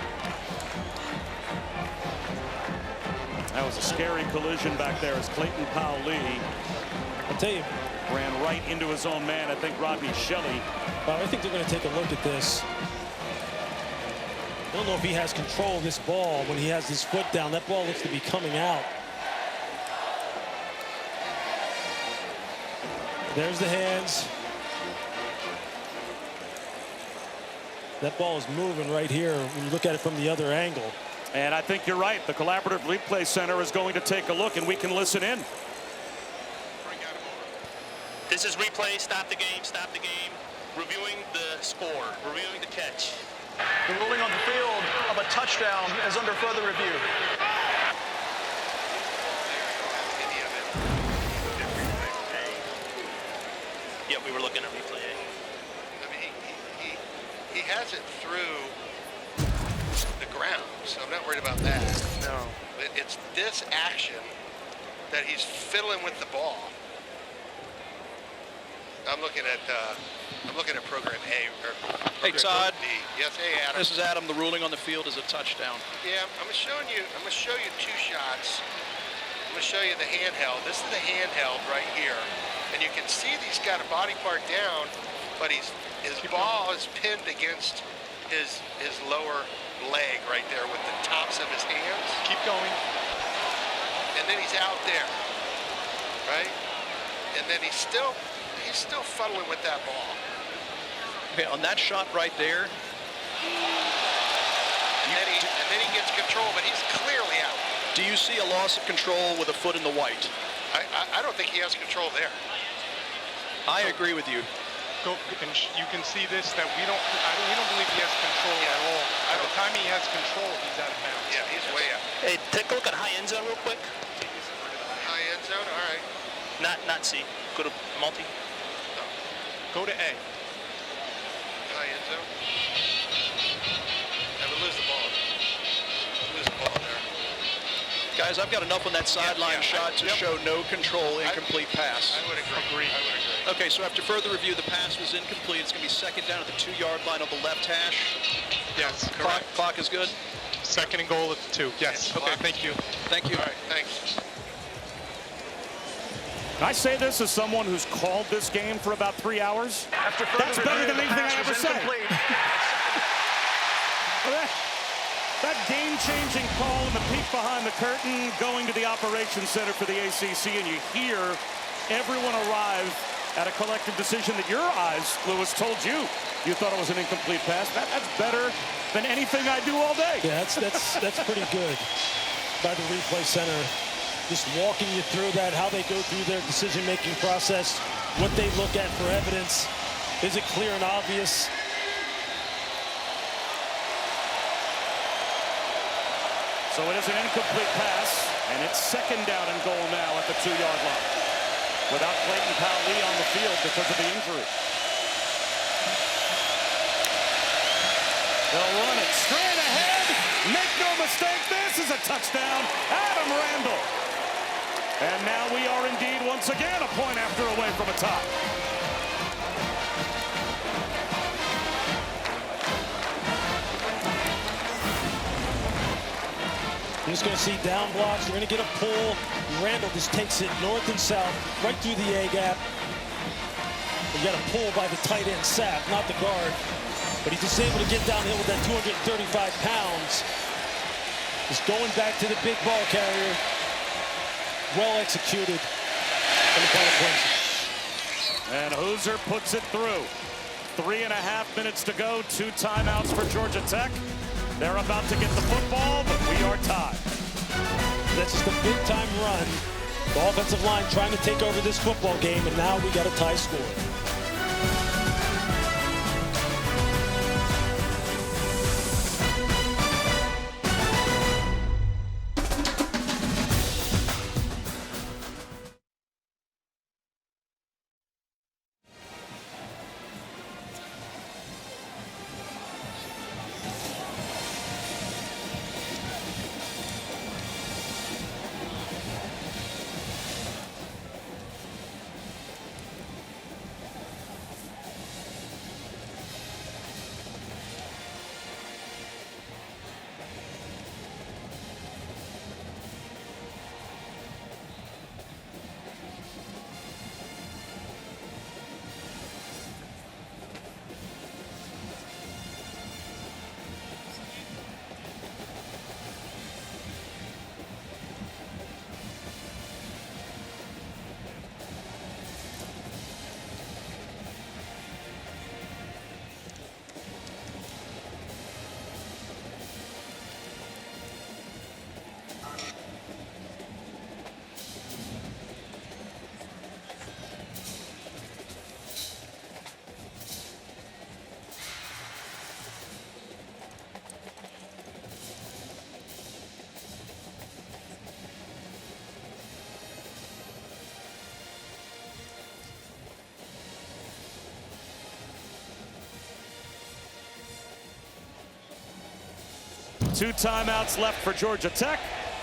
That was a scary collision back there as Clayton Powell-Lee, I'll tell you, ran right into his own man. I think Rodney Shelley. I think they're going to take a look at this. I don't know if he has control of this ball when he has his foot down. That ball looks to be coming out. There's the hands. That ball is moving right here when you look at it from the other angle. And I think you're right. The Collaborative Replay Center is going to take a look, and we can listen in. This is replay. Stop the game. Stop the game. Reviewing the score. Reviewing the catch. The ruling on the field of a touchdown is under further review. Yeah, we were looking at replay. I mean, he has it through the ground, so I'm not worried about that. No. But it's this action that he's fiddling with the ball. I'm looking at program A. Hey, Todd. B. Yes, hey, Adam. This is Adam. The ruling on the field is a touchdown. Yeah, I'm gonna show you two shots. I'm gonna show you the handheld. This is the handheld right here, and you can see he's got a body part down, but his ball is pinned against his lower leg right there with the tops of his hands. Keep going. And then he's out there, right? And then he's still fuddling with that ball. Okay, on that shot right there. And then he gets control, but he's clearly out. Do you see a loss of control with a foot in the white? I don't think he has control there. I agree with you. You can see this that we don't believe he has control at all. By the time he has control, he's out of bounds. Yeah, he's way out. Hey, take a look at high end zone real quick. High end zone, all right. Not C. Go to multi. No. Go to A. High end zone. Never lose the ball. Lose the ball there. Guys, I've got enough on that sideline shot to show no control, incomplete pass. I would agree. Okay, so after further review, the pass was incomplete. It's going to be second down at the 2-yard line on the left hash. Yes, correct. Clock is good. Second and goal at the 2. Yes. Okay, thank you. Thank you. All right, thanks. I say this as someone who's called this game for about 3 hours. After That's better than anything I ever said. That game-changing call and the peek behind the curtain, going to the operations center for the ACC, and you hear everyone arrive at a collective decision that your eyes, Lewis, told you thought it was an incomplete pass. That's better than anything I do all day. Yeah, that's pretty good by the replay center. Just walking you through that, how they go through their decision-making process, what they look at for evidence. Is it clear and obvious? So it is an incomplete pass, and it's second down and goal now at the 2-yard line, without Clayton Powell-Lee on the field because of the injury. They'll run it straight ahead. Make no mistake, this is a touchdown. Adam Randall. And now we are indeed once again a point after away from a tie. You're just going to see down blocks. You're going to get a pull. Randall just takes it north and south, right through the A-gap. You got a pull by the tight end, Sapp, not the guard. But he's just able to get downhill with that 235 pounds. Just going back to the big ball carrier. Well executed. And Hoosier puts it through. 3.5 minutes to go. 2 timeouts for Georgia Tech. They're about to get the football, but we are tied. That's just a big-time run. The offensive line trying to take over this football game, and now we got a tie score. 2 timeouts left for Georgia Tech.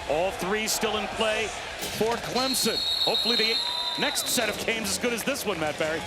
All 3 still in play for Clemson. Hopefully the next set of games as good as this one, Matt Barry.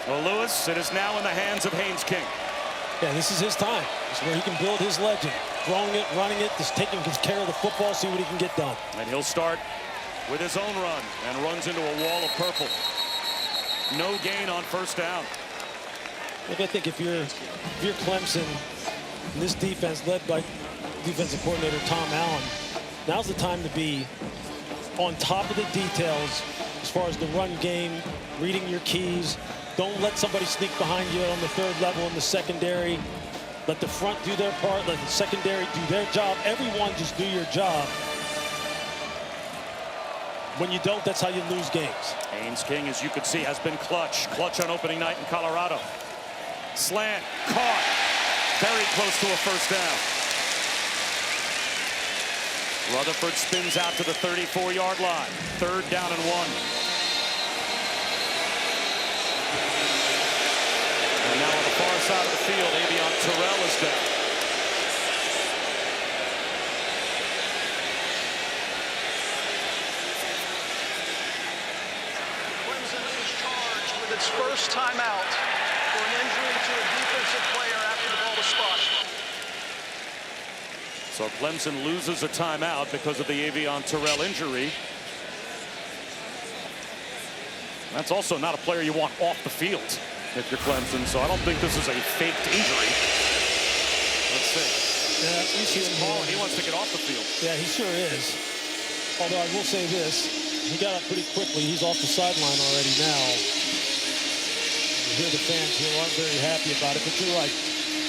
Well, Lewis, it is now in the hands of Haynes King. Yeah, this is his time. This is where he can build his legend. Throwing it, running it, just taking care of the football, see what he can get done. And he'll start with his own run and runs into a wall of purple. No gain on first down. Look, I think if you're Clemson, and this defense led by defensive coordinator Tom Allen, now's the time to be on top of the details as far as the run game, reading your keys. Don't let somebody sneak behind you on the 3rd level in the secondary. Let the front do their part. Let the secondary do their job. Everyone just do your job. When you don't, that's how you lose games. Haynes King, as you can see, has been clutch. Clutch on opening night in Colorado. Slant, caught. Very close to a first down. Rutherford spins out to the 34-yard line. 3rd down and 1. And now on the far side of the field, Avion Terrell is there. Clemson is charged with its first timeout for an injury to a defensive player after the ball was spotted. So Clemson loses a timeout because of the Avion Terrell injury. That's also not a player you want off the field if you're Clemson, so I don't think this is a faked injury. Let's see. Yeah, he's calling. He wants to get off the field. Yeah, he sure is. Although I will say this, he got up pretty quickly. He's off the sideline already now. You hear the fans here aren't very happy about it, but you're right.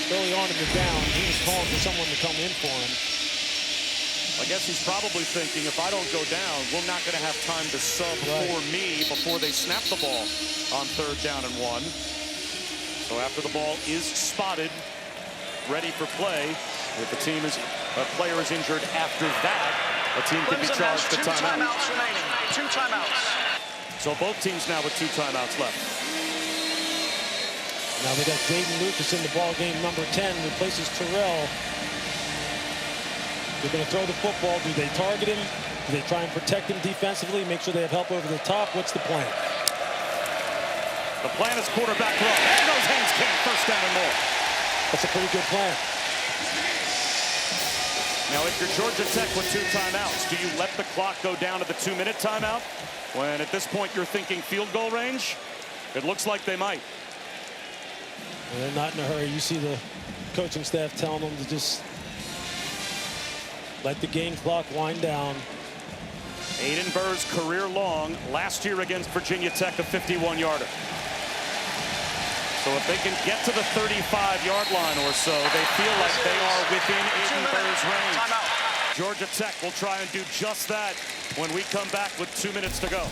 Early on in the down, he was calling for someone to come in for him. I guess he's probably thinking, if I don't go down, we're not going to have time to sub for me before they snap the ball on 3rd down and 1. So after the ball is spotted, ready for play, if a player is injured after that, a team can be charged to timeout. 2 timeouts remaining. 2 timeouts. So both teams now with 2 timeouts left. Now they got Jaden Lucas in the ball game, number 10, replaces Terrell. They're going to throw the football. Do they target him? Do they try and protect him defensively, make sure they have help over the top? What's the plan? The plan is quarterback run. There goes Haynes King, first down and more. That's a pretty good plan. Now, if you're Georgia Tech with 2 timeouts, do you let the clock go down to the 2-minute timeout when at this point you're thinking field goal range? It looks like they might. Well, they're not in a hurry. You see the coaching staff telling them to just let the game clock wind down. Aidan Birr's career long last year against Virginia Tech, a 51-yarder. So if they can get to the 35-yard line or so, they feel like they are within Aidan Birr's range. Georgia Tech will try and do just that when we come back with 2 minutes to go.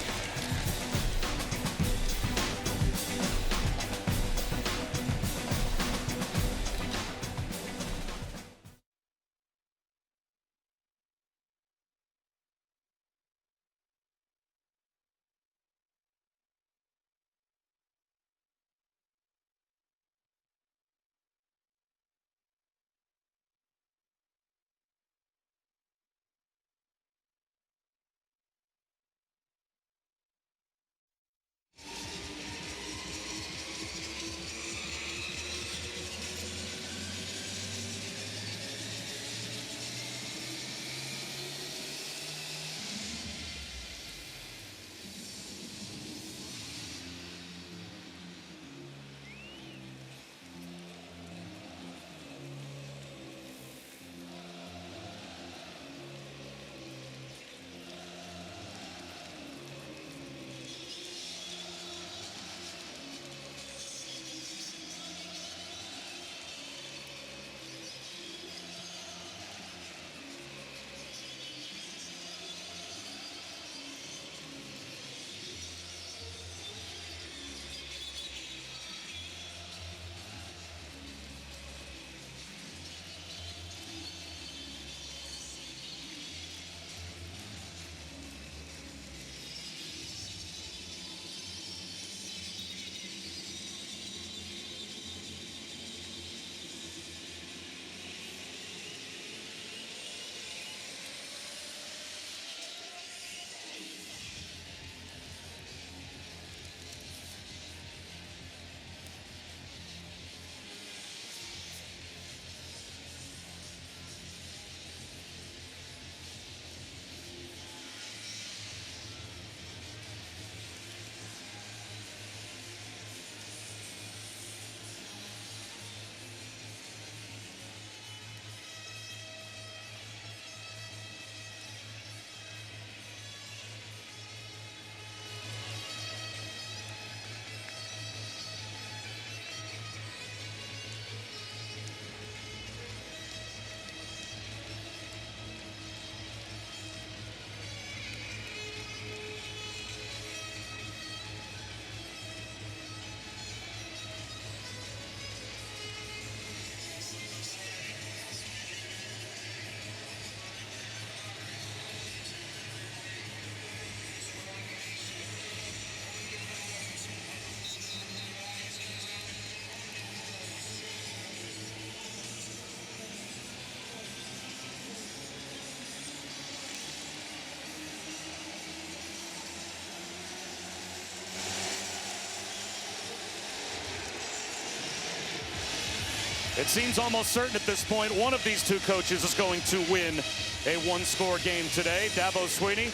It seems almost certain at this point one of these two coaches is going to win a one-score game today. Dabo Swinney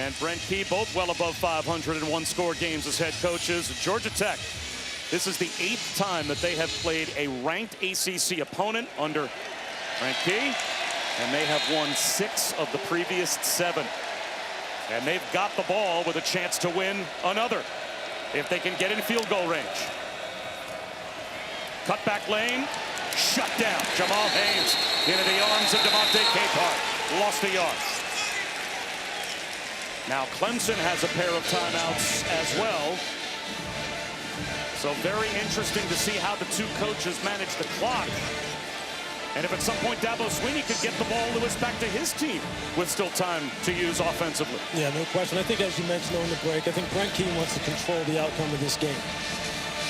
and Brent Key, both well above 500 in one-score games as head coaches. Georgia Tech, this is the 8th time that they have played a ranked ACC opponent under Brent Key, and they have won 6 of the previous 7. And they've got the ball with a chance to win another if they can get in field goal range. Cut back lane, shut down. Jamal Haynes into the arms of Devontae Capehart. Lost a yard. Now Clemson has a pair of timeouts as well. So very interesting to see how the two coaches manage the clock. And if at some point Dabo Swinney could get the ball, Lewis, back to his team with still time to use offensively. Yeah, no question. I think, as you mentioned on the break, I think Brent Key wants to control the outcome of this game.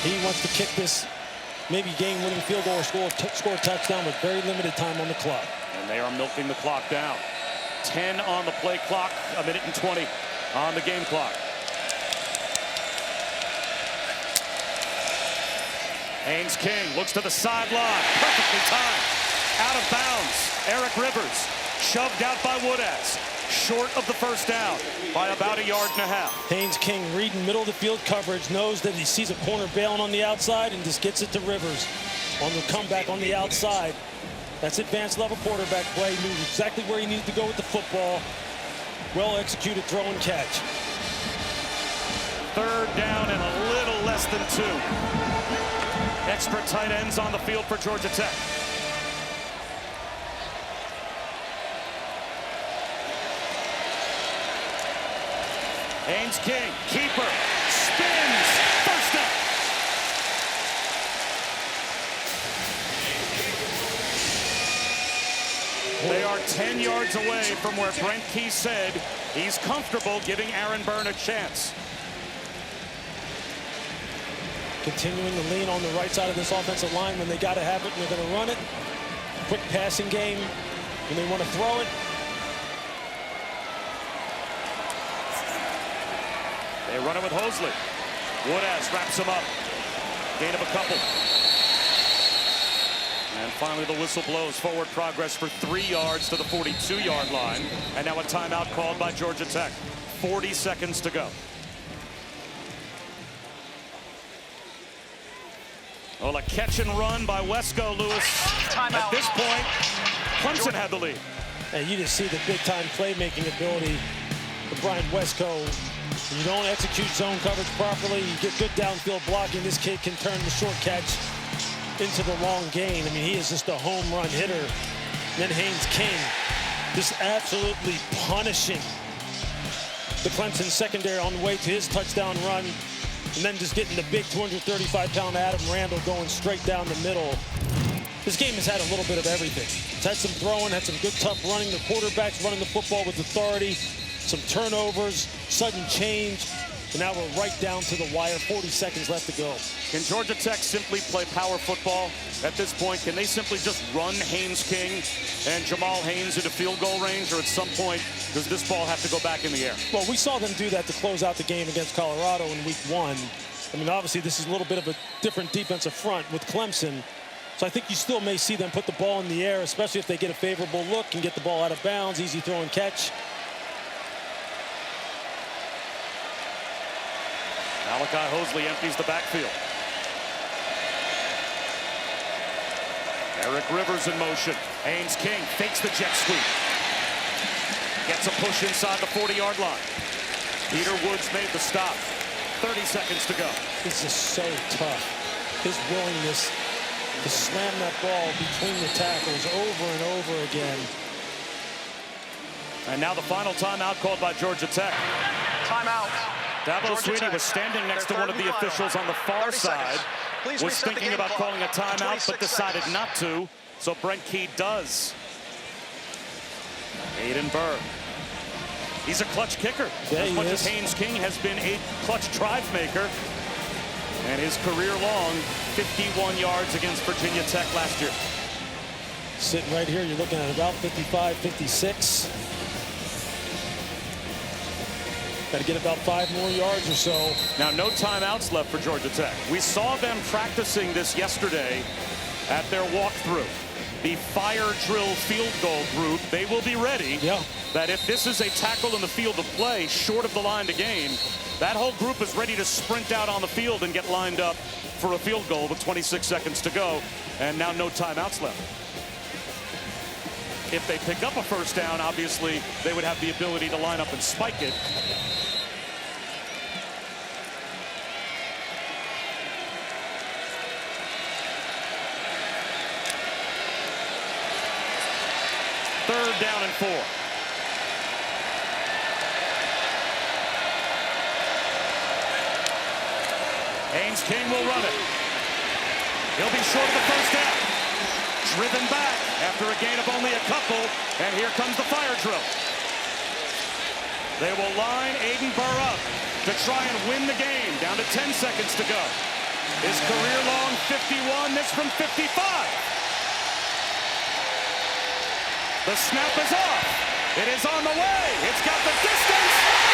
He wants to kick this maybe game-winning field goal or score a touchdown with very limited time on the clock. And they are milking the clock down. 10 on the play clock, 1 minute and 20 on the game clock. Haynes King looks to the sideline, perfectly timed. Out of bounds, Eric Rivers shoved out by Woodaz, short of the first down by about 1.5 yards. Haynes King reading middle of the field coverage, knows that he sees a corner bailing on the outside and just gets it to Rivers on the comeback on the outside. That's advanced level quarterback play. He knew exactly where he needed to go with the football. Well executed throw and catch. 3rd down and a little less than 2. Extra tight ends on the field for Georgia Tech. Haynes King, keeper, spins, first down. They are 10 yards away from where Brent Key said he's comfortable giving Aidan Birr a chance. Continuing to lean on the right side of this offensive line when they got to have it and they're going to run it. Quick passing game when they want to throw it. They run it with Hosley. Woodaz wraps him up. Gain of a couple. And finally the whistle blows. Forward progress for 3 yards to the 42-yard line. And now a timeout called by Georgia Tech. 40 seconds to go. Well, a catch and run by Wesco, Lewis. Timeout. At this point, Clemson had the lead. And you just see the big-time playmaking ability of Bryant Wesco. When you don't execute zone coverage properly, you get good downfield blocking. This kid can turn the short catch into the long gain. I mean, he is just a home run hitter. And then Haynes King just absolutely punishing the Clemson secondary on the way to his touchdown run. And then just getting the big 235-pound Adam Randall going straight down the middle. This game has had a little bit of everything. It's had some throwing, had some good tough running. The quarterback's running the football with authority. Some turnovers, sudden change, and now we're right down to the wire. 40 seconds left to go. Can Georgia Tech simply play power football at this point? Can they simply just run Haynes King and Jamal Haynes into field goal range, or at some point does this ball have to go back in the air? Well, we saw them do that to close out the game against Colorado in week 1. I mean, obviously this is a little bit of a different defensive front with Clemson. So I think you still may see them put the ball in the air, especially if they get a favorable look and get the ball out of bounds, easy throw and catch. Malachi Hosley empties the backfield. Eric Rivers in motion. Haynes King fakes the jet sweep. Gets a push inside the 40-yard line. Peter Woods made the stop. 30 seconds to go. This is so tough. His willingness to slam that ball between the tackles over and over again. And now the final timeout called by Georgia Tech. Timeout. Dabo Swinney was standing next to one of the officials on the far side, was thinking about calling a timeout, but decided not to, so Brent Key does. Aidan Birr. He's a clutch kicker. Yeah, as much as Haynes King has been a clutch drive maker. And his career-long 51 yards against Virginia Tech last year. Sitting right here, you're looking at about 55, 56. Got to get about 5 more yards or so. Now, no timeouts left for Georgia Tech. We saw them practicing this yesterday at their walkthrough. The fire drill field goal group, they will be ready. That if this is a tackle in the field of play short of the line to gain, that whole group is ready to sprint out on the field and get lined up for a field goal with 26 seconds to go, and now no timeouts left. If they pick up a first down, obviously they would have the ability to line up and spike it. Third down and 4. Haynes King will run it. He'll be short of the first down. Driven back after a gain of only a couple, and here comes the fire drill. They will line Aidan Birr up to try and win the game. Down to 10 seconds to go. His career-long 51, this from 55. The snap is off. It is on the way. It's got the distance.